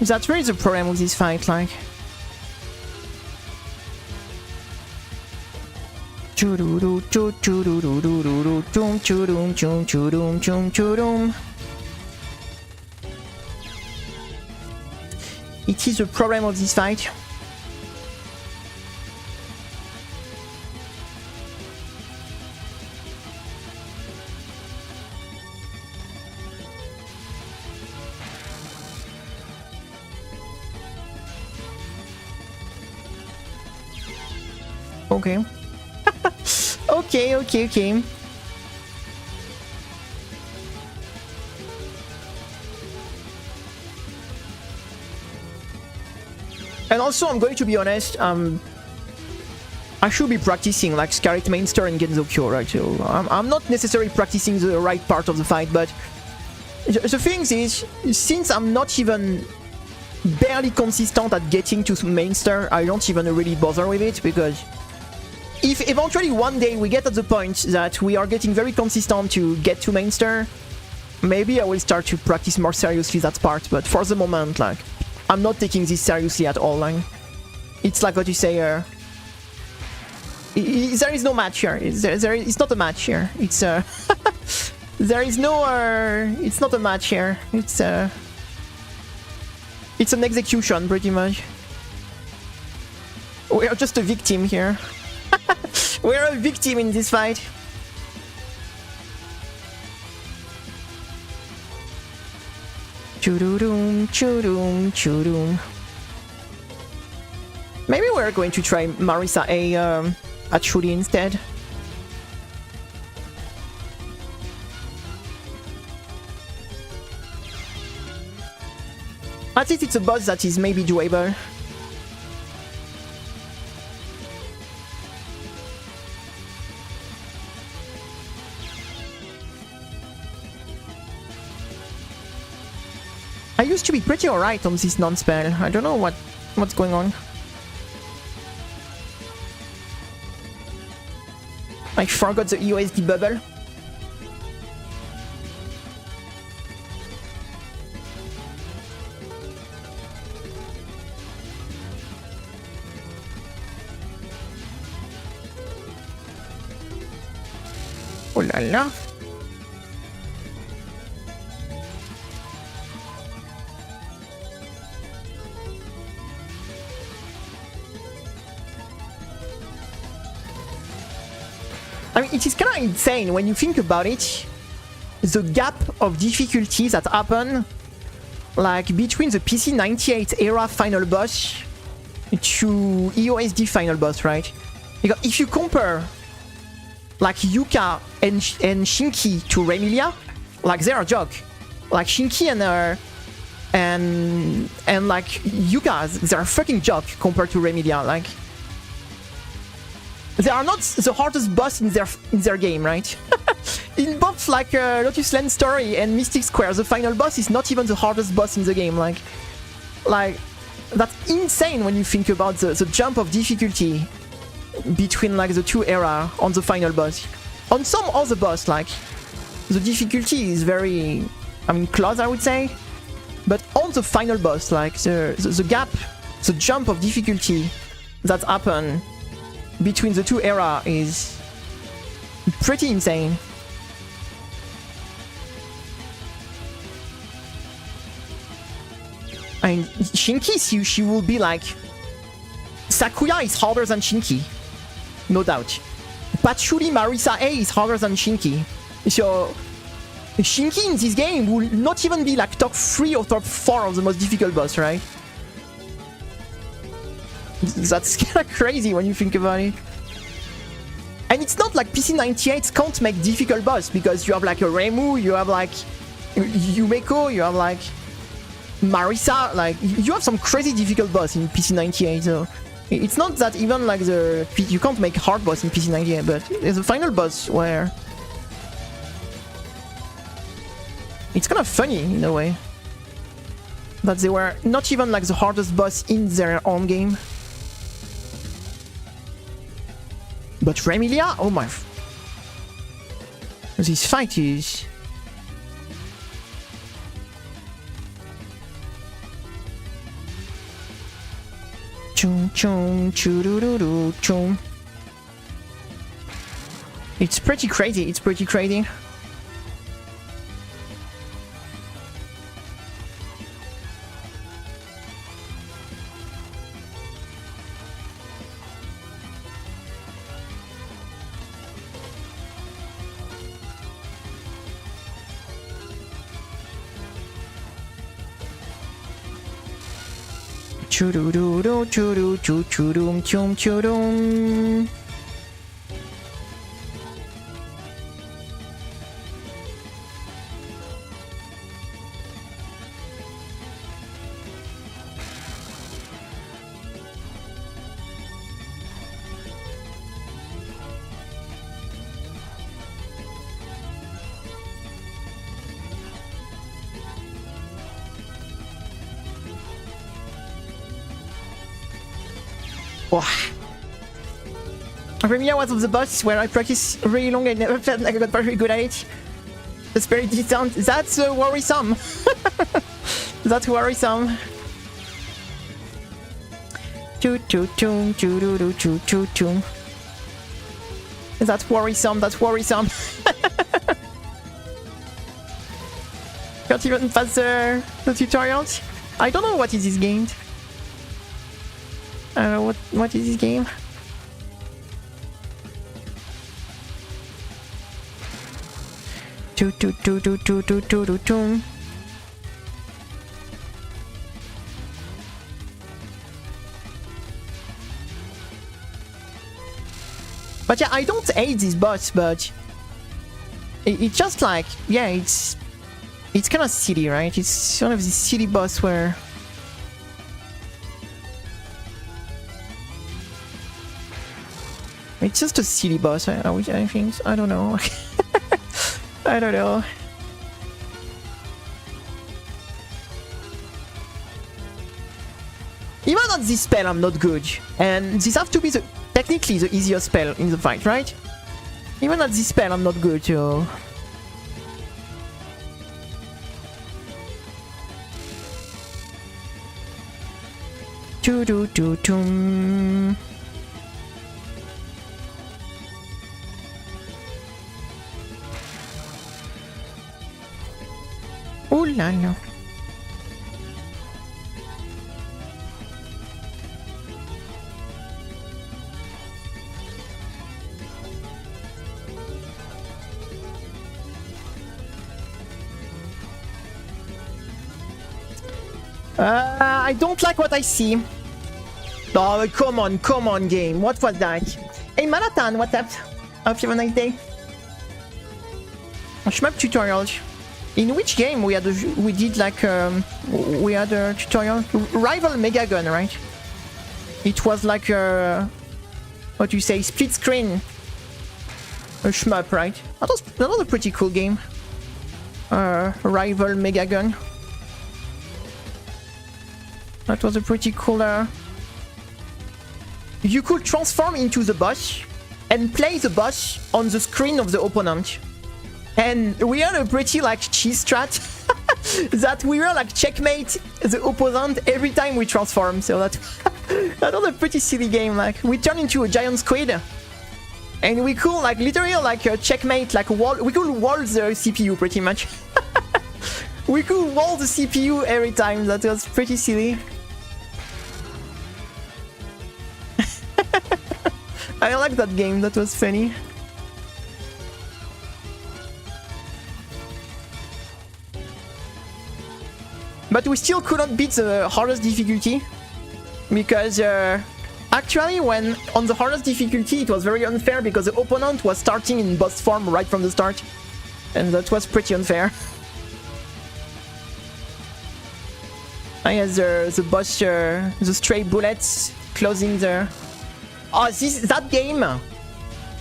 That's really the problem with this fight, like. It is the problem of this fight. Okay. Okay. And also, I'm going to be honest, I should be practicing like Scarlet Mainster and Genzokyo, right? So I'm not necessarily practicing the right part of the fight, but the thing is, since I'm not even barely consistent at getting to Mainster, I don't even really bother with it, because if eventually one day we get at the point that we are getting very consistent to get to Mainster, maybe I will start to practice more seriously that part, but for the moment, like, I'm not taking this seriously at all. Like, it's like what you say, there is no match here. It's not a match here. It's there is no it's not a match here. It's an execution, pretty much. We are just a victim here. We're a victim in this fight. Choo-doo-doom, choo-doom, choo-doom. Maybe we're going to try Marisa A at Shuri instead. At least it's a boss that is maybe doable. I used to be pretty alright on this non-spell. I don't know what's going on. I forgot the EOSD bubble. Oh la la. I mean, it is kind of insane when you think about it. The gap of difficulty that happen, like, between the PC98 era final boss to EOSD final boss, right? Because if you compare, like, Yuka and Shinki to Remilia, like, they're a joke. Like, Shinki and like Yuka, they're a fucking joke compared to Remilia. Like, they are not the hardest boss in their game, right? In both, like, Lotus Lane Story and Mystic Square, the final boss is not even the hardest boss in the game. Like that's insane when you think about the jump of difficulty between, like, the two era on the final boss. On some other boss, like, the difficulty is very, I mean, close, I would say. But on the final boss, like, the gap, the jump of difficulty that happen between the two era is pretty insane. I mean, Shinki, she will be like... Sakuya is harder than Shinki. No doubt. Patchouli Marisa A is harder than Shinki. So... Shinki in this game will not even be like top 3 or top 4 of the most difficult boss, right? That's kind of crazy when you think about it. And it's not like PC98 can't make difficult boss, because you have like a Remu, you have like Yumeko, you have like Marisa, like you have some crazy difficult boss in PC98, so it's not that even like you can't make hard boss in PC98, but there's a final boss where it's kind of funny in a way that they were not even like the hardest boss in their own game. But Remilia, oh my... This fight is... Chum chum choo-doo-doo-doo chum. It's pretty crazy, it's pretty crazy. Choo-doo-doo-doo choo-doo-choo-choo-doom chum choo-doom. Premier was of the boss where I practiced really long and never felt like I got very good at it. That's very distant. That's worrisome. That's worrisome. Choo choo choo choo doo doo choo choo choo. That's worrisome. That's worrisome. Can't even pass the tutorials. I don't know what is this game. What is this game? Choo choo choo choo choo choo choo choo choo. But yeah, I don't hate this boss, but it's just like, yeah, it's kind of silly, right? It's one of these silly boss where it's just a silly boss. I think. I don't know. I don't know. Even on this spell, I'm not good, and this has to be technically the easiest spell in the fight, right? Even at this spell, I'm not good, so. Choo doo doo doo. Ooh la la. I don't like what I see. Oh, come on, game. What was that? Hey, Manhattan, what's up? Hope you have a nice day. Shmup tutorial. In which game we had a tutorial? Rival Mega Gun, right? It was like a, what do you say, split screen. A shmup, right? That was a pretty cool game. Rival Mega Gun. That was a pretty cool. You could transform into the boss and play the boss on the screen of the opponent. And we had a pretty like cheese strat that we were like checkmate the opponent every time we transform. So that was a pretty silly game. Like we turned into a giant squid, and we could like literally like checkmate, like wall. We could wall the CPU pretty much. We could wall the CPU every time. That was pretty silly. I like that game. That was funny. But we still couldn't beat the hardest difficulty, because actually when on the hardest difficulty it was very unfair because the opponent was starting in boss form right from the start, and that was pretty unfair. I had the boss, the stray bullets closing the... Oh, that game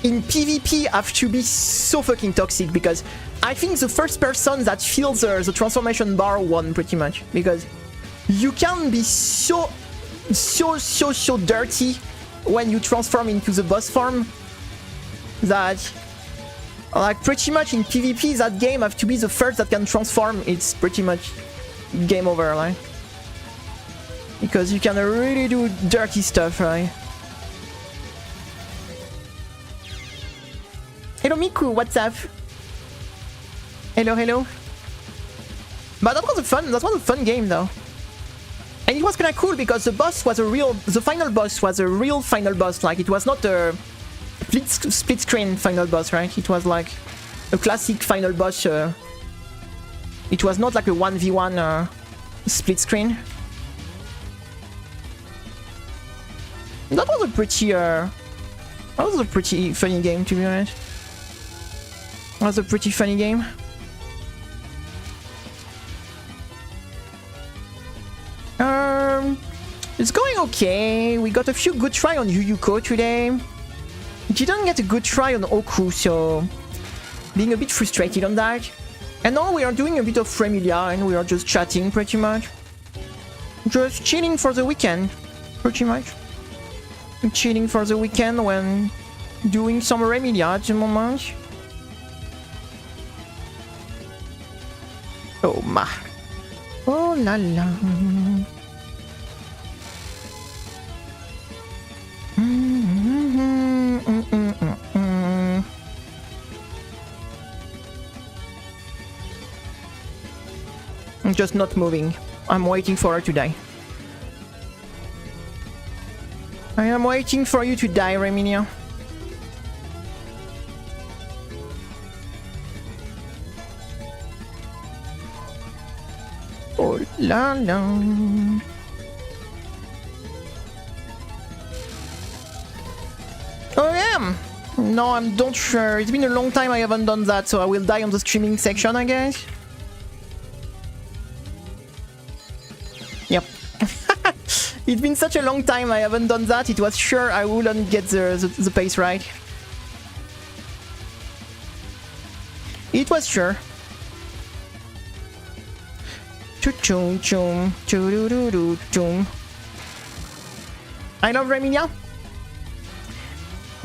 in PvP have to be so fucking toxic, because I think the first person that feels the transformation bar won pretty much, because you can be so dirty when you transform into the boss form that like pretty much in PvP that game have to be the first that can transform. It's pretty much game over, like. Because you can really do dirty stuff, right? Hello Miku, what's up? Hello, hello. But that was a fun game though. And it was kinda cool because the final boss was a real final boss, like it was not a split screen final boss, right? It was like a classic final boss. It was not like a 1v1 split screen. That was a pretty funny game, to be honest. That was a pretty funny game. It's going okay. We got a few good try on Yuyuko today. Didn't get a good try on Oku, so being a bit frustrated on that. And now we are doing a bit of Remilia and we are just chatting pretty much. Just chilling for the weekend, pretty much. Chilling for the weekend when doing some Remilia at the moment. Oh ma. Oh la la. I'm just not moving. I'm waiting for her to die. I am waiting for you to die, Reminia. Oh la la. Oh yeah! No, I'm don't sure. It's been a long time I haven't done that, so I will die on the streaming section, I guess. Yep. It's been such a long time I haven't done that, it was sure I wouldn't get the pace right. It was sure. Choo-choom, choom, choo-doo-doo-doo-choom. I love Remilia.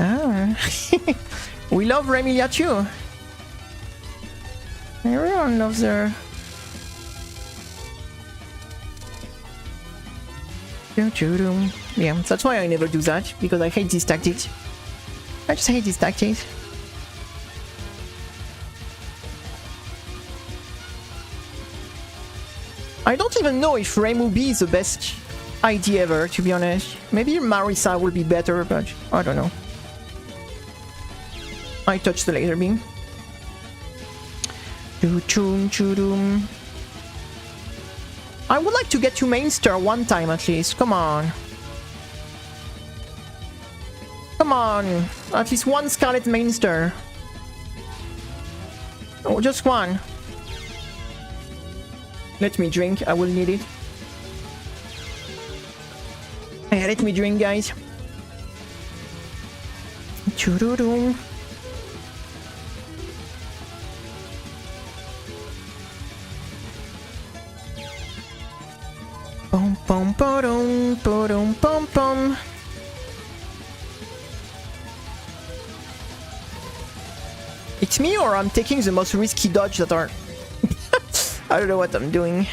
Ah. We love Remilia too. Everyone loves her. Yeah, that's why I never do that, because I hate these tactics. I just hate these tactics. I don't even know if Remu B is the best idea ever, to be honest. Maybe Marisa will be better, but I don't know. I touched the laser beam. Choo-choom, choo-doom. I would like to get to main star one time at least. Come on. Come on. At least one Scarlet main star. Oh, just one. Let me drink. I will need it. Yeah, let me drink, guys. Choo-doo-doo. Pom pom pom pom pom pom. It's me, or I'm taking the most risky dodge that are. I don't know what I'm doing.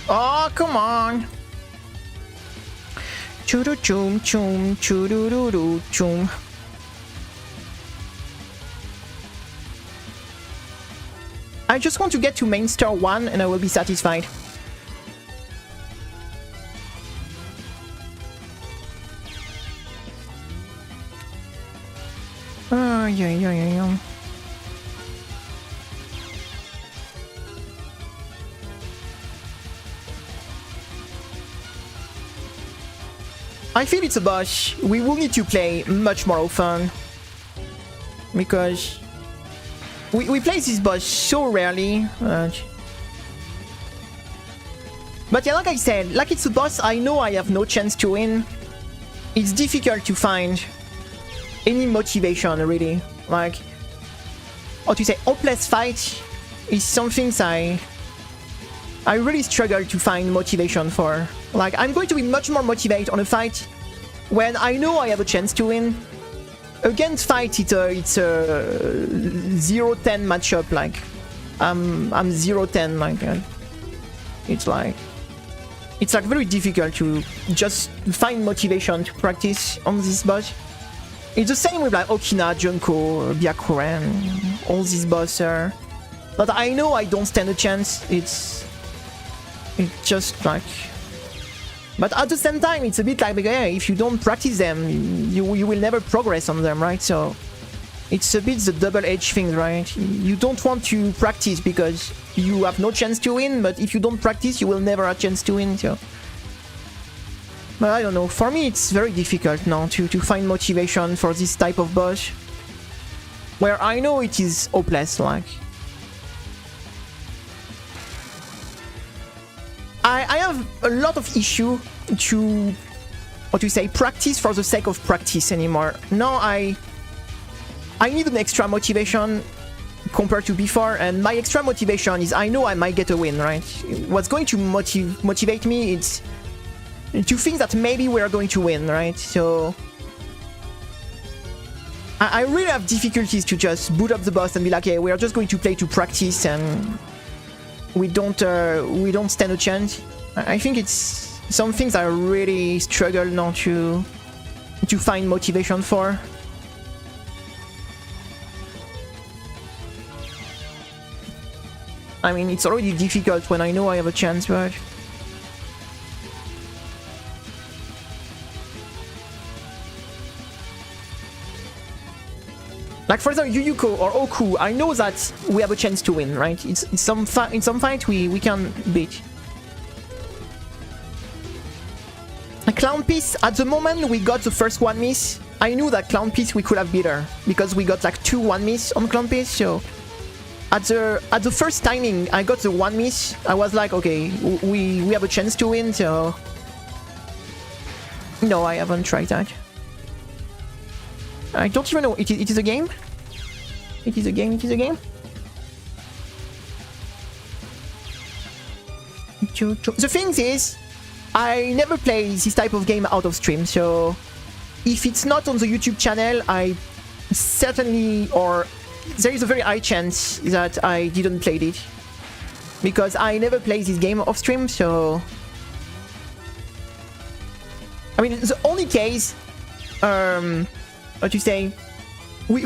Oh, come on. Choo-doo-choom, choom, choo-doo-doo-doo, choom. I just want to get to main star 1 and I will be satisfied. Oh, yeah. I feel it's a boss we will need to play much more often. Because we play this boss so rarely. But yeah, like I said, like it's a boss I know I have no chance to win. It's difficult to find any motivation, really. Like, how to say, hopeless fight is something I really struggle to find motivation for. Like, I'm going to be much more motivated on a fight when I know I have a chance to win. Against fight, it's a 0-10 matchup. Like, I'm 0-10. Like, it's like very difficult to just find motivation to practice on this boss. It's the same with like Okina, Junko, Byakuren, all these bosses. But I know I don't stand a chance. It's just like. But at the same time, it's a bit like, yeah, if you don't practice them, you will never progress on them, right? So it's a bit the double-edged thing, right? You don't want to practice because you have no chance to win, but if you don't practice, you will never have a chance to win. So. But I don't know, for me it's very difficult now to find motivation for this type of boss. Where I know it is hopeless, like. I have a lot of issue to, what to say, practice for the sake of practice anymore. Now I need an extra motivation compared to before, and my extra motivation is I know I might get a win, right? What's going to motivate me is to think that maybe we're going to win, right? So I really have difficulties to just boot up the boss and be like, hey, we are just going to play to practice and we don't stand a chance. I think it's some things I really struggle now to find motivation for. I mean, it's already difficult when I know I have a chance, but like, for example, Yuyuko or Oku, I know that we have a chance to win, right? It's in some fight we can beat. A Clown Piece, at the moment we got the first one miss, I knew that Clown Piece we could have beat her, because we got like 2 1 miss on Clown Piece, so at the first timing I got the 1 miss, I was like, okay, we have a chance to win, so no, I haven't tried that. I don't even know. It is a game? It is a game, it is a game? The thing is, I never play this type of game out of stream, so if it's not on the YouTube channel, I certainly, or there is a very high chance that I didn't play it. Because I never play this game off stream, so I mean, the only case, what you say,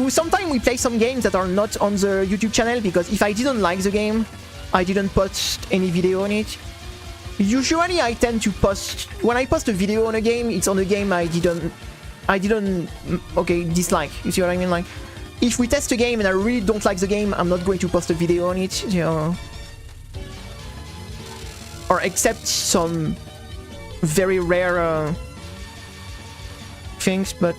sometimes we play some games that are not on the YouTube channel, because if I didn't like the game, I didn't post any video on it. Usually I tend to post, when I post a video on a game, it's on a game I didn't dislike. You see what I mean? Like, if we test a game and I really don't like the game, I'm not going to post a video on it, you know. Or except some very rare things, but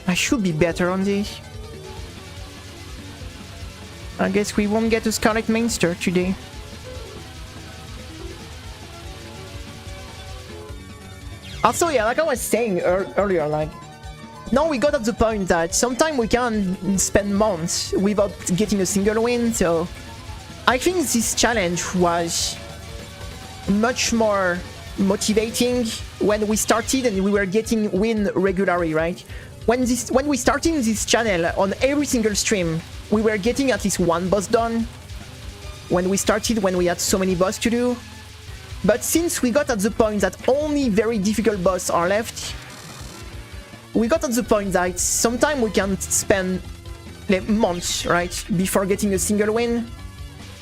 I should be better on this. I guess we won't get a Scarlet Mainster today. Also, yeah, like I was saying earlier, like, now we got at the point that sometimes we can spend months without getting a single win, so I think this challenge was much more motivating when we started and we were getting win regularly, right? When we started this channel, on every single stream, we were getting at least one boss done. When we started, when we had so many boss to do. But since we got at the point that only very difficult boss are left, we got at the point that sometimes we can spend like, months, right, before getting a single win.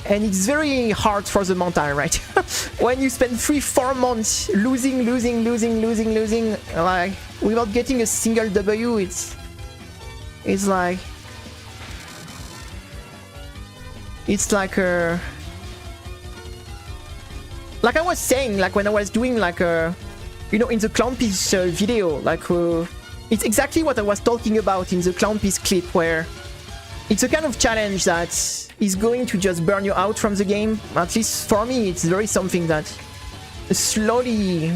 And it's very hard for the mental, right? When you spend 3-4 months losing, like, without getting a single W, it's like a, like I was saying, like when I was doing like you know, in the Clown Piece video, like it's exactly what I was talking about in the Clown Piece clip, where it's a kind of challenge that is going to just burn you out from the game. At least for me, it's very something that slowly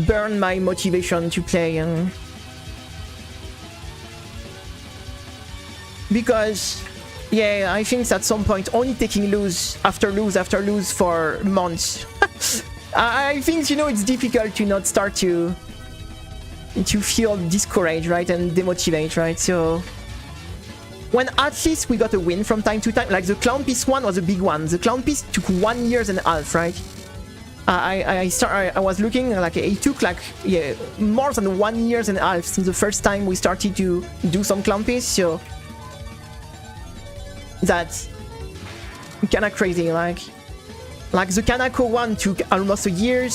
burn my motivation to play. And because, yeah, I think at some point only taking lose after lose for months. I think, you know, it's difficult to not start to feel discouraged, right, and demotivate, right? So when at least we got a win from time to time, like the Clown Piece one was a big one. The Clown Piece took 1.5 years, right? I was looking, like it took like, yeah, more than 1.5 years since the first time we started to do some Clown Piece. So that's kind of crazy. Like the Kanako one took almost a year.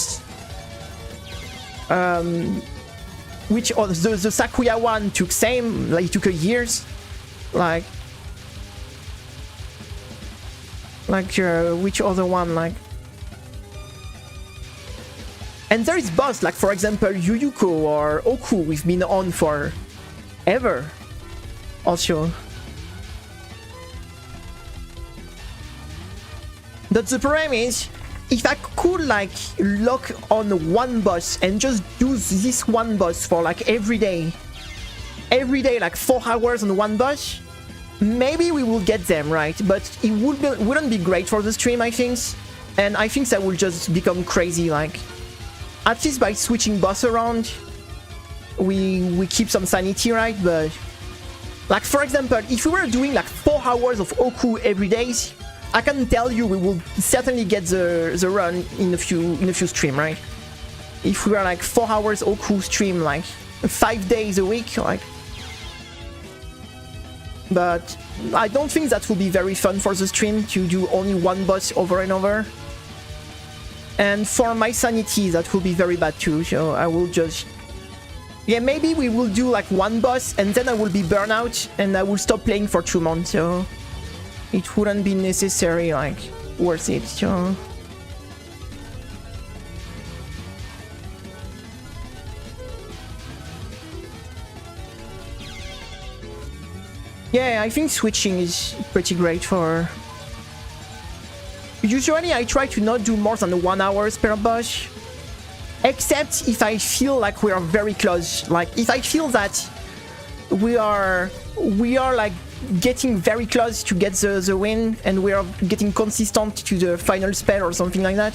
Which the Sakuya one took same, like it took a year. Like which other one, like, and there is boss, like for example Yuyuko or Oku, we've been on for ever also. But the problem is, if I could like lock on one boss and just do this one boss for like every day like 4 hours on one boss, maybe we will get them, right? But it wouldn't be great for the stream, I think. And I think that will just become crazy. Like, at least by switching boss around, we keep some sanity, right? But like for example, if we were doing like 4 hours of Oku every day, I can tell you we will certainly get the run in a few stream, right? If we are like 4 hours Oku stream, like 5 days a week, like. But I don't think that will be very fun for the stream to do only one boss over and over. And for my sanity, that will be very bad too. So I will just, yeah, maybe we will do like one boss and then I will be burnt out and I will stop playing for 2 months. So it wouldn't be necessary, like, worth it. So yeah, I think switching is pretty great for... Usually I try to not do more than 1 hour per boss, except if I feel like we are very close. Like if I feel that we are like getting very close to get the win and we are getting consistent to the final spell or something like that,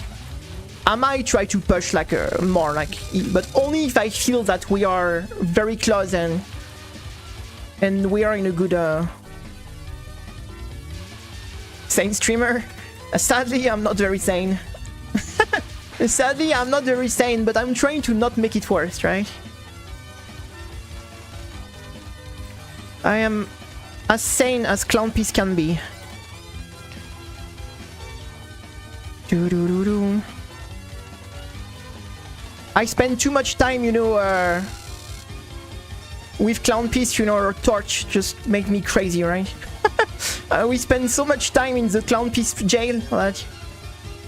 I might try to push like more, like, but only if I feel that we are very close and we are in a good sane streamer. Sadly, I'm not very sane. Sadly, I'm not very sane, but I'm trying to not make it worse, right? I am as sane as Clown Piece can be. Doo-doo-doo-doo. I spend too much time, you know, with Clown Piece, you know, or Torch just make me crazy, right? We spend so much time in the Clown Piece jail that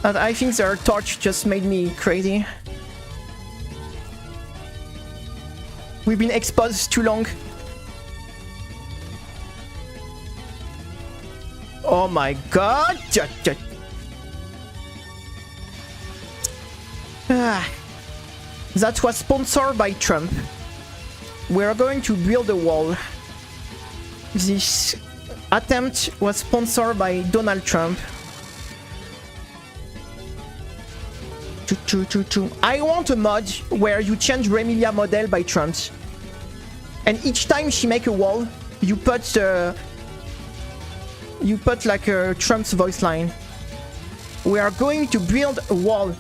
I think their Torch just made me crazy. We've been exposed too long. Oh my god! That was sponsored by Trump. We're going to build a wall. This attempt was sponsored by Donald Trump. I want a mod where you change Remilia model by Trump. And each time she make a wall, you put like a Trump's voice line. We are going to build a wall.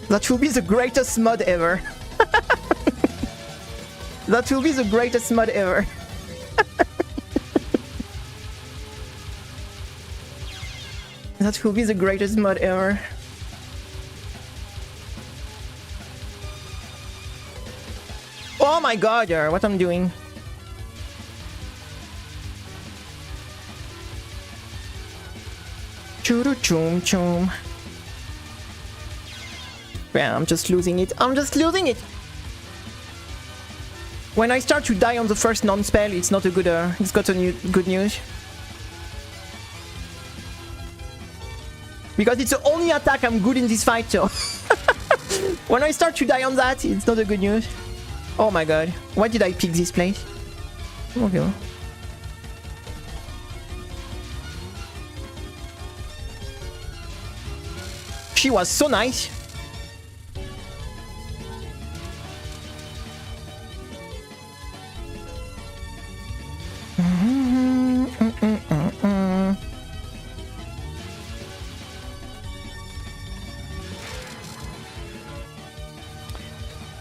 That will be the greatest mod ever. That will be the greatest mod ever. That will be the greatest mod ever. Oh my god, what I'm doing. Choo-choo-choom choom. Yeah, I'm just losing it. I'm just losing it. When I start to die on the first non-spell, it's not a good, it's got a good news. Because it's the only attack I'm good in this fight, so... When I start to die on that, it's not a good news. Oh my god. Why did I pick this place? Okay. She was so nice.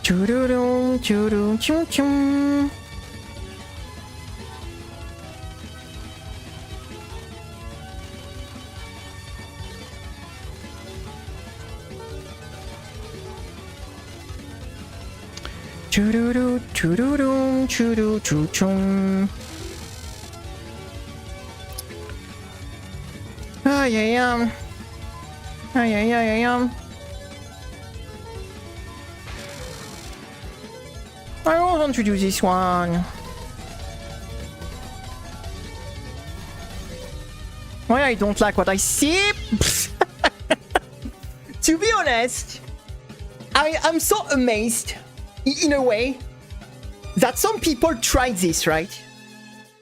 Choo-doo-doo, choo-doo, choo-choo. Choo-doo-doo, choo-doo-doo, choo-doo, choo-choo. Ah, yeah. Ah, yeah. I don't want to do this one. Why I don't like what I see? To be honest, I'm so amazed, in a way, that some people tried this, right?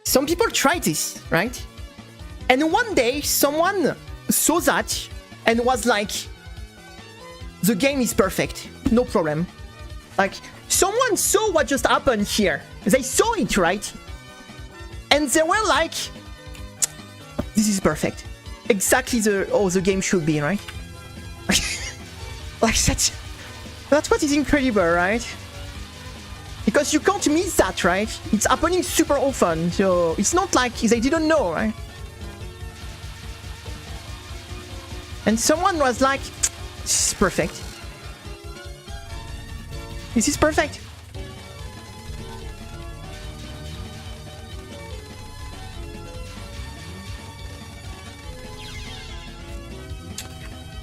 Some people tried this, right? And one day, someone saw that and was like, the game is perfect, no problem. Like, someone saw what just happened here. They saw it, right? And they were like, this is perfect. Exactly the game should be, right? Like, that's what is incredible, right? Because you can't miss that, right? It's happening super often, so it's not like they didn't know, right? And someone was like, this is perfect. This is perfect.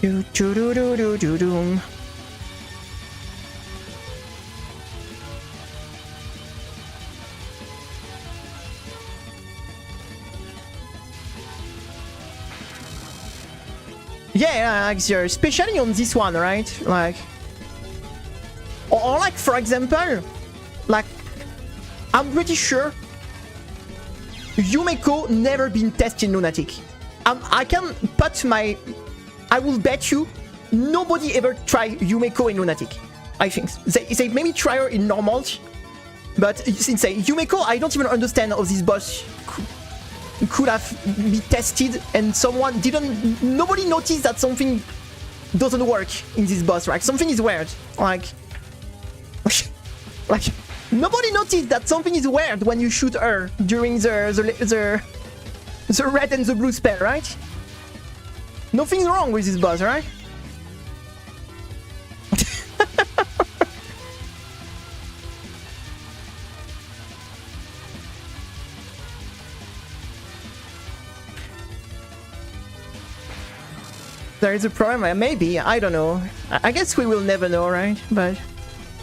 Do do do do do do do. Yeah, like, especially on this one, right? Like, or like, for example, like, I'm pretty sure Yumeko never been tested in Lunatic. I can put my... I will bet you nobody ever tried Yumeko in Lunatic. I think. They maybe try her in normal, but since Yumeko, I don't even understand how this boss could have been tested and someone didn't... Nobody noticed that something doesn't work in this boss, right? Something is weird. Like, nobody noticed that something is weird when you shoot her during the red and the blue spell, right? Nothing's wrong with this boss, right? There is a problem, maybe, I don't know. I guess we will never know, right? But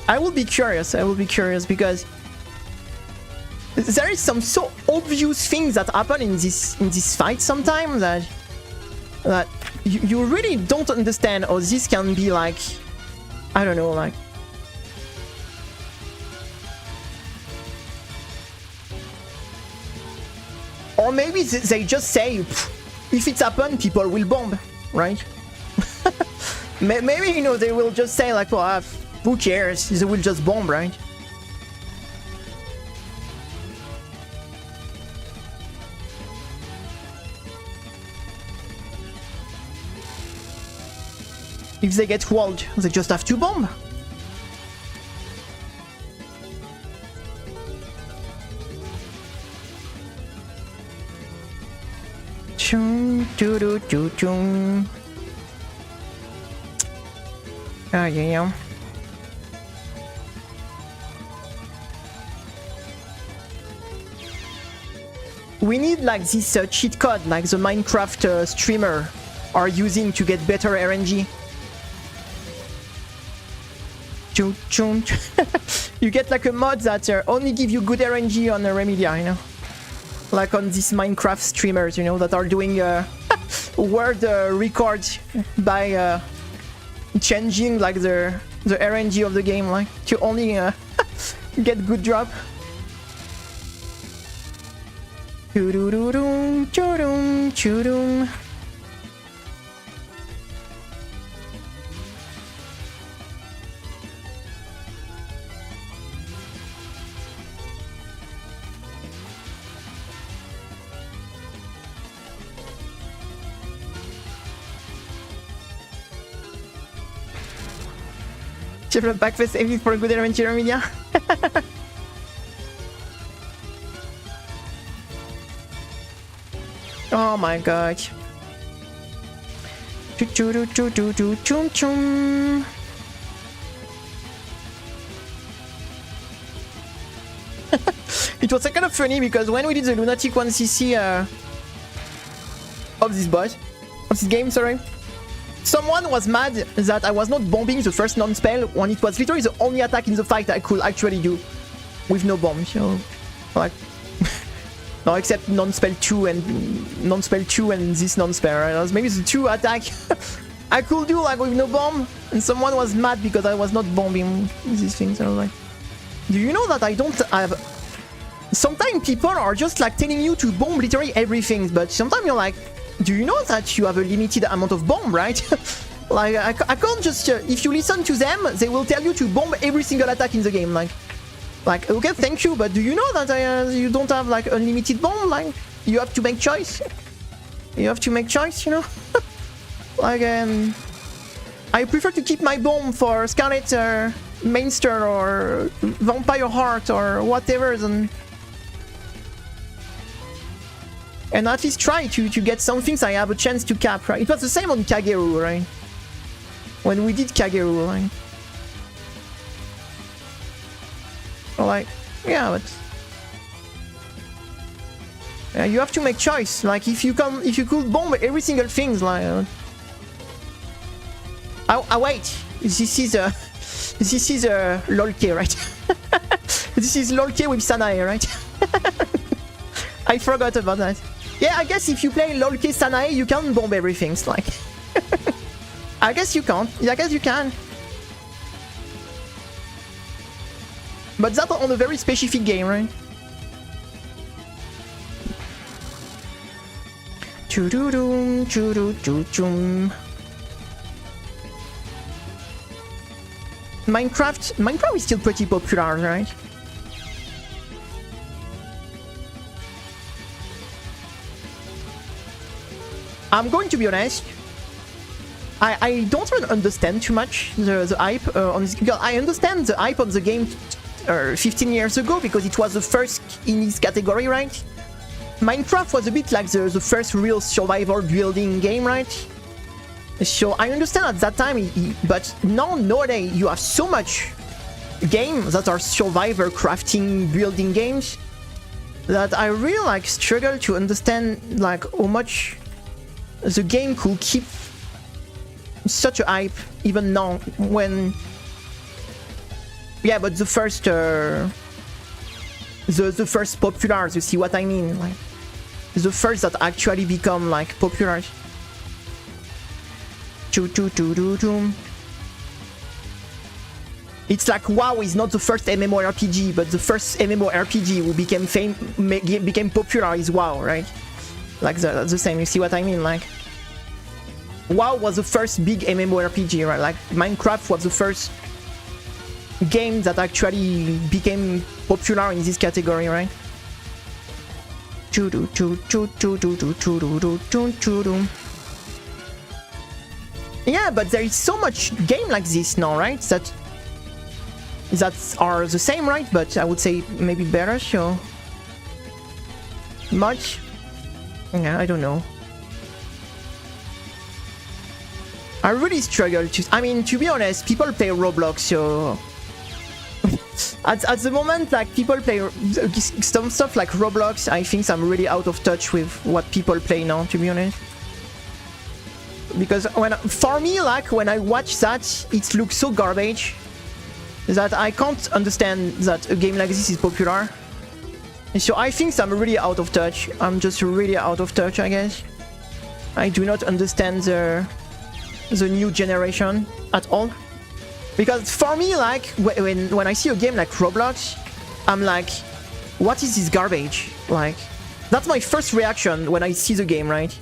I will be curious, because there is some so obvious things that happen in this fight sometimes that you really don't understand how this can be like, I don't know, like... Or maybe they just say, if it's happened, people will bomb, right? Maybe, you know, they will just say like, well, who cares? They will just bomb, right? If they get walled, they just have to bomb. Chung, doo doo doo chung. Ah, yeah. We need like this cheat code, like the Minecraft streamer are using to get better RNG. you get like a mod that only give you good RNG on Remedia, you know, like on these Minecraft streamers, you know, that are doing world records by changing like the RNG of the game, like to only get good drop. Choo-doo-doo-doo, choo-doom, choo-doom. Develop backfest everything for a good RNG media. Oh my god. It was kind of funny because when we did the Lunatic 1cc of this boss, of this game, sorry, someone was mad that I was not bombing the first non-spell when it was literally the only attack in the fight I could actually do with no bomb. So, like, no, except non-spell 2 and this non-spell, right? That was maybe the 2 attack I could do like with no bomb, and someone was mad because I was not bombing these things. I was like, do you know that I don't have... Sometimes people are just like telling you to bomb literally everything, but sometimes you're like, do you know that you have a limited amount of bomb, right? Like, I can't just... if you listen to them, they will tell you to bomb every single attack in the game, like, okay, thank you, but do you know that you don't have, like, unlimited bomb? Like, you have to make choice. You have to make choice, you know? Like, I prefer to keep my bomb for Scarlet Mainster or Vampire Heart or whatever than... And at least try to get some things I have a chance to cap, right? It was the same on Kageru, right? When we did Kageru, right? Like, yeah, but... you have to make choice. Like, if you could bomb every single thing, like... wait. This is LOLK, right? This is LOLK with Sanae, right? I forgot about that. Yeah, I guess if you play LOLK Sanae, you can bomb everything, like... I guess you can't. I guess you can. But that's on a very specific game, right? Choo-doo-doom, choo-doo-choo-choom. Minecraft is still pretty popular, right? I'm going to be honest. I don't really understand too much the hype on this. I understand the hype on the game 15 years ago because it was the first in its category, right? Minecraft was a bit like the first real survival building game, right? So I understand at that time, but nowadays you have so much games that are survivor crafting building games that I really like struggle to understand like how much the game could keep such a hype even now when... Yeah, but the first the first popular, you see what I mean? Like the first that actually become like popular. It's like WoW is not the first MMORPG, but the first MMORPG who became popular is WoW, right? Like the same, you see what I mean? Like WoW was the first big MMORPG, right? Like Minecraft was the first game that actually became popular in this category, right? Yeah, but there is so much game like this now, right? That are the same, right? But I would say maybe better, so... Much? Yeah, I don't know. I really struggle to... I mean, to be honest, people play Roblox, so... at the moment, like, people play some stuff like Roblox. I think I'm really out of touch with what people play now, to be honest. Because for me, like, when I watch that, it looks so garbage. that I can't understand that a game like this is popular. So I think I'm really out of touch. I'm just really out of touch, I guess. I do not understand the new generation at all. Because for me, like, when I see a game like Roblox, I'm like, what is this garbage? Like, that's my first reaction when I see the game, right?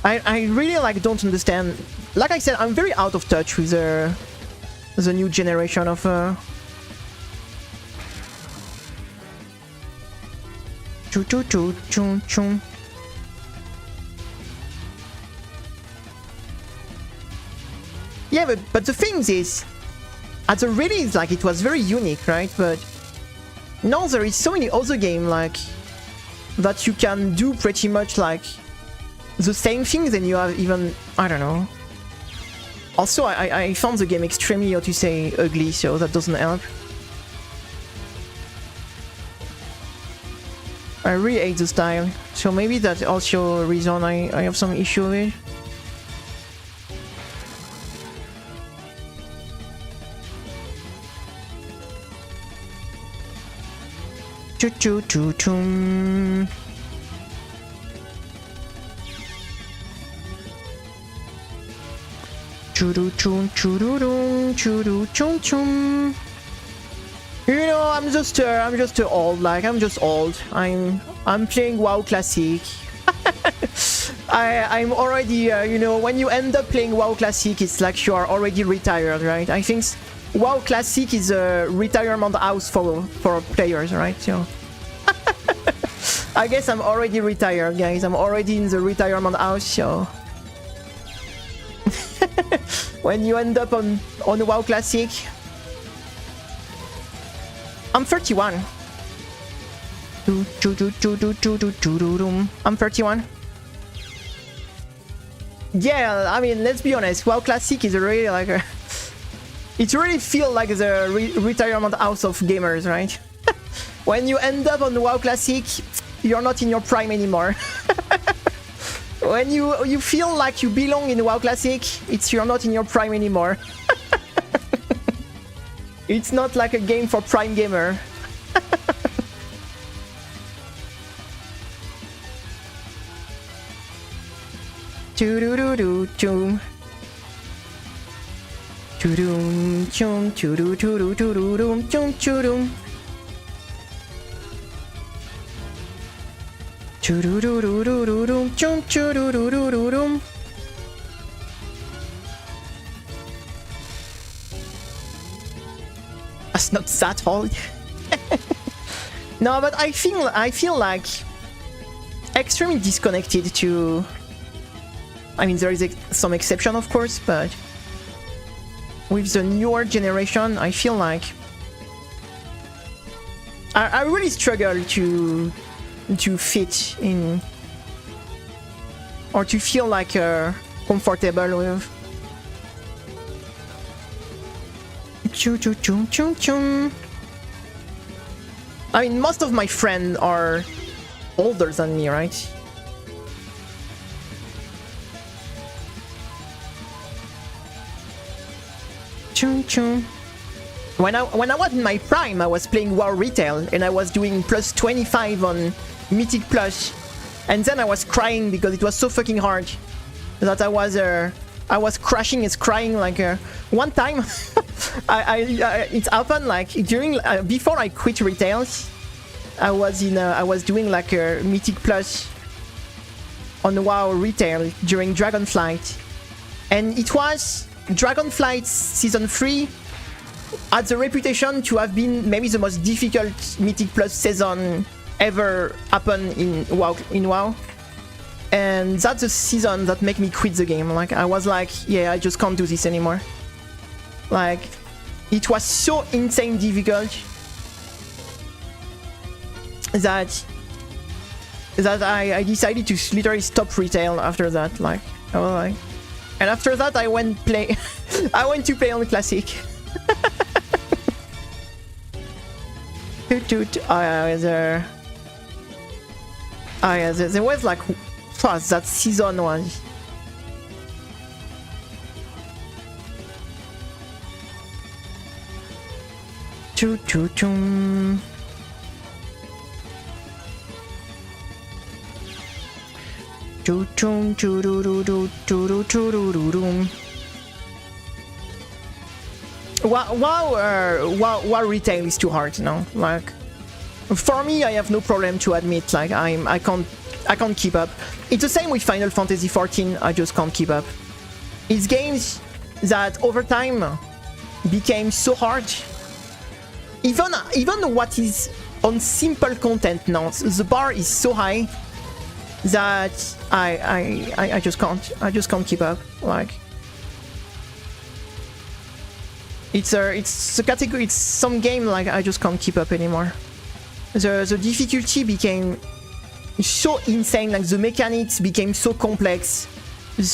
I really, like, don't understand. Like I said, I'm very out of touch with the new generation of yeah, but the thing is, at the release, like, it was very unique, right? But now there is so many other games, like, that you can do pretty much, like, the same things, and you have even, I don't know. Also, I found the game extremely, how to say, ugly, so that doesn't help. I really hate the style, so maybe that's also a reason I have some issue with it. Choo choo choo choo. Choo choo choo choo choo choo. You know, I'm just old. Like, I'm just old. I'm playing WoW Classic. I'm already, you know, when you end up playing WoW Classic, it's like you are already retired, right? I think WoW Classic is a retirement house for players, right? So I guess I'm already retired, guys. I'm already in the retirement house, so when you end up on WoW Classic, I'm 31. I'm 31. Yeah, I mean, let's be honest. WoW Classic is really like a... It really feels like the retirement house of gamers, right? When you end up on WoW Classic, you're not in your prime anymore. When you feel like you belong in WoW Classic, you're not in your prime anymore. It's not like a game for prime gamer. Choo-doo-doo-doo-choo. Choo-doom, choom, choo-doo-doo-doo-doo-doom, choom, choo-doom. Choo-doo-doo-doo-doo-doom, choom, choo-doo-doo-doo-doom. That's not that hard. No, but I feel like extremely disconnected to... I mean, there is some exception, of course, but with the newer generation, I feel like I really struggle to fit in, or to feel like comfortable with. Choo choo choo choo choo. I mean, most of my friends are older than me, right? Choo choo. When I was in my prime, I was playing WoW Retail and I was doing plus 25 on Mythic Plus, and then I was crying because it was so fucking hard that I was crashing and crying. Like one time, it happened like during before I quit Retail, I was doing like a Mythic Plus on WoW Retail during Dragonflight, and it was Dragonflight Season 3 had the reputation to have been maybe the most difficult Mythic Plus season ever happen in WoW. And that's the season that made me quit the game. Like, I was like, yeah, I just can't do this anymore. Like, it was so insane difficult that I decided to literally stop Retail after that. Like, I was like, and after that I went to play on Classic. There was like that season was Choo choo choo. Choo choo choo doo doo doo doo doo doo doo doo. Wow, retail is too hard, no? Like, for me, I have no problem to admit, like, I can't keep up. It's the same with Final Fantasy XIV, I just can't keep up. It's games that over time became so hard. Even what is on simple content now, the bar is so high that I just can't keep up. Like, it's a category, it's some game like I just can't keep up anymore. The difficulty became so insane, like the mechanics became so complex. It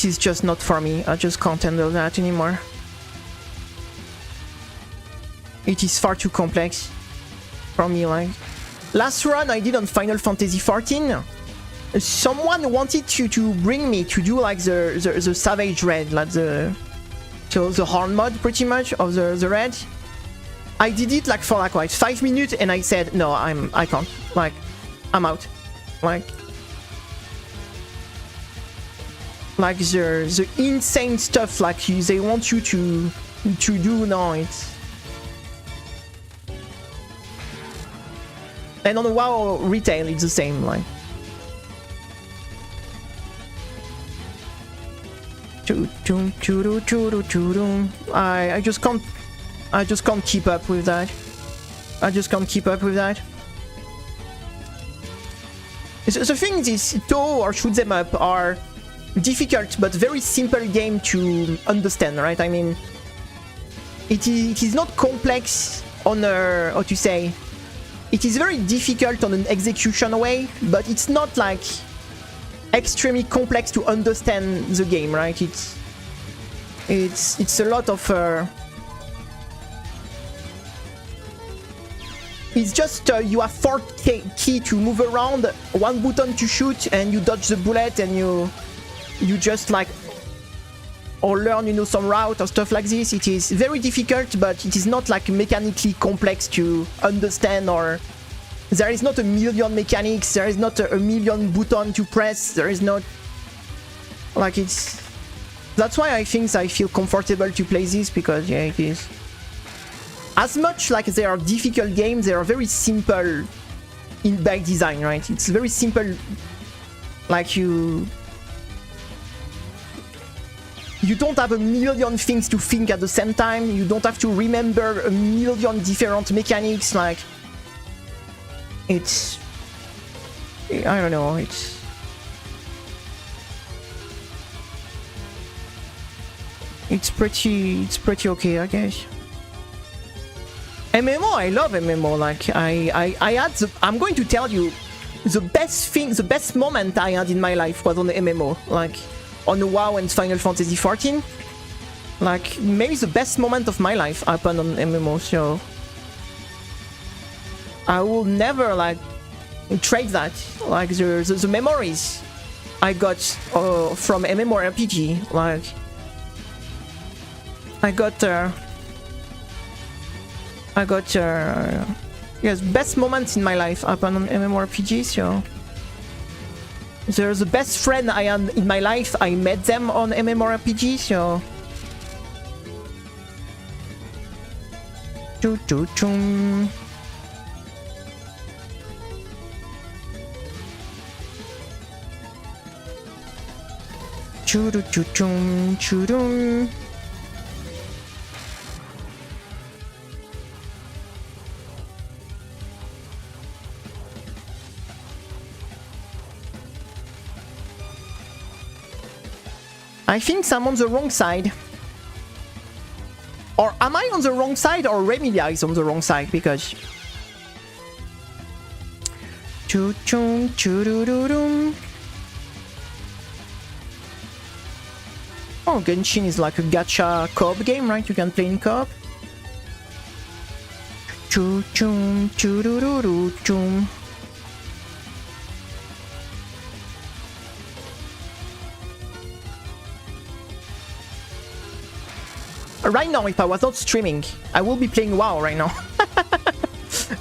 is just not for me. I just can't handle that anymore. It is far too complex for me. Like, last run I did on Final Fantasy XIV, someone wanted to bring me to do like the Savage Red, like the hard mod pretty much of the red. I did it like for like what, 5 minutes, and I said no, I can't. Like, I'm out. Like the insane stuff like they want you to do now. It's, and on WoW retail it's the same. Like, I just can't keep up with that. I just can't keep up with that. The thing is, Touhou or shoot 'em up are difficult but very simple game to understand, right? I mean, it is not complex on a, how to say, it is very difficult on an execution way, but it's not like extremely complex to understand the game, right? It's a lot of it's just you have 4 key to move around, 1 button to shoot, and you dodge the bullet, and you just like, or learn, you know, some route or stuff like this. It is very difficult, but it is not like mechanically complex to understand, or there is not a million mechanics, there is not a million buttons to press, there is not, like, it's, that's why I think I feel comfortable to play this, because yeah, it is, as much like they are difficult games, they are very simple in by design, right? It's very simple, like you don't have a million things to think at the same time, you don't have to remember a million different mechanics, like, it's, I don't know, it's pretty okay, I guess. MMO, I love MMO. Like, I had I'm going to tell you, the best moment I had in my life was on the MMO, like on the WoW and Final Fantasy XIV. Like, maybe the best moment of my life happened on MMO, so I will never like trade that. Like the memories I got from MMORPG, like I got yes, best moments in my life happened on MMORPG. So there's the best friend I had in my life, I met them on MMORPG. So choo choo choo. Choo choo choo choo choo. I think I'm on the wrong side. Or am I on the wrong side, or Remilia is on the wrong side? Because choo choo choo doo doo doo. Oh, Genshin is like a gacha co-op game, right? You can play in co-op. Choo choo choo doo doo doo choo. Right now, if I was not streaming, I will be playing WoW right now.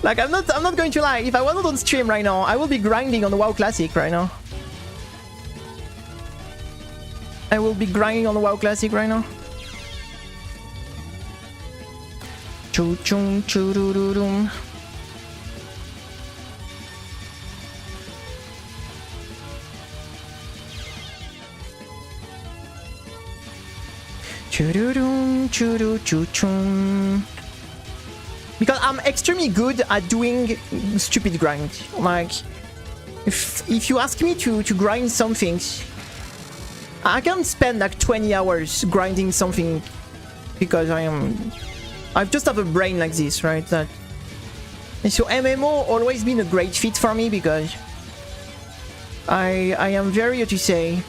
Like, I'm not going to lie. If I was not on stream right now, I will be grinding on the WoW Classic right now. I will be grinding on the WoW Classic right now. Choo choo choo doo doo doo. Choo doo doo choo doo choo choo. Because I'm extremely good at doing stupid grind. Like, if you ask me to grind something, I can spend like 20 hours grinding something because I just have a brain like this, right? That, and so MMO always been a great fit for me because I am very, how to say,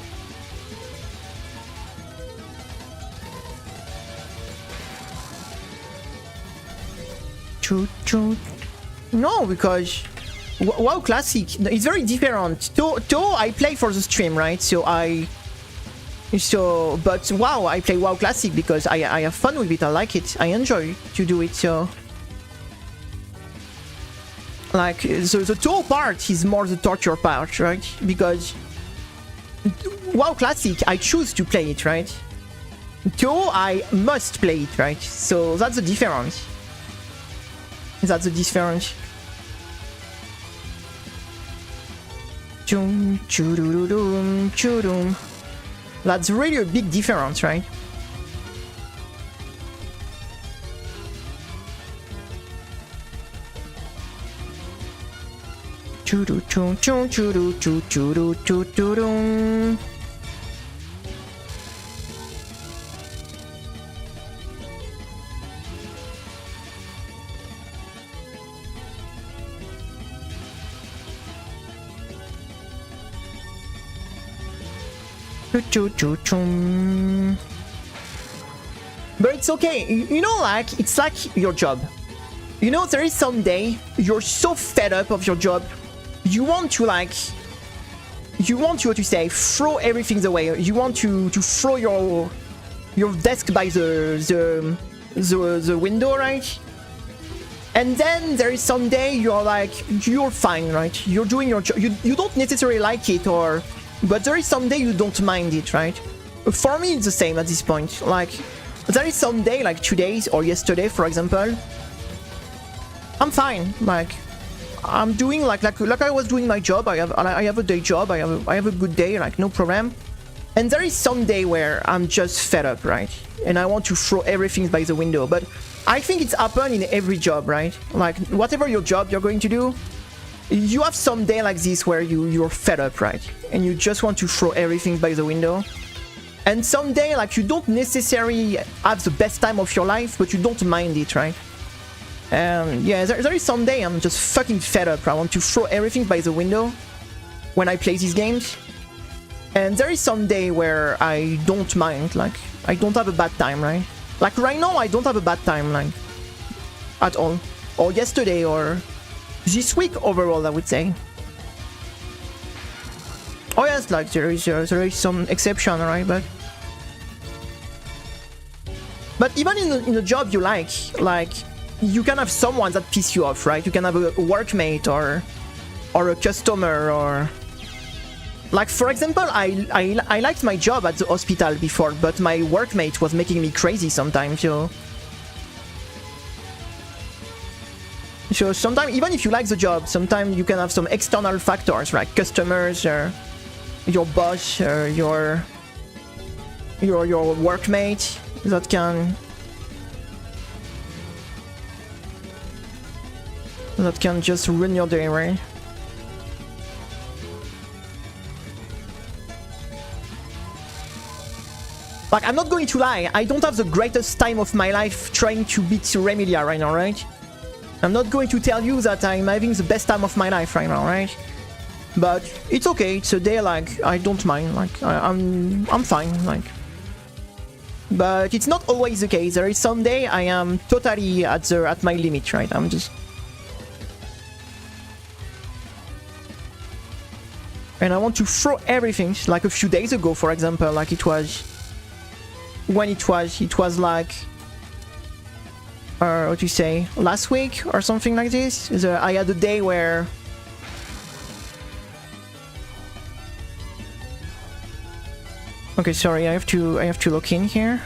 no, because WoW Classic is very different. Touhou I play for the stream, right? But WoW I play WoW Classic because I have fun with it. I like it. I enjoy to do it. So, like, the Touhou part is more the torture part, right? Because WoW Classic I choose to play it, right? Touhou I must play it, right? So that's the difference. That's the difference. That's really a big difference, right? But it's okay, you know, like, it's like your job. You know, there is some day you're so fed up of your job, you want to, like, what to say, throw everything away. You want to throw your desk by the window, right? And then there is some day you're like, you're fine, right? You're doing your job. You don't necessarily like it, but there is some day you don't mind it, right? For me, it's the same at this point. Like, there is some day, like today or yesterday, for example, I'm fine. Like, I'm doing like I was doing my job. I have a day job. I have a good day, like, no problem. And there is some day where I'm just fed up, right? And I want to throw everything by the window. But I think it's happened in every job, right? Like, whatever your job you're going to do, you have some day like this where you're fed up, right? And you just want to throw everything by the window. And some day, like, you don't necessarily have the best time of your life, but you don't mind it, right? And yeah, there is some day I'm just fucking fed up. I want to throw everything by the window when I play these games. And there is some day where I don't mind, like, I don't have a bad time, right? Like, right now, I don't have a bad time, like, at all. Or yesterday, or this week overall, I would say. Oh yes, like, there is some exception, right? But even in a job you like, you can have someone that piss you off, right? You can have a workmate or a customer, or, like, for example, I liked my job at the hospital before, but my workmate was making me crazy sometimes, So sometimes, even if you like the job, sometimes you can have some external factors, like customers, or your boss, or your workmate that can just ruin your day, right? Like, I'm not going to lie, I don't have the greatest time of my life trying to beat Remilia right now, right? I'm not going to tell you that I'm having the best time of my life right now, right? But it's okay, it's a day, like, I don't mind, like, I'm fine, like. But it's not always the case. There is some day I am totally at my limit, right? I'm just... And I want to throw everything, like a few days ago, for example, like it was... When it was like or what you say, last week or something like this. I had a day where okay, sorry, I have to look in here.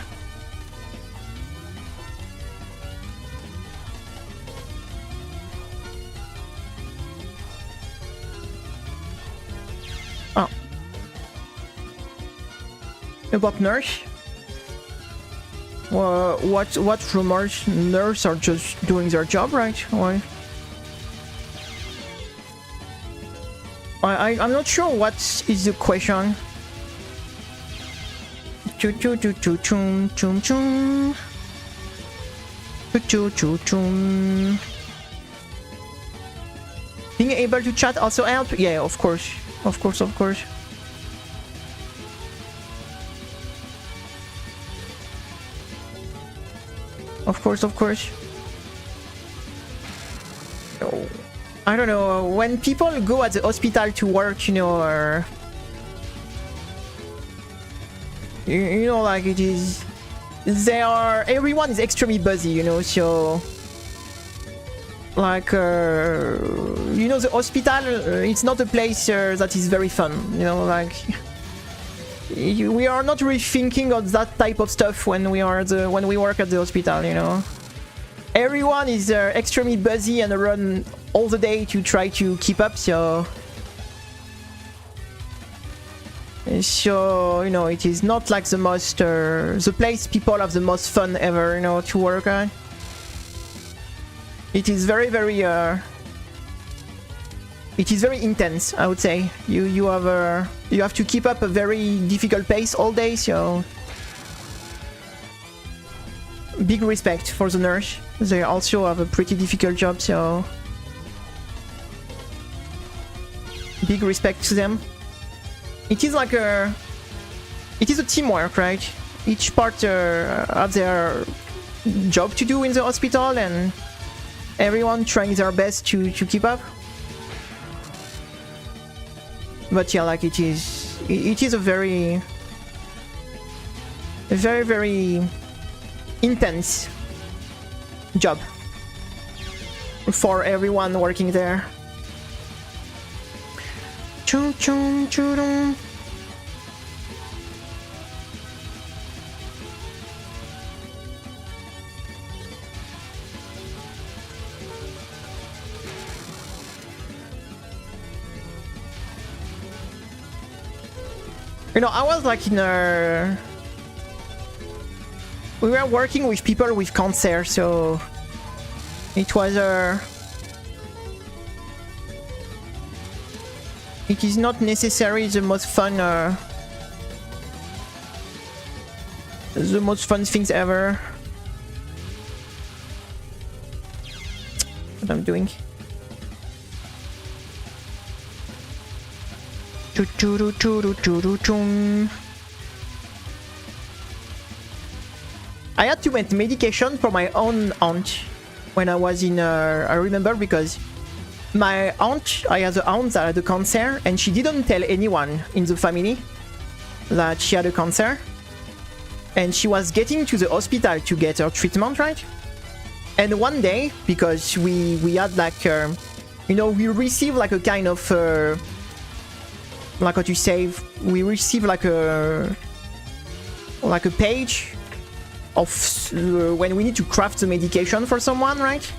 Oh. About nurse? What rumors? Nurses are just doing their job, right? Why? I'm not sure what is the question. Being able to chat also help? Yeah, of course. Of course, of course. Of course, of course. Oh, I don't know, when people go at the hospital to work, you know, or you know, like it is, everyone is extremely busy, you know, so like you know, the hospital, it's not a place that is very fun, you know, like we are not really thinking of that type of stuff when we work at the hospital, you know. Everyone is extremely busy and run all the day to try to keep up, so you know, it is not like the most the place people have the most fun ever, you know, to work at. It is very it is very intense, I would say. You have to keep up a very difficult pace all day, so big respect for the nurse. They also have a pretty difficult job, so big respect to them. It is like it is a teamwork, right? Each part have their job to do in the hospital, and everyone trying their best to keep up. But yeah, like it is a very intense job for everyone working there. Chum chum chum. You know, I was like in a... We were working with people with cancer, so it was it is not necessarily the most fun things ever. What I'm doing. I had to make medication for my own aunt when I was in I remember, because my aunt, I had an aunt that had a cancer, and she didn't tell anyone in the family that she had a cancer, and she was getting to the hospital to get her treatment, right? And one day, because we had like you know, we received like a kind of like what you say, we received like a page of when we need to craft the medication for someone, right?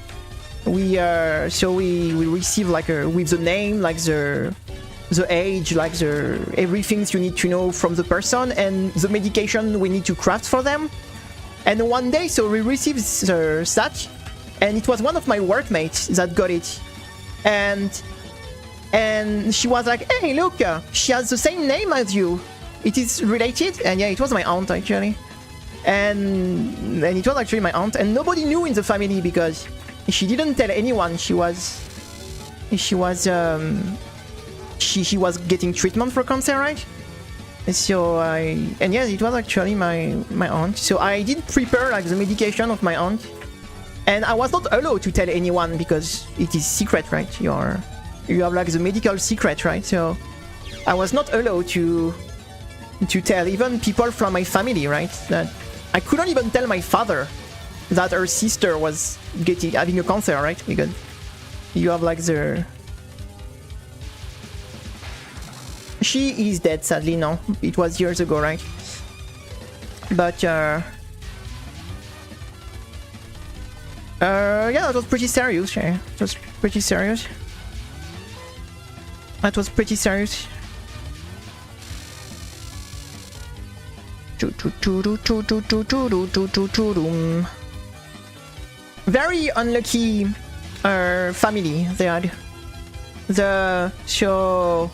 We receive like with the name, like the age, like everything you need to know from the person, and the medication we need to craft for them. And one day, so we received that, and it was one of my workmates that got it, and she was like, "Hey, look, she has the same name as you. It is related." And yeah, it was my aunt actually, and it was actually my aunt, and nobody knew in the family because she didn't tell anyone she was getting treatment for cancer, right? So and yeah, it was actually my aunt. So I did prepare like the medication of my aunt, and I was not allowed to tell anyone because it is secret, right? You have like the medical secret, right? So I was not allowed to tell even people from my family, right? That I couldn't even tell my father that her sister was having a cancer, right? Because you have like the... She is dead, sadly, no. It was years ago, right? But yeah, that was pretty serious. Yeah, it was pretty serious. That was pretty serious. Very unlucky family they had. So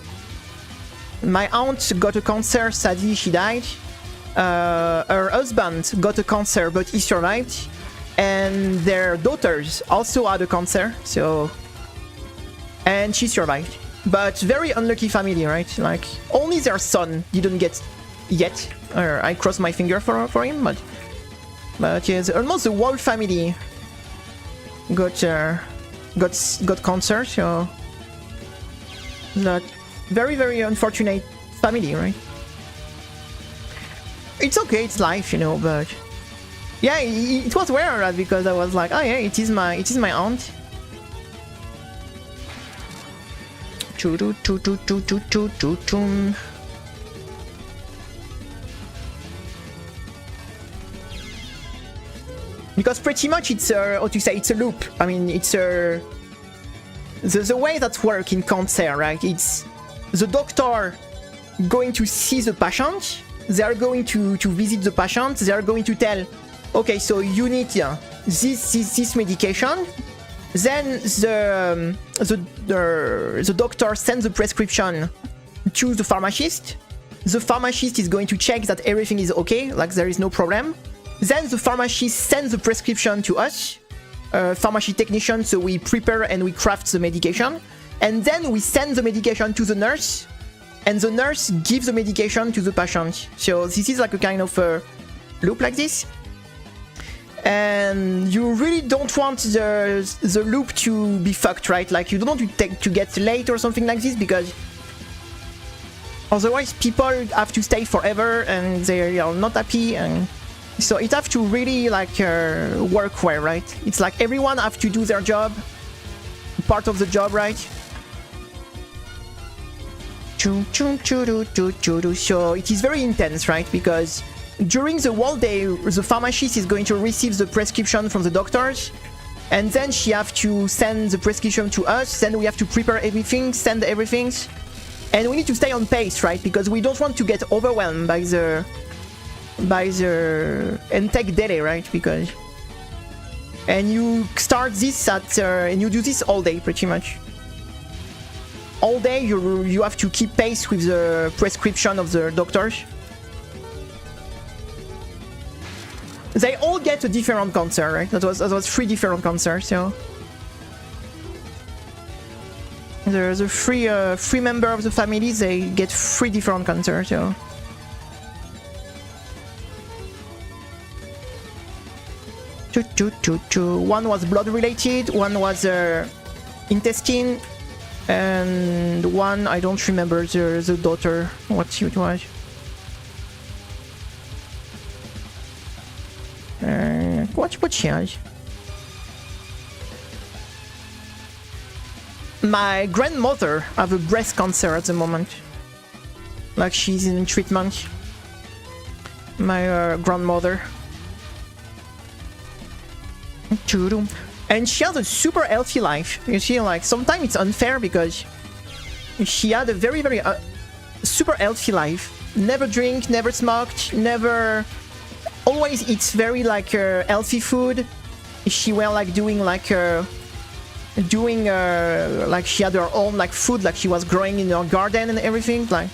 my aunt got a cancer, sadly she died. Her husband got a cancer but he survived, and their daughters also had a cancer, so, and she survived. But very unlucky family, right? Like only their son didn't get yet. I crossed my finger for him, but yes, almost the whole family got cancer. So that very unfortunate family, right? It's okay, it's life, you know. But yeah, it was weird, right? Because I was like, oh yeah, it is my aunt. Because pretty much it's how to say, it's a loop. I mean, it's the way that works in cancer, right? It's the doctor going to see the patient. They are going to visit the patient. They are going to tell, okay, so you need this medication. Then the doctor sends the prescription to the pharmacist. The pharmacist is going to check that everything is okay, like there is no problem. Then the pharmacist sends the prescription to us, pharmacy technician, so we prepare and we craft the medication. And then we send the medication to the nurse, and the nurse gives the medication to the patient. So this is like a kind of loop like this. And you really don't want the loop to be fucked, right? Like you don't want to get late or something like this, because otherwise people have to stay forever and they are not happy. And so it have to really like work well, right? It's like everyone have to do their job, part of the job, right? So it is very intense, right? Because during the whole day, the pharmacist is going to receive the prescription from the doctors, and then she have to send the prescription to us. Then we have to prepare everything, send everything, and we need to stay on pace, right? Because we don't want to get overwhelmed by the intake delay, right? Because and you start this at and you do this all day, pretty much. All day you have to keep pace with the prescription of the doctors. They all get a different cancer, right? That was 3 different cancers. So there's a three member of the family. They get 3 different cancers. So one was blood related, one was intestine, and one I don't remember the daughter what it was. What she has? My grandmother have a breast cancer at the moment. Like she's in treatment. My grandmother. And she has a super healthy life. You see, like sometimes it's unfair because she had a very super healthy life. Never drink, never smoked, never. Always eats very like healthy food. She were like doing like she had her own like food, like she was growing in her garden and everything. Like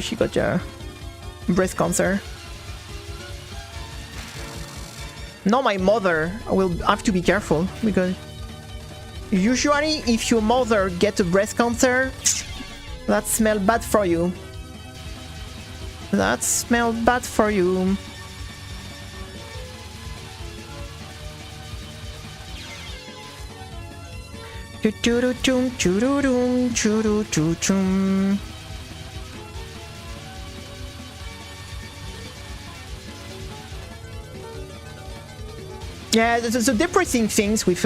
she got breast cancer. Now my mother will have to be careful because usually if your mother gets a breast cancer, that smells bad for you. That smells bad for you. Yeah, the depressing things with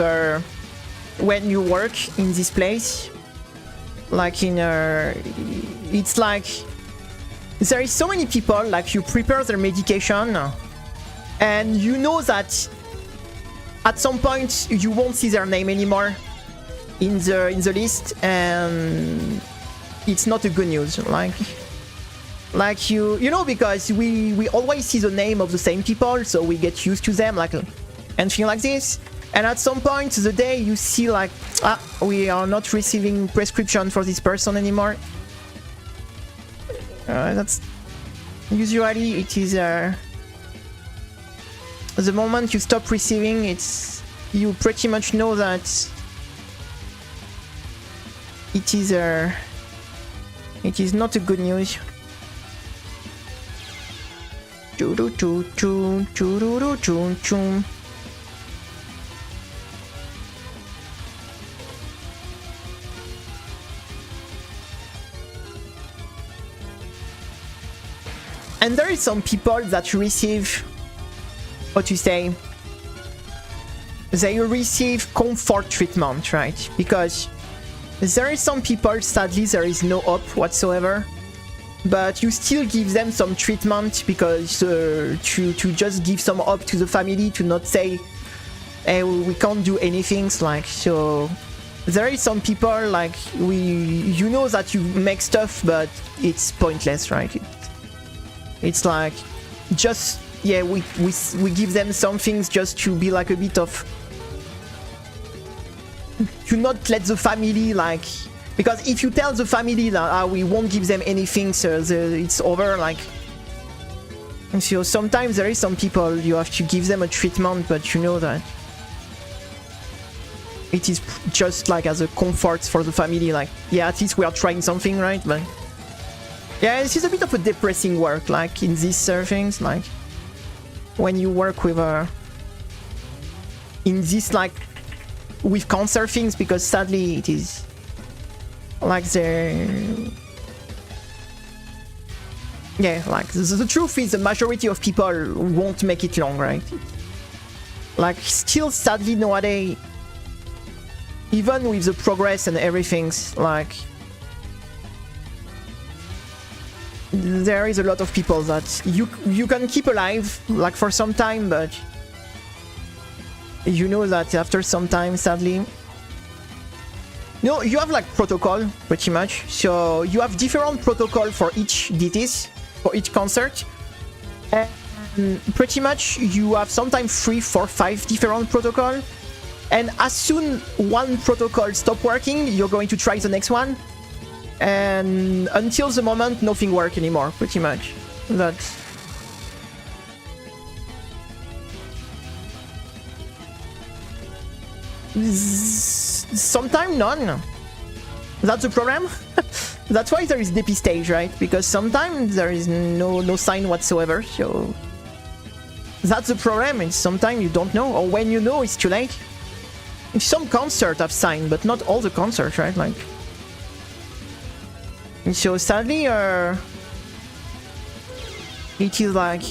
when you work in this place, like in it's like there is so many people, like you prepare their medication and you know that at some point you won't see their name anymore in the list, and it's not a good news. Like you know, because we always see the name of the same people, so we get used to them, like anything like this. And at some point the day you see like, we are not receiving prescription for this person anymore. That's usually it is the moment you stop receiving, it's you pretty much know that it is not a good news. And there is some people that receive, what you say, they receive comfort treatment, right? Because there is some people, sadly, there is no hope whatsoever, but you still give them some treatment because to just give some hope to the family, to not say, hey, we can't do anything, like, so there is some people like you know that you make stuff, but it's pointless, right? It's like just, yeah, we give them some things just to be like a bit of, to not let the family, like, because if you tell the family that we won't give them anything, so it's over, like. And so sometimes there is some people you have to give them a treatment, but you know that it is just like as a comfort for the family, like, yeah, at least we are trying something, right? But yeah, this is a bit of a depressing work, like in these things, like when you work with in this, like, with cancer things, because sadly it is like yeah, like the truth is the majority of people won't make it long, right? Like still sadly nowadays, even with the progress and everything, like there is a lot of people that you can keep alive, like for some time, but you know that after some time, sadly, no, you have like protocol pretty much. So you have different protocol for each DTs, for each concert, and pretty much you have sometimes 3, 4, 5 different protocol. And as soon one protocol stop working, you're going to try the next one. And until the moment nothing works anymore, pretty much. That's sometimes none. That's the problem. That's why there is DP stage, right? Because sometimes there is no sign whatsoever. So that's the problem. And sometimes you don't know, or when you know, it's too late. Some concerts have signed, but not all the concerts, right? Like. And so sadly, it is like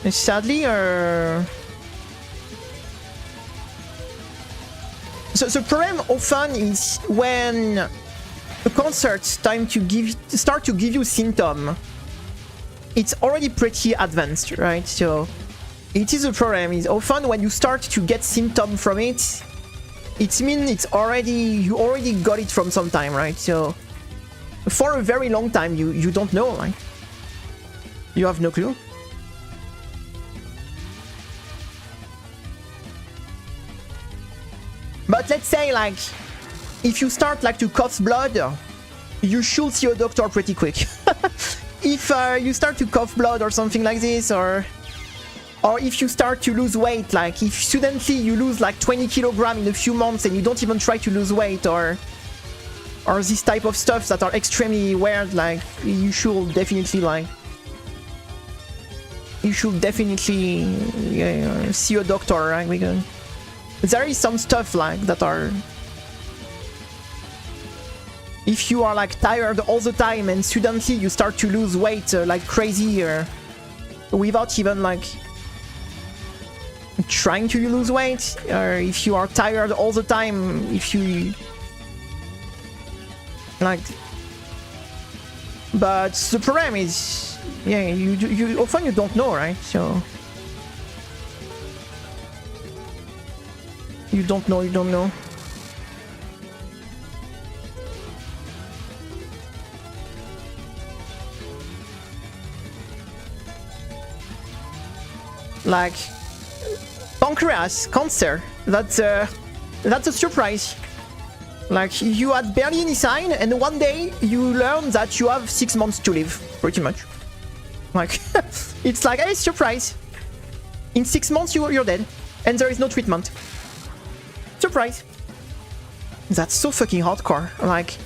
and sadly, so the problem often is when a concert start to give you symptoms. It's already pretty advanced, right? So it is a problem. Is often when you start to get symptoms from it, it means you already got it from some time, right? So for a very long time, you don't know, like you have no clue. But let's say, like, if you start like to cough blood, you should see a doctor pretty quick. If you start to cough blood or something like this, or if you start to lose weight, like if suddenly you lose like 20 kilograms in a few months and you don't even try to lose weight, or this type of stuff that are extremely weird, like you should definitely see a doctor, right? Because there is some stuff like that are if you are like tired all the time and suddenly you start to lose weight like crazy without even like trying to lose weight, or if you are tired all the time, if you like, but the problem is, yeah, you often you don't know, right? So you don't know. Like pancreas cancer, that's a surprise. Like you had barely any sign, and one day you learn that you have 6 months to live, pretty much. Like it's like, hey, surprise! In 6 months you're dead, and there is no treatment. Surprise! That's so fucking hardcore. Like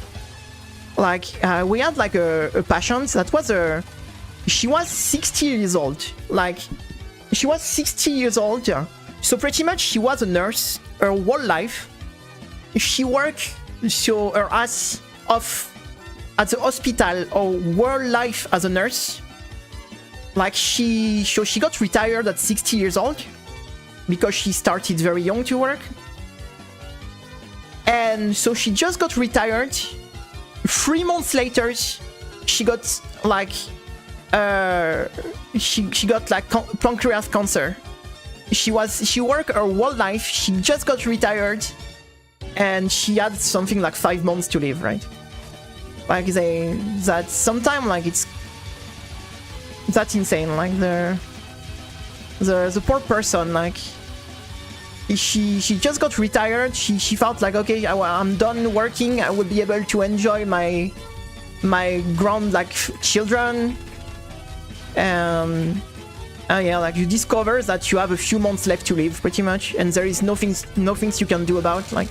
we had like a patient that was she was 60 years old. Like she was 60 years old, so pretty much she was a nurse her whole life. She worked so her ass off at the hospital her whole life as a nurse. Like she got retired at 60 years old because she started very young to work. And so she just got retired. 3 months later, she got like she got like pancreas cancer. She worked her whole life. She just got retired, and she had something like 5 months to live, right? Like that sometimes like that's insane. Like the poor person, like she just got retired. She felt like, okay, I'm done working. I will be able to enjoy my ground like children. Yeah, like you discover that you have a few months left to live, pretty much, and there is nothing you can do about like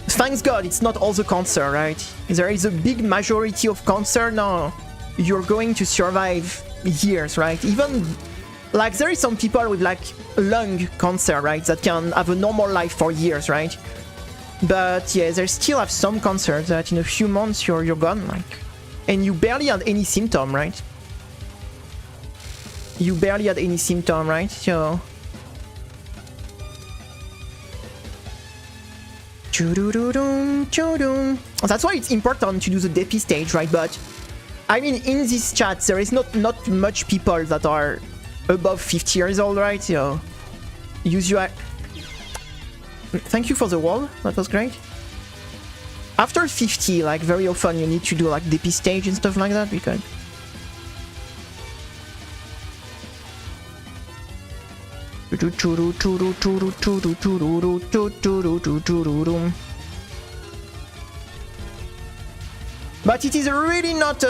thanks God it's not all the cancer, right? There is a big majority of cancer now. You're going to survive years, right? Even like there is some people with like lung cancer, right, that can have a normal life for years, right? But yeah, they still have some cancer that in a few months you're gone, like, and you barely had any symptom, right? You barely had any symptom, right? So that's why it's important to do the DP stage, right? But I mean, in this chat, there is not much people that are above 50 years old, right? So use your... Thank you for the wall, that was great. After 50, like very often you need to do like DP stage and stuff like that, because... But it is really not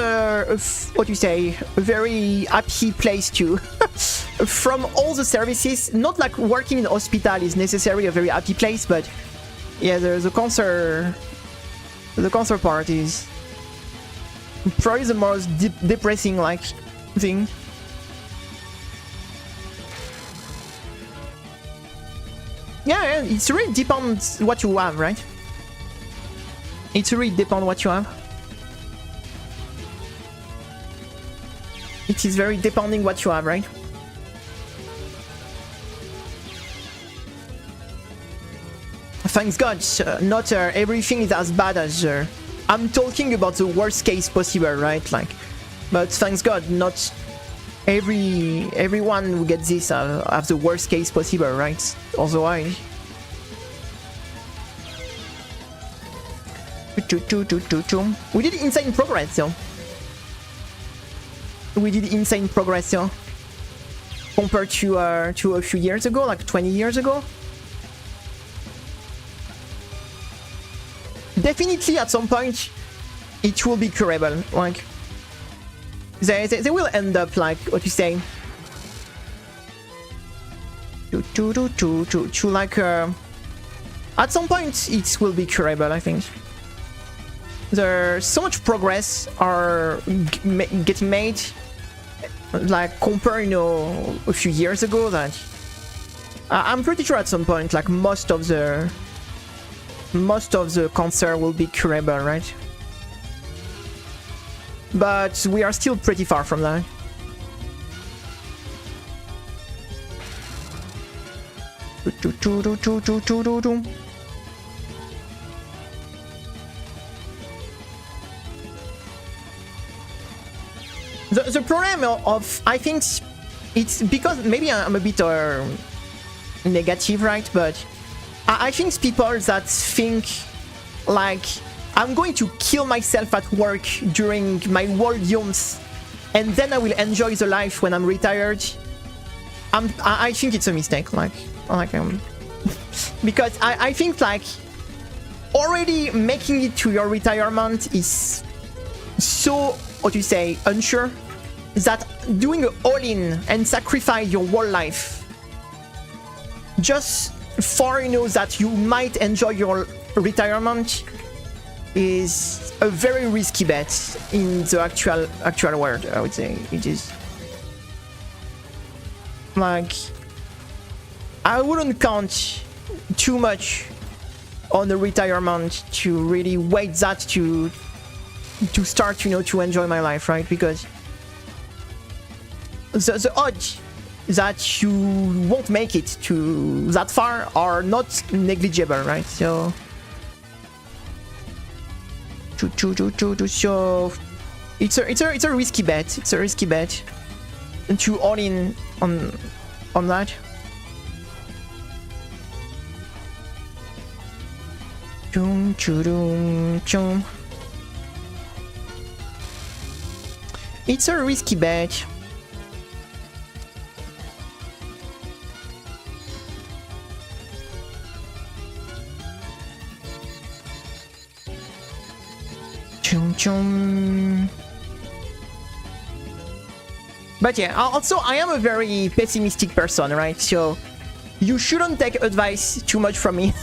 what you say, a very happy place to from all the services. Not like working in hospital is necessarily a very happy place, but yeah, the cancer part is probably the most depressing like thing. Yeah, it's really depends what you have, right? It's really depends what you have. It is very depending what you have, right? Thanks God, not everything is as bad as... I'm talking about the worst case possible, right? Like, but thanks God, not everyone who gets this have the worst case possible, right? Otherwise... We did insane progress, though. We did insane progress, yeah, compared to a few years ago, like 20 years ago. Definitely, at some point, it will be curable. Like they will end up like what you say. To like at some point it will be curable, I think. There's so much progress are getting made, like compared, you know, a few years ago, that I'm pretty sure at some point, like most of the cancer will be curable, right? But we are still pretty far from that. The problem of, I think it's because maybe I'm a bit negative, right? But I think people that think like I'm going to kill myself at work during my world youth and then I will enjoy the life when I'm retired. I think it's a mistake, because I think like already making it to your retirement is so, what do you say, unsure, that doing an all-in and sacrifice your whole life just for, you know, that you might enjoy your retirement is a very risky bet in the actual world. I would say it is. Like, I wouldn't count too much on the retirement to really wait that to start, you know, to enjoy my life, right? Because the odds that you won't make it to that far are not negligible, right? So so it's a risky bet. It's a risky bet to all in on that. It's a risky bet. But yeah, also I am a very pessimistic person, right? So you shouldn't take advice too much from me.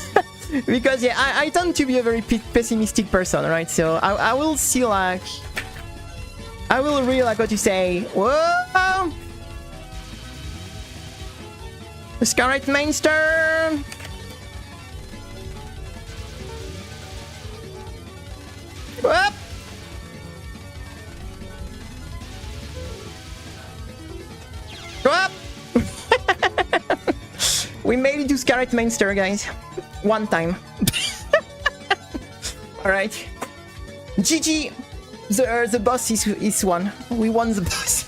Because yeah, I tend to be a very pessimistic person, right? So I will see, like, I will really like what you say. Whoa! Scarlet Mainster! Whoop! Whoop! We made it to Scarlet Mainster, guys. One time. Alright. GG! The boss is won. We won the boss.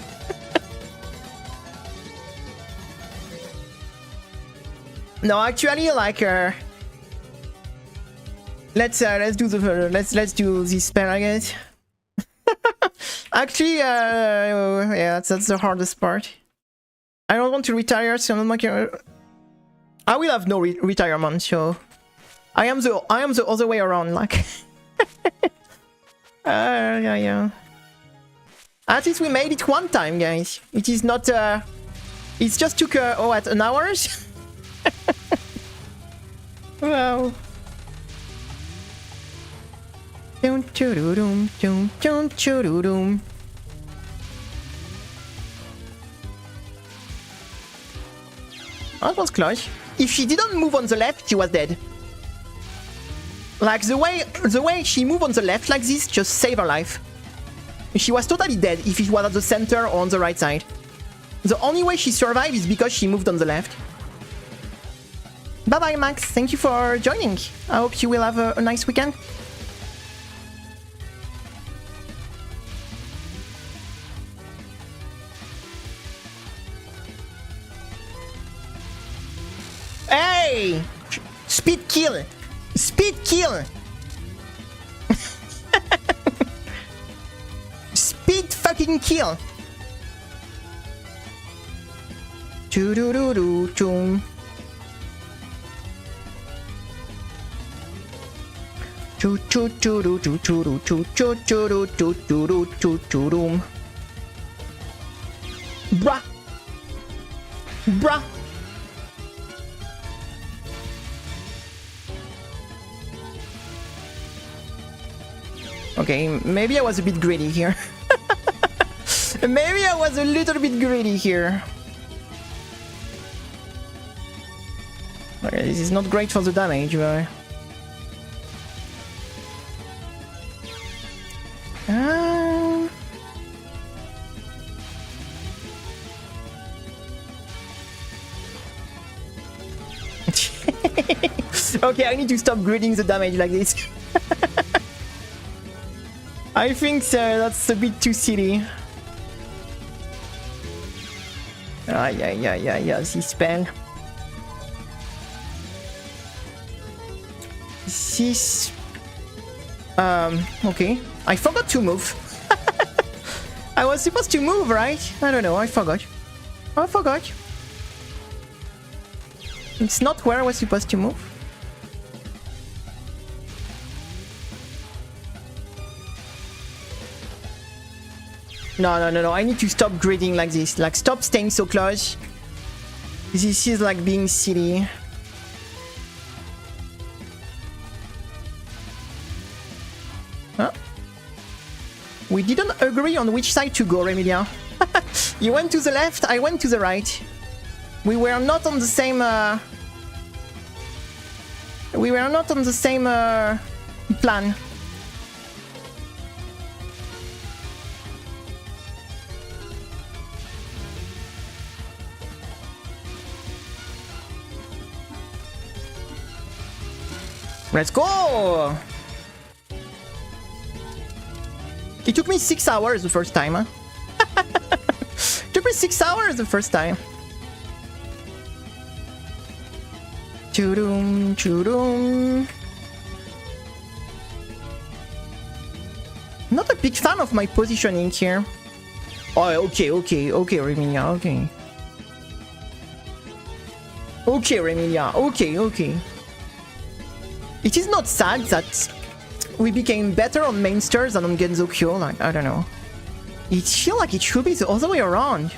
No, actually, like, let's do this spell, I guess. Actually, yeah, that's the hardest part. I don't want to retire, so I'm not gonna. I will have no retirement, so I am the other way around, like. Yeah. At least we made it one time, guys. It is not. It just took what, an hour? Wow. That was close. If she didn't move on the left, she was dead. Like, the way she moved on the left like this just saved her life. She was totally dead if it was at the center or on the right side. The only way she survived is because she moved on the left. Bye-bye, Max. Thank you for joining. I hope you will have a nice weekend. Hey! Speed kill! Speed kill! Speed fucking kill! Choo-doo-doo-doo-choom. Choo-choo-choo-doo-choo-choo-doo-choo-choo-doo-choo-choo-doo-choo-choo-doo. Bruh! Bruh! Okay, maybe I was a bit greedy here. Maybe I was a little bit greedy here. Okay, this is not great for the damage, but... Okay, I need to stop grading the damage like this. I think that's a bit too silly. Yeah, this spell. This... okay. I forgot to move. I was supposed to move, right? I don't know, I forgot. It's not where I was supposed to move. No, I need to stop grading like this. Like, stop staying so close. This is like being silly. Huh? We didn't agree on which side to go, Remilia. You went to the left, I went to the right. We were not on the same... We were not on the same plan. Let's go! It took me 6 hours the first time, huh? It took me 6 hours the first time. Choo-doom, choo-doom. Not a big fan of my positioning here. Oh, okay, Remilia, okay. Okay, Remilia, okay. It is not sad that we became better on main stairs than on Genzokyo, like, I don't know. It feels like it should be the other way around.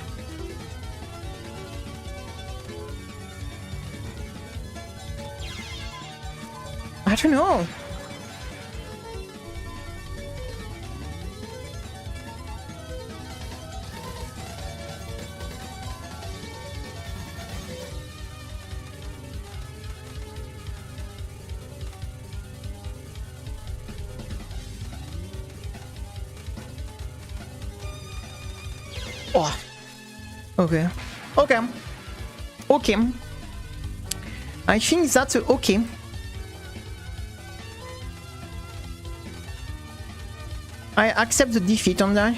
I don't know. Oh. Okay. I think that's okay. I accept the defeat on that.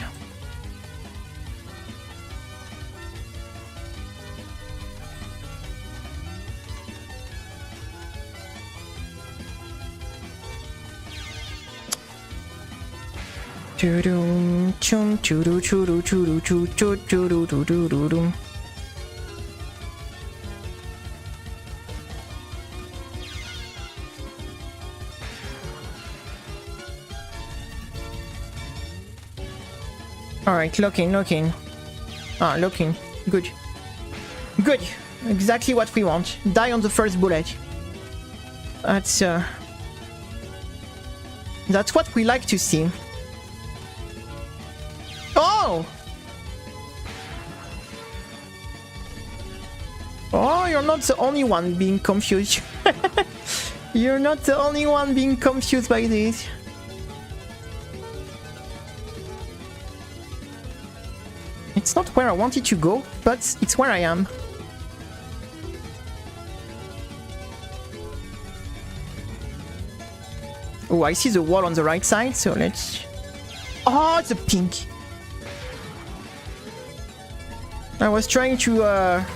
Alright, locking. Ah, locking. Good. Exactly what we want. Die on the first bullet. That's what we like to see. Oh! Oh, you're not the only one being confused. You're not the only one being confused by this. It's not where I wanted to go, but it's where I am. Oh, I see the wall on the right side, so let's... Oh, it's a pink. I was trying to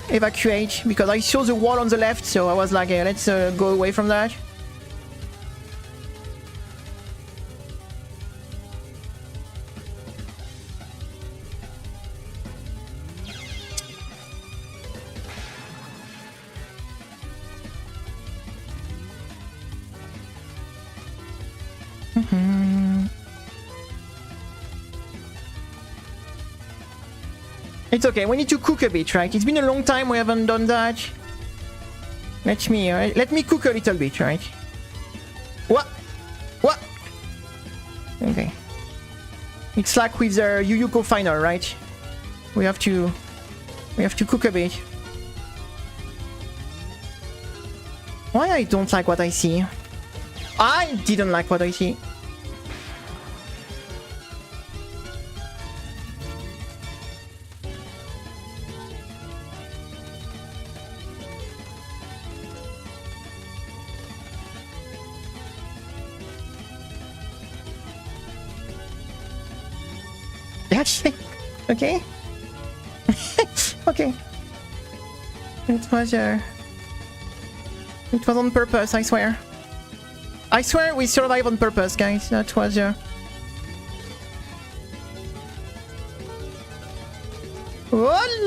evacuate because I saw the wall on the left, so I was like, hey, let's go away from that. It's okay, we need to cook a bit, right? It's been a long time we haven't done that. Let me cook a little bit, right? What? Okay. It's like with the Yuyuko final, right? We have to cook a bit. Why I don't like what I see? I didn't like what I see. Actually, okay. Okay. It was on purpose, I swear. I swear we survived on purpose, guys. That was oh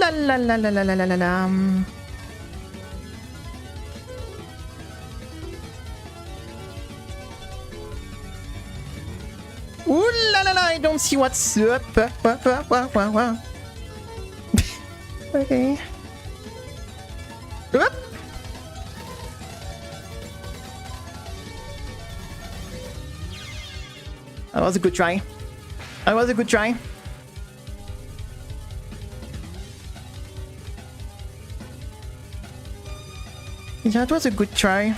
la la la la la la la la. Ooh la la la, I don't see what's up. Okay. Oop. That was a good try. That was a good try. That was a good try.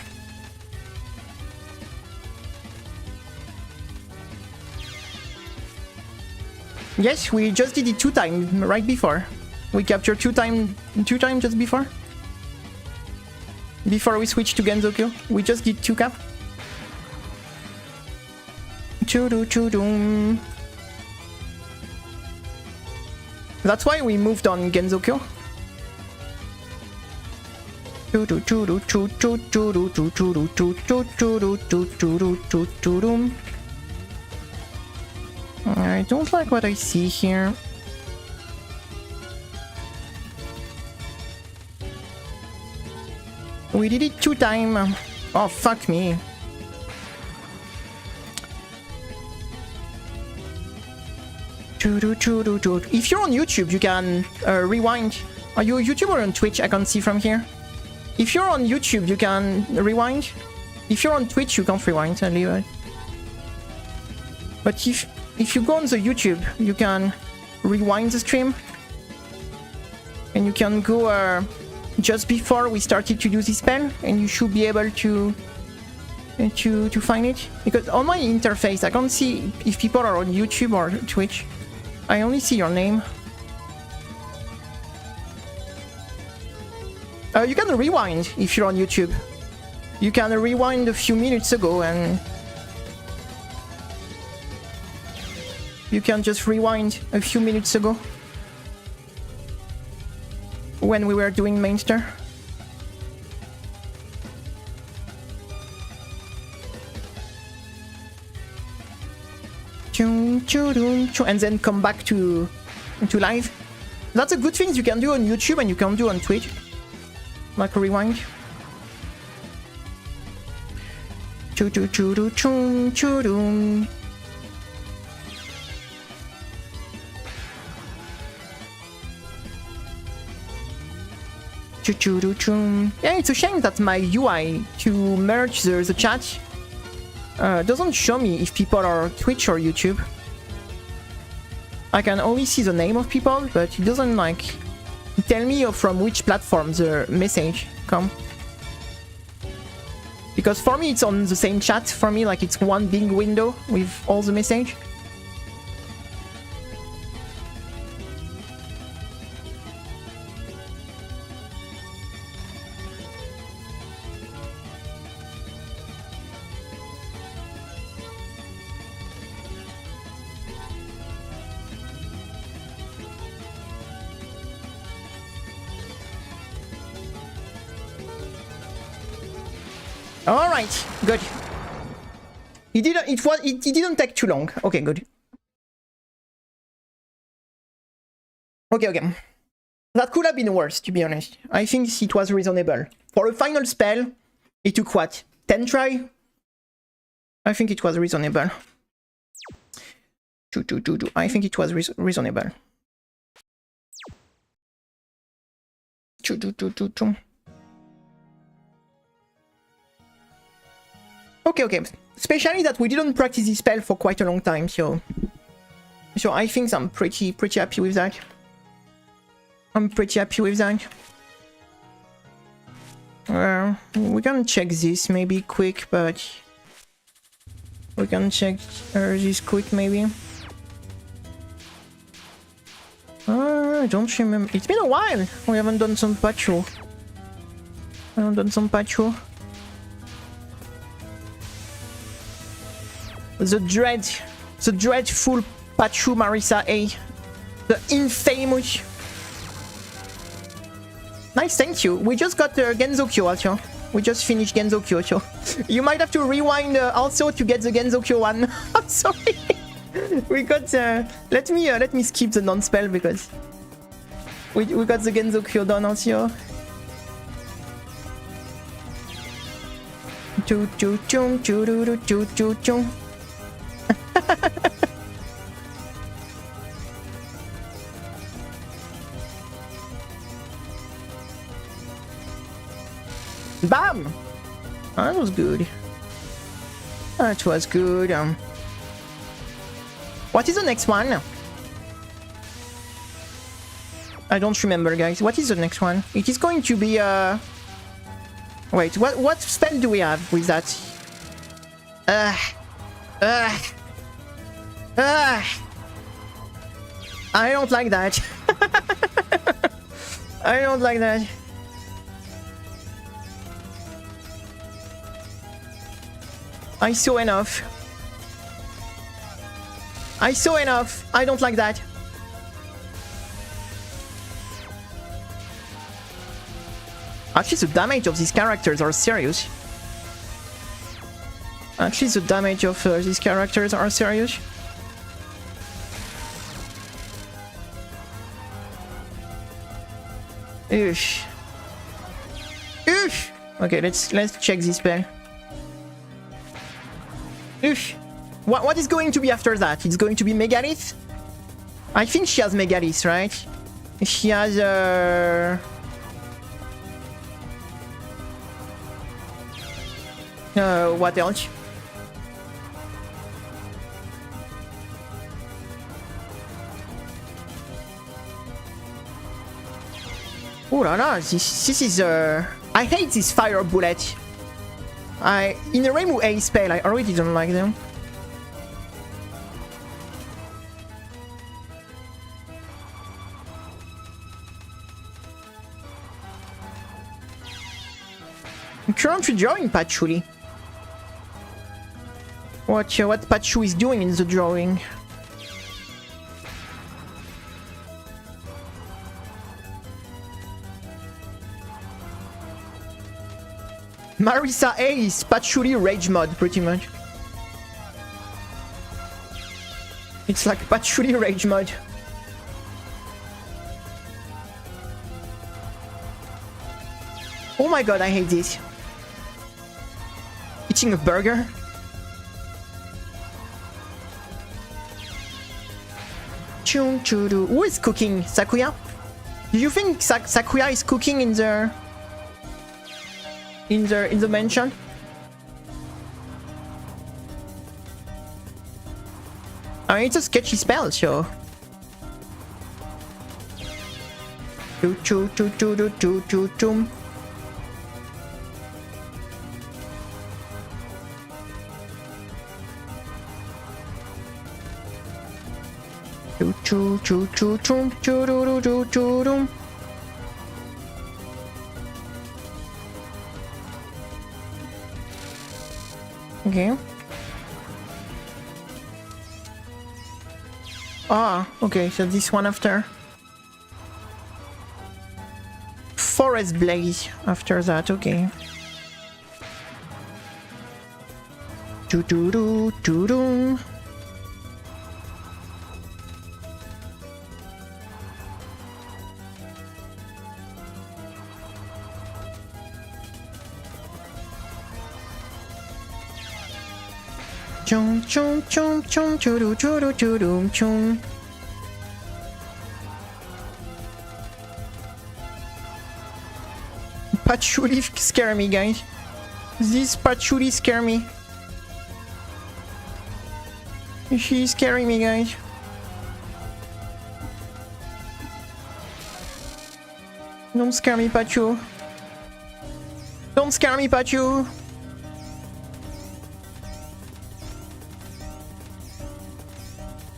Yes, we just did it 2 times right before. We captured 2 times just before. Before we switched to Genzokyo, we just did 2 cap. Choo-doo. That's why we moved on Genzokyo. I don't like what I see here. We did it 2 times. Oh, fuck me. If you're on YouTube, you can rewind. Are you a YouTuber or on Twitch? I can't see from here. If you're on YouTube, you can rewind. If you're on Twitch, you can't rewind. I'll leave it. But if you go on the YouTube, you can rewind the stream. And you can go just before we started to do this spell, and you should be able to find it. Because on my interface, I can't see if people are on YouTube or Twitch. I only see your name. You can rewind if you're on YouTube. You can rewind a few minutes ago and you can just rewind a few minutes ago when we were doing Mainster. And then come back to live. That's a good thing you can do on YouTube and you can do on Twitch. Like a rewind. Yeah, it's a shame that my UI to merge the chat doesn't show me if people are Twitch or YouTube. I can only see the name of people, but it doesn't like tell me from which platform the message come. Because for me it's on the same chat. For me, like, it's one big window with all the message. All right, good. It didn't take too long. Okay, good. Okay. That could have been worse, to be honest. I think it was reasonable. For a final spell, it took what? 10 try? I think it was reasonable. I think it was reasonable. Okay. Especially that we didn't practice this spell for quite a long time, so I think I'm pretty happy with that. I'm pretty happy with that. We can check this maybe quick, but we can check this quick maybe. I don't remember. It's been a while. We haven't done some patrol. The dreadful Pachu Marisa A. The infamous. Nice, thank you. We just got Genzokyo also. We just finished Genzokyo also. You might have to rewind also to get the Genzokyo one. I'm sorry. We got let me skip the non-spell because we got the Genzokyo done also. Choo choo choo choo choo choo choo choo. Bam! That was good. That was good. What is the next one? I don't remember, guys. What is the next one? It is going to be wait, what spell do we have with that? I don't like that. I don't like that. I saw enough. I don't like that. Actually, the damage of these characters are serious. Oof. Oof. Okay, let's check this spell. Oof. What is going to be after that? It's going to be Megalith? I think she has Megalith, right? She has what else? Oh la la, this is I hate this fire bullet. In the Reimu A spell, I already don't like them. I'm currently drawing Patchouli. What Pachu is doing in the drawing? Marisa A is Patchouli Rage mod, pretty much. It's like Patchouli Rage mod. Oh my god, I hate this. Eating a burger? Who is cooking? Sakuya? Do you think Sakuya is cooking in the mansion? I mean, it's a sketchy spell, so. Okay. Ah, okay, so this one after. Forest Blaze after that, okay. Doo-doo-doo-doo-doo. Chung chung chung chung choo choo choo chung. Patchouli scare me, guys. This Patchouli scare me. She's scaring me, guys. Don't scare me, Pachu. scare me, Pachu.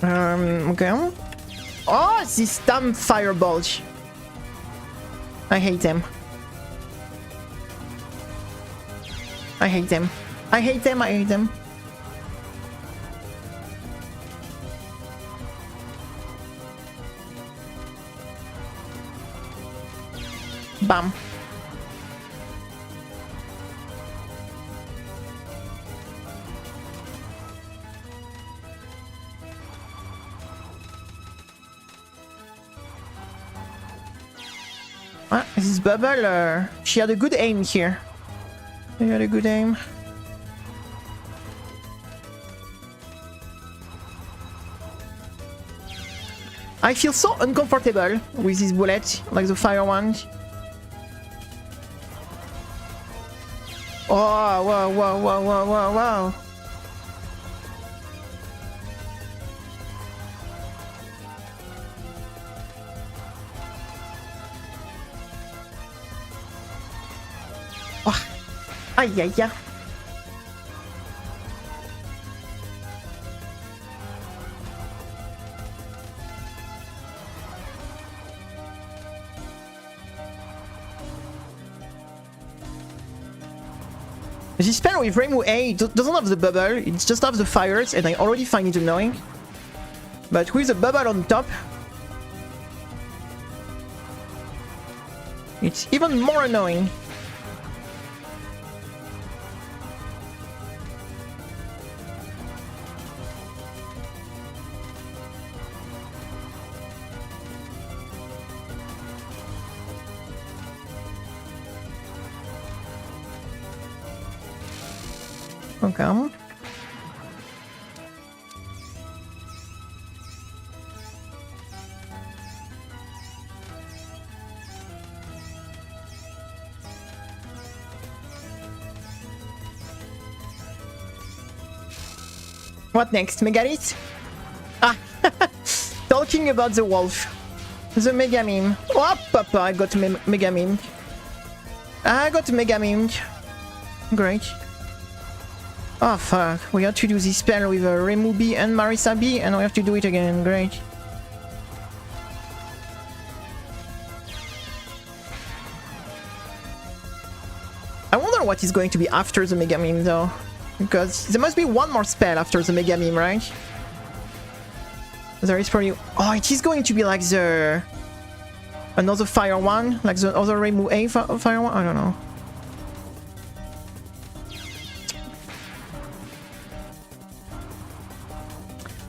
Okay. Oh, this damn fireballs. I hate them. I hate them. I hate them, I hate them. Bam. Ah, this bubble, she had a good aim here. She had a good aim. I feel so uncomfortable with this bullet, like the fire one. Oh, wow, wow, wow, wow, wow, wow. Oh. Aïe, aïe, aïe. This spell with Rainbow A doesn't have the bubble, it just have the fires, and I already find it annoying. But with the bubble on top, it's even more annoying. Okay. What next? Megalith? Ah! Talking about the wolf. The Mega Meme. Oh, papa, I got Mega Meme. I got Mega Meme. Great. Oh fuck, we have to do this spell with Remu B and Marisa B, and we have to do it again. Great. I wonder what is going to be after the Mega Meme though. Because there must be one more spell after the Mega Meme, right? There is probably... Oh, it is going to be like the... Another fire one? Like the other Remu A fire one? I don't know.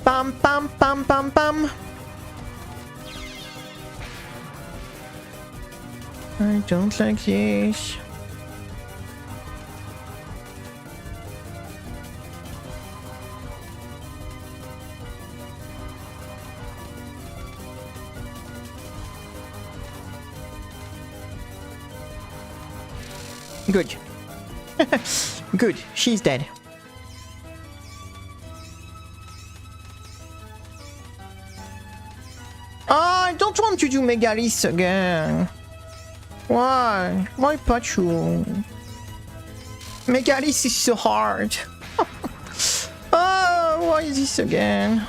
Pam pam pam pam pam. I don't like this. Good. Good, she's dead. I don't want to do Megalith again. Why? Why Pachu? Megalith is so hard. Oh, why is this again?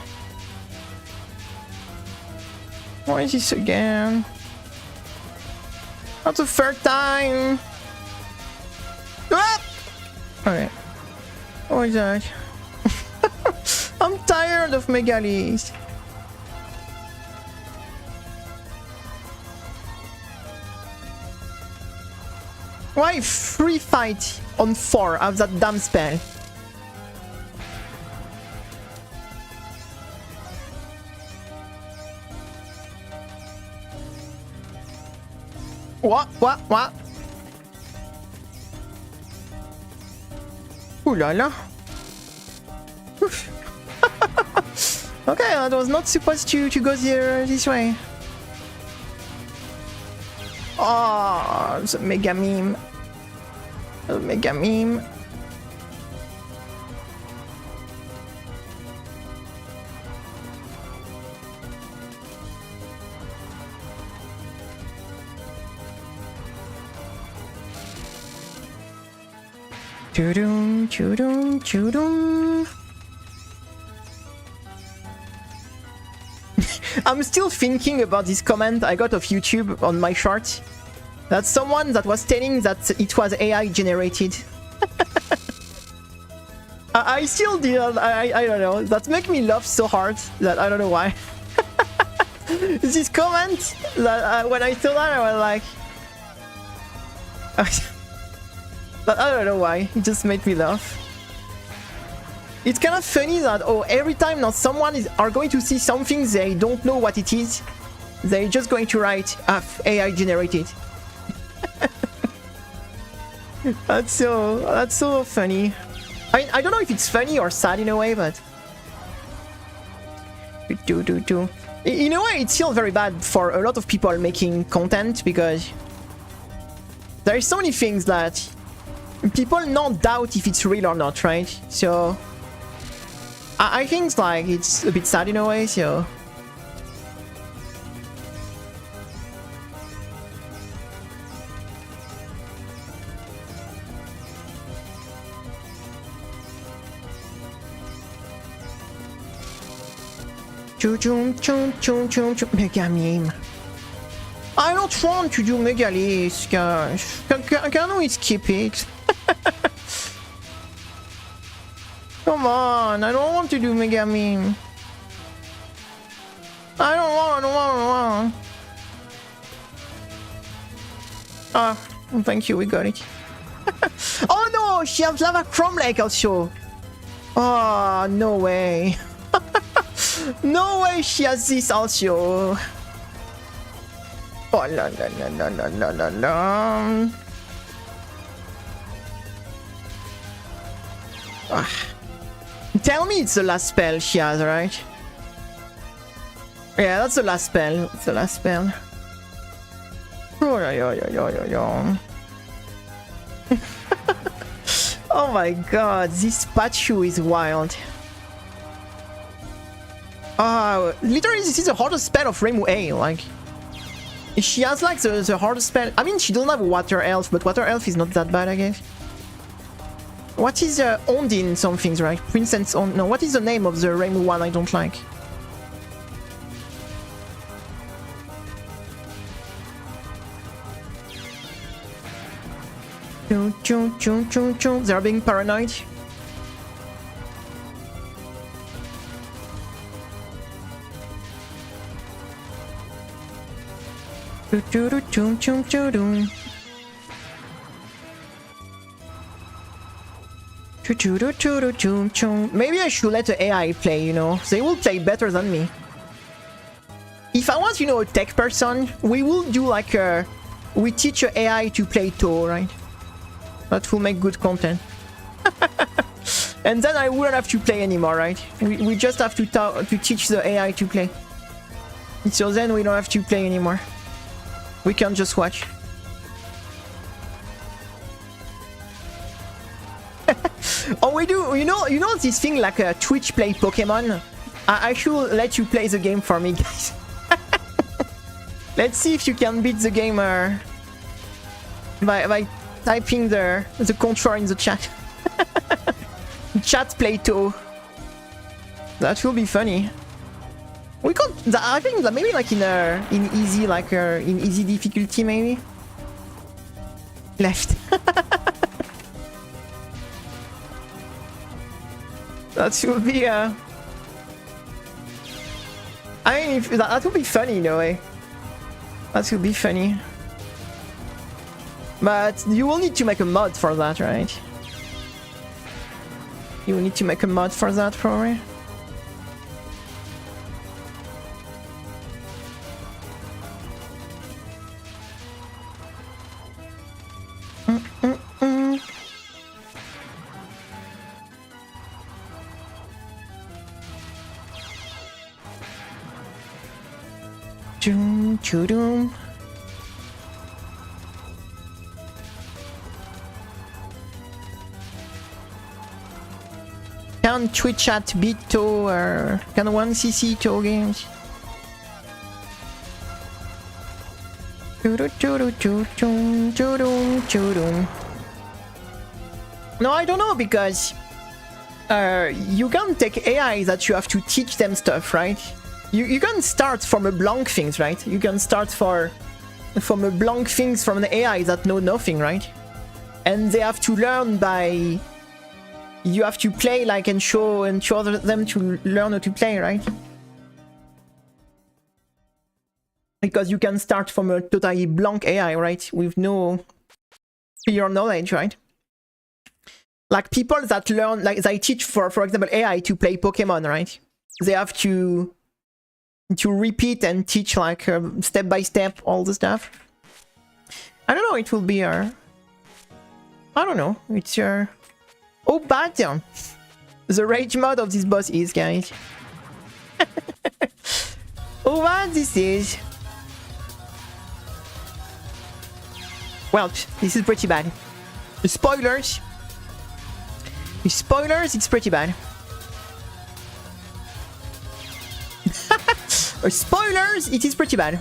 Why is this again? Not the third time. Ah! Okay. What is that? I'm tired of Megalith. Why free fight on 4 of that damn spell? What? Ooh la la. Okay, that was not supposed to go this way. Oh, the Mega Meme. The Mega Meme. Choo-doom, choo-doom, choo-doom. I'm still thinking about this comment I got of YouTube on my short. That's someone that was telling that it was AI generated. I still did. I don't know. That make me laugh so hard that I don't know why. This comment that when I saw that I was like, but I don't know why. It just made me laugh. It's kind of funny that every time now someone are going to see something they don't know what it is, they're just going to write AI generated. That's so funny. I don't know if it's funny or sad in a way, but in a way it's still very bad for a lot of people making content, because there are so many things that people don't doubt if it's real or not, right? So I think like it's a bit sad in a way, so Mega meme. I don't want to do Mega List, guys. Can we skip it? Come on, I don't want to do Mega Meme. I don't want. Ah, thank you, we got it. Oh no, she has Lava Chrome Lake also. Oh, no way. No way she has this also. Oh la la la la la la la la. Ah. Tell me it's the last spell she has, right? Yeah, that's the last spell. It's the last spell. Oh yeah. Oh my god, this Pachu is wild. Literally this is the hardest spell of Reimu A, like. She has like the hardest spell. I mean, she doesn't have Water Elf, but Water Elf is not that bad, I guess. What is Ondine somethings, right? Princess on. No, what is the name of the Reimu one I don't like? They're being paranoid. Maybe I should let the AI play, you know. They will play better than me. If I was, you know, a tech person, we will do like a... We teach a AI to play Touhou, right? That will make good content. And then I wouldn't have to play anymore, right? We just have to teach the AI to play. So then we don't have to play anymore. We can just watch. Oh, we do. You know this thing like a Twitch play Pokemon. I should let you play the game for me, guys. Let's see if you can beat the gamer by typing the control in the chat. Chat play Touhou. That will be funny. We could. I think that maybe like in easy, like in easy difficulty, maybe. Left. That should be I mean, if, that would be funny in a way. That would be funny. But you will need to make a mod for that, right? You will need to make a mod for that, probably. Choo-doom. Can Twitch chat beat Touhou or can 1cc Touhou games? Choo-doom. No, I don't know, because you can take AI that you have to teach them stuff, right? You can start from a blank things, right? You can start from a blank things from an AI that know nothing, right? And they have to learn by... You have to play, like, and show them to learn how to play, right? Because you can start from a totally blank AI, right? With no prior knowledge, right? Like people that learn, like they teach for example, AI to play Pokemon, right? They have to repeat and teach like step by step all the stuff. I don't know. It will be I don't know. It's your. Oh, bad. The rage mode of this boss is, guys. Oh, what this is. Well, this is pretty bad. Spoilers. Spoilers, it's pretty bad. Spoilers, it is pretty bad.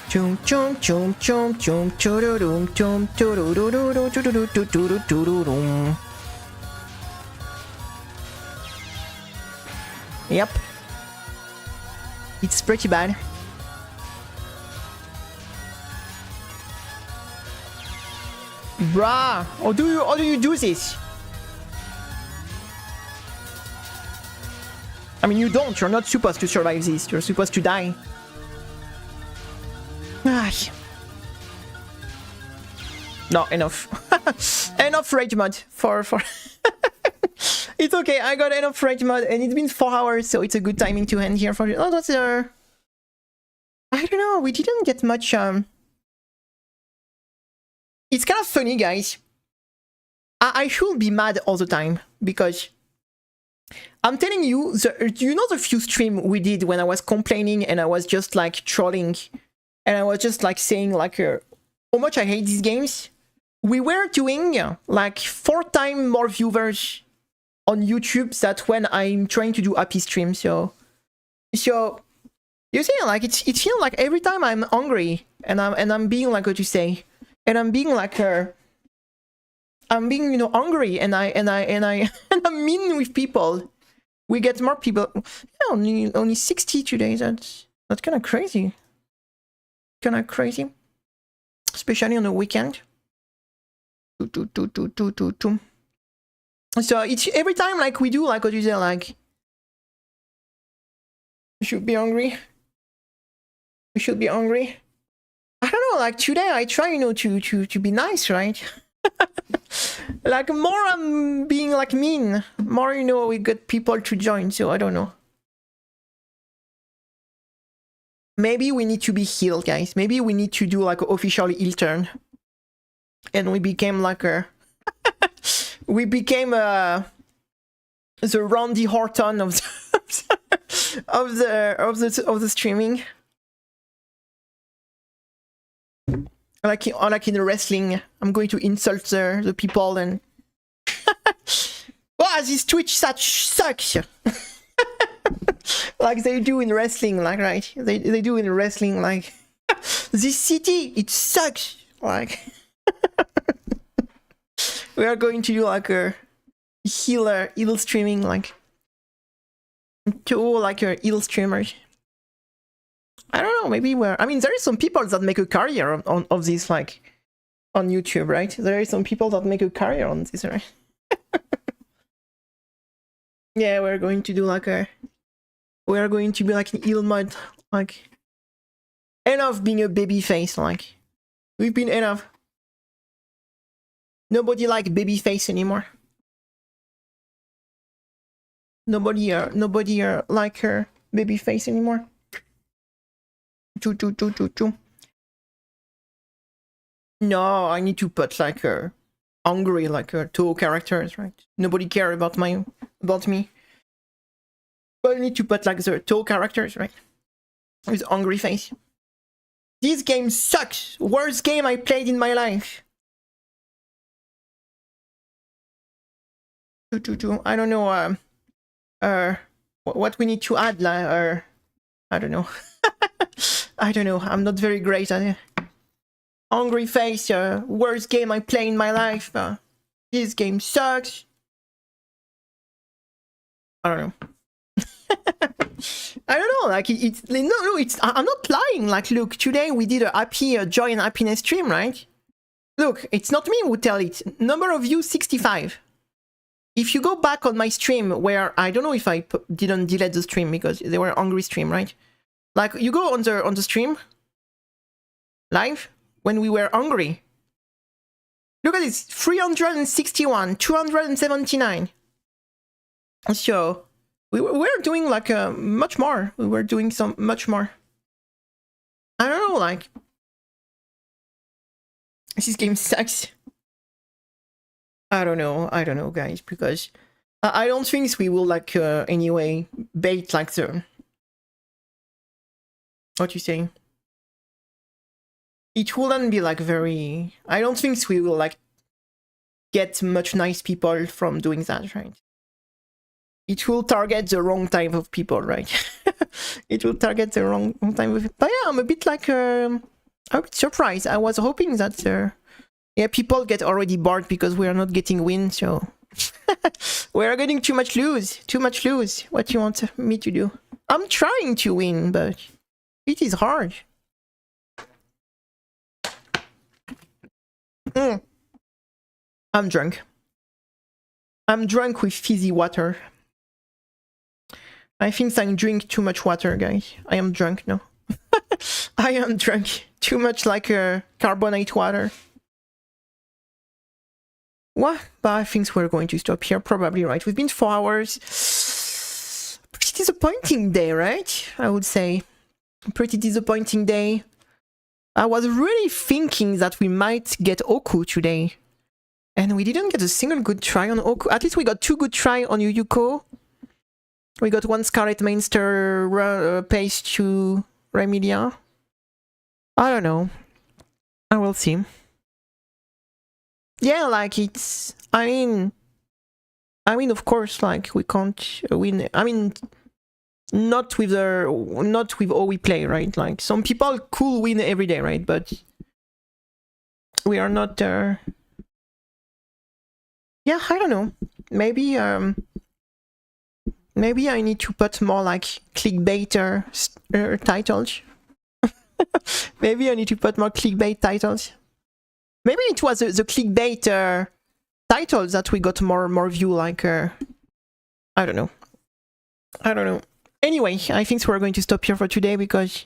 Chum chum chum chum chum churum chum churum. Yep. It's pretty bad. Bruh, how do you do this? I mean, you don't. You're not supposed to survive this. You're supposed to die. No, enough. Enough rage mod for It's okay, I got enough rage mod and it's been 4 hours, so it's a good timing to end here for you. Oh, that's I don't know, we didn't get much It's kind of funny, guys. I should be mad all the time because I'm telling you, you know the few stream we did when I was complaining and I was just like trolling and I was just like saying like how much I hate these games. We were doing like 4 times more viewers on YouTube that when I'm trying to do happy stream. So you see, like it feels like every time I'm hungry and I'm being like, what you say, and I'm being like I'm being, you know, hungry and and I'm mean with people. We get more people. Yeah, only 60 today. That's kind of crazy. Kind of crazy, especially on the weekend. So it's every time like we do like what you say, like we should be hungry. We should be hungry. I don't know, like today I try, you know, to be nice, right? Like more I'm being like mean, more, you know, we get people to join, so I don't know. Maybe we need to be healed, guys. Maybe we need to do like an official heel turn. And we became like a we became the Randy Orton of the streaming. Like in wrestling, I'm going to insult the people and wow, this Twitch sucks. Like they do in wrestling, like right? They do in wrestling, like this city, it sucks. Like we are going to do like a heel streaming, like to like a heel streamers. I don't know, maybe I mean, there are some people that make a career of this, like, on YouTube, right? There are some people that make a career on this, right? Yeah, we're going to do like we're going to be like an heel mod, like, enough being a baby face, like, we've been enough. Nobody like baby face anymore. Nobody like her baby face anymore. No, I need to put like a hungry, like a Touhou characters, right? Nobody care about me. But I need to put like the Touhou characters, right? With hungry face. This game sucks. Worst game I played in my life. I don't know. what we need to add, like, or I don't know. I don't know. I'm not very great at it. Hungry face, worst game I play in my life. This game sucks. I don't know. I don't know. Like it's no. It's I'm not lying. Like, look, today we did a happy joy and happiness stream, right? Look, it's not me who tell it. Number of views 65. If you go back on my stream, where I don't know if I didn't delete the stream because they were hungry stream, right? Like, you go on the stream live when we were hungry. Look at this, 361, 279. So we were doing like much more. We were doing some much more. I don't know, like, this game sucks. I don't know, guys, because I don't think we will, like, anyway bait like the. What you saying? It wouldn't be like very. I don't think we will, like, get much nice people from doing that, right? It will target the wrong type of people, right? It will target the wrong type of. But yeah, I'm a bit like a bit surprised. I was hoping that yeah, people get already bored because we are not getting win, so we are getting too much lose. What do you want me to do? I'm trying to win, but it is hard. I'm drunk. I'm drunk with fizzy water. I think I drink too much water, guys. I am drunk now. I am drunk. Too much, like, carbonate water. What? But I think we're going to stop here, probably, right? We've been 4 hours. Pretty disappointing day, right? I would say. Pretty disappointing day. I was really thinking that we might get Oku today. And we didn't get a single good try on Oku. At least we got 2 good try on Yuyuko. We got 1 Scarlet Mainster paste to Remilia. I don't know. I will see. Yeah, like, it's. I mean, of course, like, we can't win. I mean, not with how we play, right? Like, some people could win every day, right? But we are not. Yeah, I don't know. Maybe maybe I need to put more, like, clickbait titles. Maybe I need to put more clickbait titles. Maybe it was the clickbait titles that we got more view, like, I don't know. Anyway, I think we're going to stop here for today because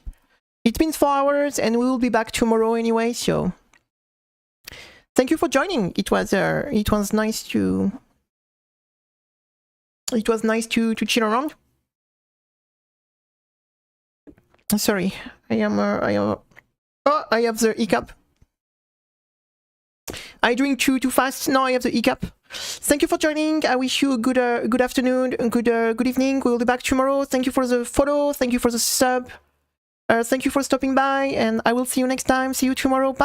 it's been 4 hours and we will be back tomorrow anyway, so thank you for joining. It was nice to chill around. Sorry, I have the hiccup. I drink too fast. Now I have the hiccup. Thank you for joining. I wish you a good afternoon, good evening. We will be back tomorrow. Thank you for the follow. Thank you for the sub. Thank you for stopping by, and I will see you next time. See you tomorrow. Bye.